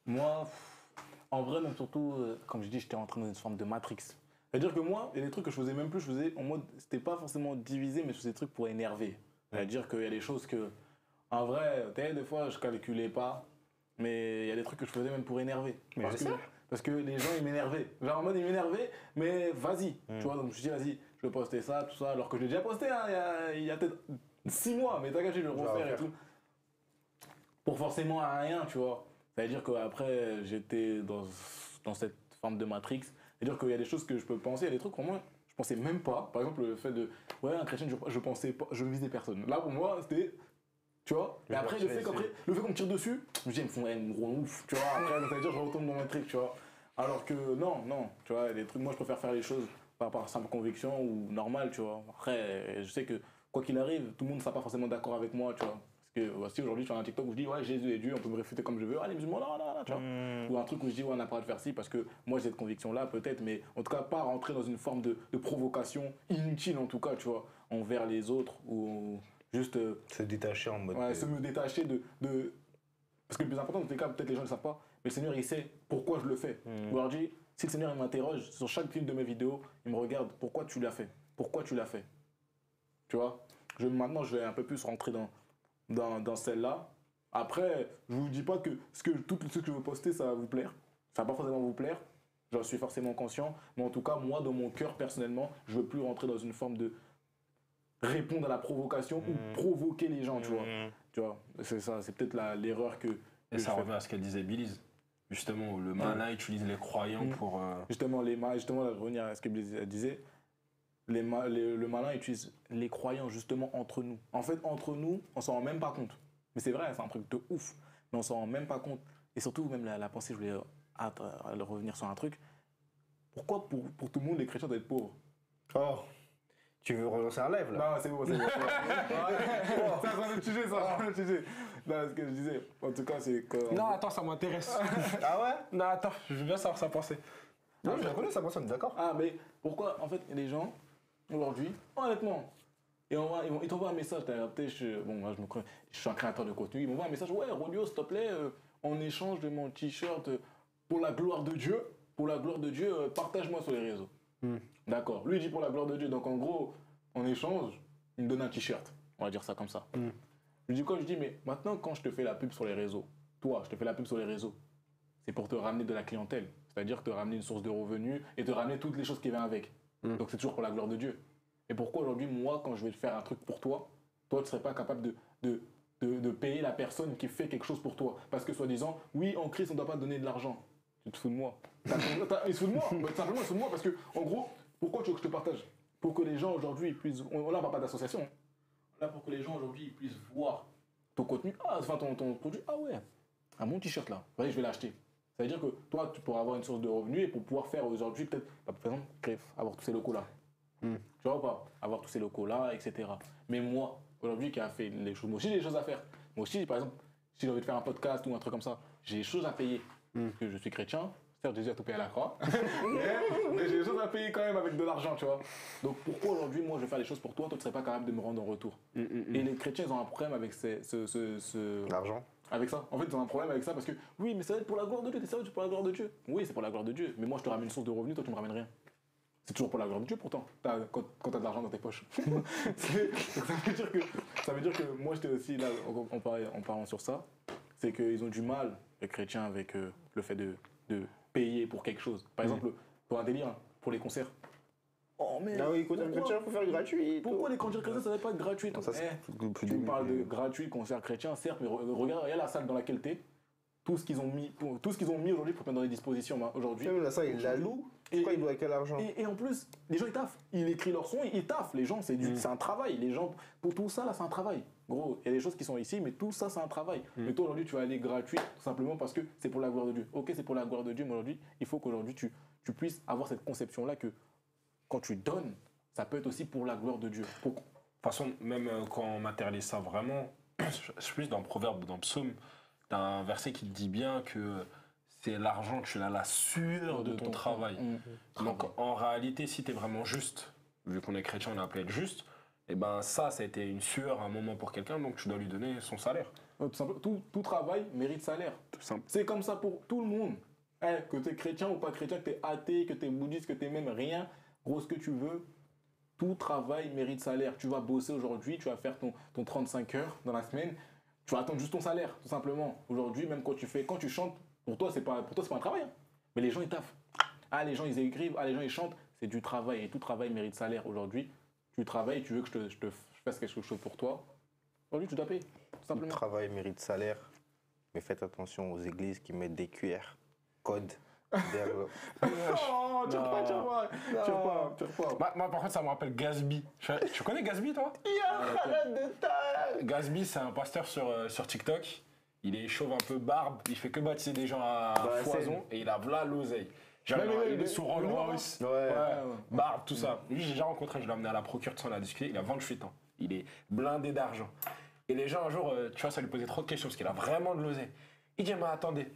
Moi, en vrai, même surtout, comme je dis, j'étais rentré dans une forme de matrix. C'est-à-dire que moi, il y a des trucs que je faisais même plus, je faisais en mode, c'était pas forcément divisé, mais je faisais des trucs pour énerver. C'est-à-dire qu'il y a des choses que, en vrai, des fois, je calculais pas, mais il y a des trucs que je faisais même pour énerver. Mais Parce que les gens, ils m'énervaient. Genre en mode, ils m'énervaient, mais vas-y. Tu vois, donc je me suis dit, vas-y, je vais poster ça, tout ça, alors que je l'ai déjà posté hein, il y a peut-être 6 mois, mais t'inquiète, je vais le refaire et tout. Pour forcément à rien, tu vois. C'est-à-dire qu'après, j'étais dans cette forme de matrix. C'est-à-dire qu'il y a des choses que je peux penser, il y a des trucs pour moi, je pensais même pas. Par exemple, le fait de, ouais, un chrétien, je pensais pas, je ne visais personne. Là, pour moi, c'était, tu vois. Et après, le fait qu'on me tire dessus, je me dis, ils me font un gros ouf, tu vois. Après, c'est-à-dire, je retombe dans ma trick, tu vois. Alors que non, tu vois, les trucs, moi, je préfère faire les choses par simple conviction ou normal, tu vois. Après, je sais que, quoi qu'il arrive, tout le monde ne sera pas forcément d'accord avec moi, tu vois. Parce que voici aujourd'hui sur un TikTok où je dis ouais Jésus est Dieu, on peut me réfuter comme je veux, ah les musulmans là, tu vois. Ou un truc où je dis ouais on n'a pas le droit de faire ci parce que moi j'ai cette conviction là peut-être, mais en tout cas pas rentrer dans une forme de provocation inutile en tout cas, tu vois, envers les autres ou juste se détacher en mode. Ouais, se me détacher de. Parce que le plus important dans tous les cas, peut-être les gens ne le savent pas, mais le Seigneur il sait pourquoi je le fais. Aujourd'hui, si le Seigneur il m'interroge sur chaque film de mes vidéos, il me regarde pourquoi tu l'as fait, tu vois. Maintenant je vais un peu plus rentrer dans celle-là. Après, je vous dis pas que tout ce que je veux poster, ça va vous plaire. Ça va pas forcément vous plaire. J'en suis forcément conscient. Mais en tout cas, moi, dans mon cœur, personnellement, je veux plus rentrer dans une forme de répondre à la provocation ou provoquer les gens, tu vois. Tu vois, c'est ça, c'est peut-être l'erreur que Et je ça fais. revient à ce qu'elle disait Billise. Justement, où le malin utilise les croyants pour. Justement, justement, là, je revenir à ce que Blaise disait, le malin utilise les croyants justement entre nous. En fait, entre nous, on s'en rend même pas compte. Mais c'est vrai, c'est un truc de ouf. Mais on s'en rend même pas compte. Et surtout, même la pensée, je voulais revenir sur un truc. Pourquoi pour tout le monde, les chrétiens doivent être pauvres? Oh, tu veux relancer un live là? Non, c'est bon, c'est bon. C'est un autre sujet, ça, c'est un autre sujet. Non, ce que je disais, en tout cas, c'est que... Non, attends, ça m'intéresse. Ah ouais? Non, attends, je veux bien savoir sa pensée. Non, je la connais, ça, on est d'accord. Ah, mais pourquoi, en fait, les gens, aujourd'hui, honnêtement, ils t'envoient un message, moi, je suis un créateur de contenu, ils m'envoient un message, ouais, Rolio, s'il te plaît, en échange de mon t-shirt, pour la gloire de Dieu, partage-moi sur les réseaux. D'accord. Lui, il dit pour la gloire de Dieu, donc en gros, en échange, il me donne un t-shirt, on va dire ça comme ça. Je dis quoi? Je dis, mais maintenant, quand je te fais la pub sur les réseaux, toi, je te fais la pub sur les réseaux, c'est pour te ramener de la clientèle. C'est-à-dire te ramener une source de revenus et te ramener toutes les choses qui viennent avec. Donc c'est toujours pour la gloire de Dieu. Et pourquoi aujourd'hui, moi, quand je vais faire un truc pour toi, tu ne serais pas capable de payer la personne qui fait quelque chose pour toi? Parce que soi-disant, oui, en Christ, on ne doit pas donner de l'argent. Tu te fous de moi. Il se fout de moi. Bah, simplement, il se fout de moi parce que, en gros, pourquoi tu veux que je te partage? Pour que les gens aujourd'hui puissent. Là, on ne parle pas d'association. Là, pour que les gens aujourd'hui puissent voir ton contenu, ton produit. Ah ouais, un bon t-shirt là, vas-y, je vais l'acheter. Ça veut dire que toi, tu pourras avoir une source de revenus et pour pouvoir faire aujourd'hui, peut-être, par exemple, avoir tous ces locaux là. Tu vois ou pas? Avoir tous ces locaux là, etc. Mais moi, aujourd'hui, qui a fait les choses, moi aussi j'ai des choses à faire. Moi aussi, par exemple, si j'ai envie de faire un podcast ou un truc comme ça, j'ai des choses à payer. Parce que je suis chrétien, certes, Jésus a tout payé à la croix, mais j'ai des choses à payer quand même avec de l'argent, tu vois. Donc pourquoi aujourd'hui, moi, je vais faire les choses pour toi, toi, tu ne serais pas capable de me rendre en retour? Et les chrétiens, ils ont un problème avec L'argent. avec ça. En fait, ils ont un problème avec ça parce que, oui, mais ça va être pour la gloire de Dieu, t'es sérieux, c'est pour la gloire de Dieu? Oui, c'est pour la gloire de Dieu, mais moi, je te ramène une source de revenus, toi, tu me ramènes rien. C'est toujours pour la gloire de Dieu pourtant, quand tu as de l'argent dans tes poches. Donc ça veut dire que moi j'étais aussi là, en parlant sur ça, c'est qu'ils ont du mal, les chrétiens, avec le fait de payer pour quelque chose. Par exemple, pour un délire, hein, pour les concerts. Oh mais Ah oui, écoute, un chrétien, faut faire du gratuit. pourquoi les concerts chrétiens ça va pas être gratuit? Ça, c'est plus Tu me parles de gratuit, concert chrétien, certes, mais regarde la salle dans laquelle t'es, tout ce qu'ils ont mis aujourd'hui pour te mettre dans les dispositions aujourd'hui. Même là, ça, il la loue. Pourquoi il doit quel argent? Et en plus, les gens ils taffent. Ils écrivent leur son, ils taffent. Les gens, c'est un travail. Les gens, pour tout ça, là, c'est un travail. Gros, il y a des choses qui sont ici, mais tout ça, c'est un travail. Mais toi, aujourd'hui, tu vas aller gratuit, tout simplement parce que c'est pour la gloire de Dieu. Ok, c'est pour la gloire de Dieu, mais aujourd'hui, il faut qu'aujourd'hui, tu puisses avoir cette conception-là que quand tu donnes, ça peut être aussi pour la gloire de Dieu. De toute façon, même quand on matérialise ça vraiment, je suis plus dans le proverbe, dans le psaume, t'as un verset qui te dit bien que c'est l'argent, tu l'as la sueur de ton travail. Donc en réalité, si tu es vraiment juste, vu qu'on est chrétien, on est appelé à être juste, et ben ça a été une sueur à un moment pour quelqu'un, donc tu dois lui donner son salaire. Tout travail mérite salaire. C'est comme ça pour tout le monde. Que tu es chrétien ou pas chrétien, que tu es athée, que tu es bouddhiste, que tu es même rien, gros, ce que tu veux, tout travail mérite salaire. Tu vas bosser aujourd'hui, tu vas faire ton 35 heures dans la semaine, tu vas attendre juste ton salaire, tout simplement. Aujourd'hui, même quand tu chantes, pour toi, c'est pas un travail. Hein. Mais les gens, ils taffent. Ah, les gens, ils écrivent, ah, les gens, ils chantent. C'est du travail. Et tout travail mérite salaire. Aujourd'hui, tu travailles, tu veux que je te fasse quelque chose pour toi. Aujourd'hui, tu dois payer, tout simplement. Le travail mérite salaire, mais faites attention aux églises qui mettent des QR codes. Oh, tire pas. Moi, par contre, ça me rappelle Gatsby. Tu connais Gatsby, toi? Arrête de taille. Gatsby, c'est un pasteur sur TikTok. Il est chauve, un peu barbe. Il fait que baptiser des gens à foison. Et il a là l'oseille. Il est sous Rolls Royce. Ouais. Barbe, tout ça. Lui, j'ai déjà rencontré, je l'ai amené à la procure, on a discuté. Il a 28 ans. Il est blindé d'argent. Et les gens, un jour, tu vois, ça lui posait trop de questions parce qu'il a vraiment de l'oseille. Il dit, mais attendez,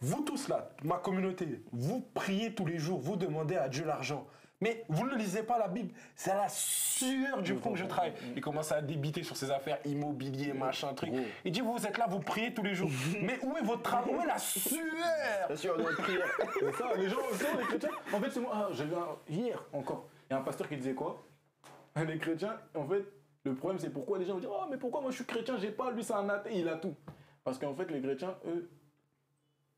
vous tous là, ma communauté, vous priez tous les jours, vous demandez à Dieu l'argent. Mais vous ne lisez pas la Bible, c'est à la sueur du fond que je travaille. Il commence à débiter sur ses affaires immobilier, machin, truc. Il dit, vous êtes là, vous priez tous les jours. Mais où est votre travail? Où est la sueur? La sueur de notre prière. C'est ça, les gens, les chrétiens. En fait, c'est moi, j'ai vu hier encore, il y a un pasteur qui disait quoi? Les chrétiens, en fait, le problème c'est pourquoi les gens vont dire, oh mais pourquoi moi je suis chrétien, j'ai pas, lui c'est un athée, il a tout. Parce qu'en fait, les chrétiens, eux,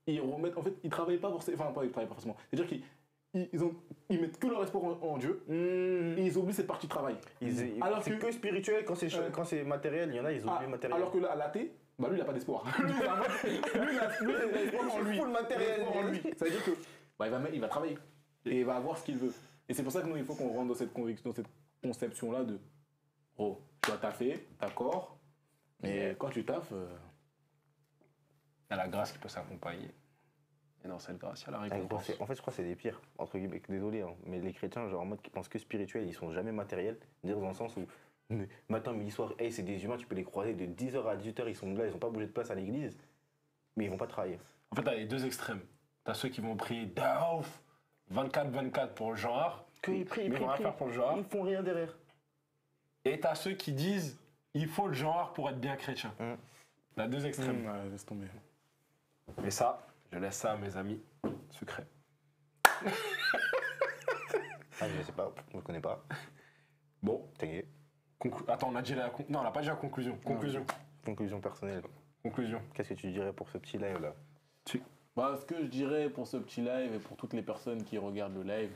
ils remettent, en fait, ils travaillent pas forcément, enfin, pas, ils travaillent pas forcément. C'est-à-dire qu'ils mettent que leur espoir en Dieu et ils oublient cette partie travail. Alors C'est que spirituel, quand c'est matériel, il y en a, ils oublient le matériel. Alors que là, à l'athée, bah lui, il n'a pas d'espoir. lui, il a l'espoir en lui. Full matériel. Il a l'espoir en lui. Ça veut dire que bah, il va travailler et il va avoir ce qu'il veut. Et c'est pour ça que nous, il faut qu'on rentre dans cette conviction, dans cette conception-là de oh, tu dois taffer, d'accord, mais quand tu taffes. Il y a la grâce qui peut s'accompagner. Et dans cette grâce, il y a la récompense. En fait, je crois que c'est des pires, entre guillemets, désolé, hein, mais les chrétiens, genre en mode qui pensent que spirituel, ils sont jamais matériels, dire dans le sens où matin, midi, soir, hey, c'est des humains, tu peux les croiser de 10h à 18h, ils sont là, ils n'ont pas bougé de place à l'église, mais ils vont pas travailler. En fait, t'as les deux extrêmes. T'as ceux qui vont prier d'ouf 24-24 pour le genre, Ils prient, mais ils vont rien faire pour le genre. Ils font rien derrière. Et t'as ceux qui disent il faut le genre pour être bien chrétien. T'as deux extrêmes. Ouais, laisse tomber. Mais ça, je laisse ça à mes amis secrets. Ah, je sais pas, je connais pas. Bon, T'inquiète. attends, on a déjà non, on n'a pas déjà la conclusion. Conclusion personnelle. Conclusion. Qu'est-ce que tu dirais pour ce petit live là? Bah, ce que je dirais pour ce petit live et pour toutes les personnes qui regardent le live,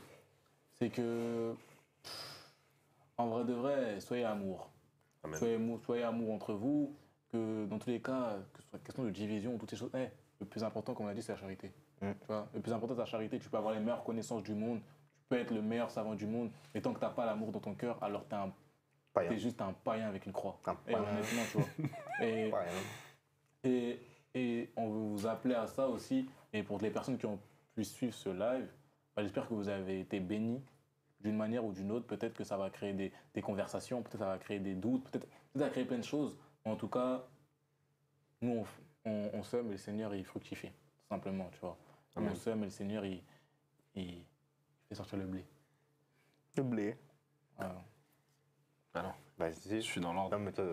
c'est que, en vrai de vrai, soyez amour. Soyez amour entre vous, que dans tous les cas, que ce soit question de division, toutes ces choses, le plus important, comme on a dit, c'est la charité. Tu vois, le plus important, c'est la charité. Tu peux avoir les meilleures connaissances du monde, tu peux être le meilleur savant du monde, mais tant que tu n'as pas l'amour dans ton cœur, alors t'es juste un païen avec une croix. Et honnêtement, tu vois. Et on veut vous appeler à ça aussi. Et pour les personnes qui ont pu suivre ce live, bah, j'espère que vous avez été bénis d'une manière ou d'une autre. Peut-être que ça va créer des conversations, peut-être que ça va créer des doutes, peut-être que ça va créer plein de choses. En tout cas, nous, on sème et le Seigneur, il fructifie, tout simplement, tu vois. On sème et le Seigneur, il fait sortir le blé. Le blé. Voilà. Ah non, Bah, je suis dans l'ordre. non, mais toi,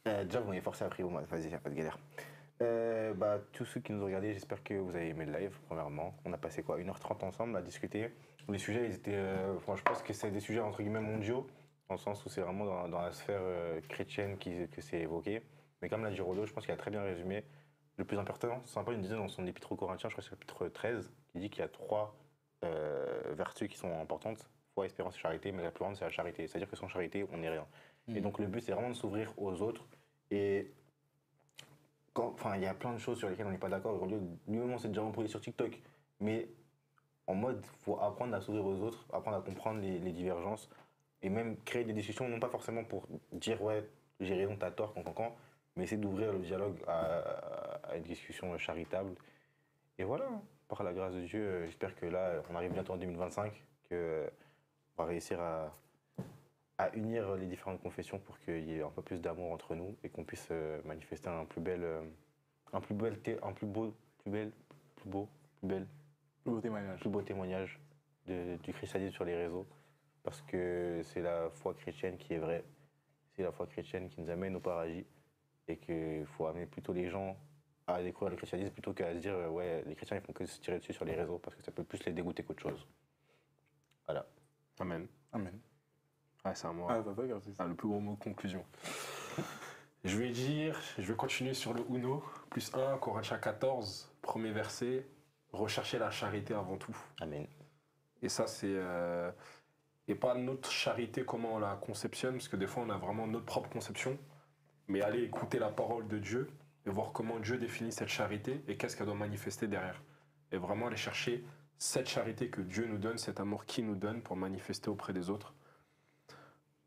déjà, vous m'avez forcé à prier au moins. Vas-y, y a pas de galère. Bah, tous ceux qui nous ont regardés, j'espère que vous avez aimé le live, premièrement. On a passé quoi, 1h30 ensemble à discuter. Les sujets, ils étaient. Enfin, je pense que c'est des sujets entre guillemets mondiaux, dans le sens où c'est vraiment dans la sphère chrétienne que c'est évoqué. Mais comme l'a dit Rollo, je pense qu'il a très bien résumé. Le plus important, c'est un peu, il disait dans son épître aux Corinthiens, je crois que c'est le chapitre 13, qui dit qu'il y a 3 vertus qui sont importantes: foi, espérance et charité, mais la plus grande, c'est la charité. C'est-à-dire que sans charité, on n'est rien. Et donc, le but, c'est vraiment de s'ouvrir aux autres. Et enfin, il y a plein de choses sur lesquelles on n'est pas d'accord. Lui-même, on s'est déjà embrouillé sur TikTok. Mais en mode, il faut apprendre à s'ouvrir aux autres, apprendre à comprendre les divergences et même créer des discussions, non pas forcément pour dire ouais, j'ai raison, t'as tort, mais essayer d'ouvrir le dialogue à une discussion charitable. Et voilà, par la grâce de Dieu, j'espère que là, on arrive bientôt en 2025, qu'on va réussir à unir les différentes confessions pour qu'il y ait un peu plus d'amour entre nous et qu'on puisse manifester un plus beau témoignage du christianisme sur les réseaux, parce que c'est la foi chrétienne qui est vraie, c'est la foi chrétienne qui nous amène au paradis, et qu'il faut amener plutôt les gens à découvrir le christianisme plutôt qu'à se dire ouais, les chrétiens ils font que se tirer dessus sur les réseaux, parce que ça peut plus les dégoûter qu'autre chose. Voilà. Amen. Amen. Ouais, c'est à moi. C'est ça. Le plus gros mot de conclusion. Je vais continuer sur le Uno. Plus 1, Corinthiens 14, premier verset. Recherchez la charité avant tout. Amen. Et ça, c'est. Et pas notre charité, comment on la conceptionne, parce que des fois, on a vraiment notre propre conception. Mais aller écouter la parole de Dieu et voir comment Dieu définit cette charité et qu'est-ce qu'elle doit manifester derrière. Et vraiment aller chercher cette charité que Dieu nous donne, cet amour qu'il nous donne pour manifester auprès des autres.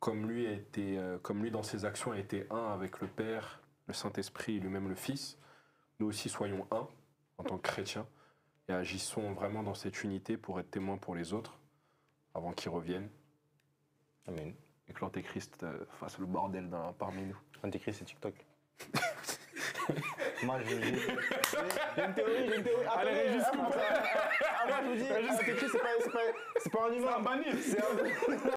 Comme lui dans ses actions a été un avec le Père, le Saint-Esprit et lui-même le Fils, nous aussi soyons un en tant que chrétiens et agissons vraiment dans cette unité pour être témoins pour les autres avant qu'ils reviennent. Amen. Et que l'Antéchrist fasse le bordel parmi nous. L'Antéchrist, c'est TikTok. Moi, j'ai une théorie. Allez, jusqu'au bout. Moi, je vous dis, l'Antéchrist, c'est pas un humain. C'est un banni. C'est un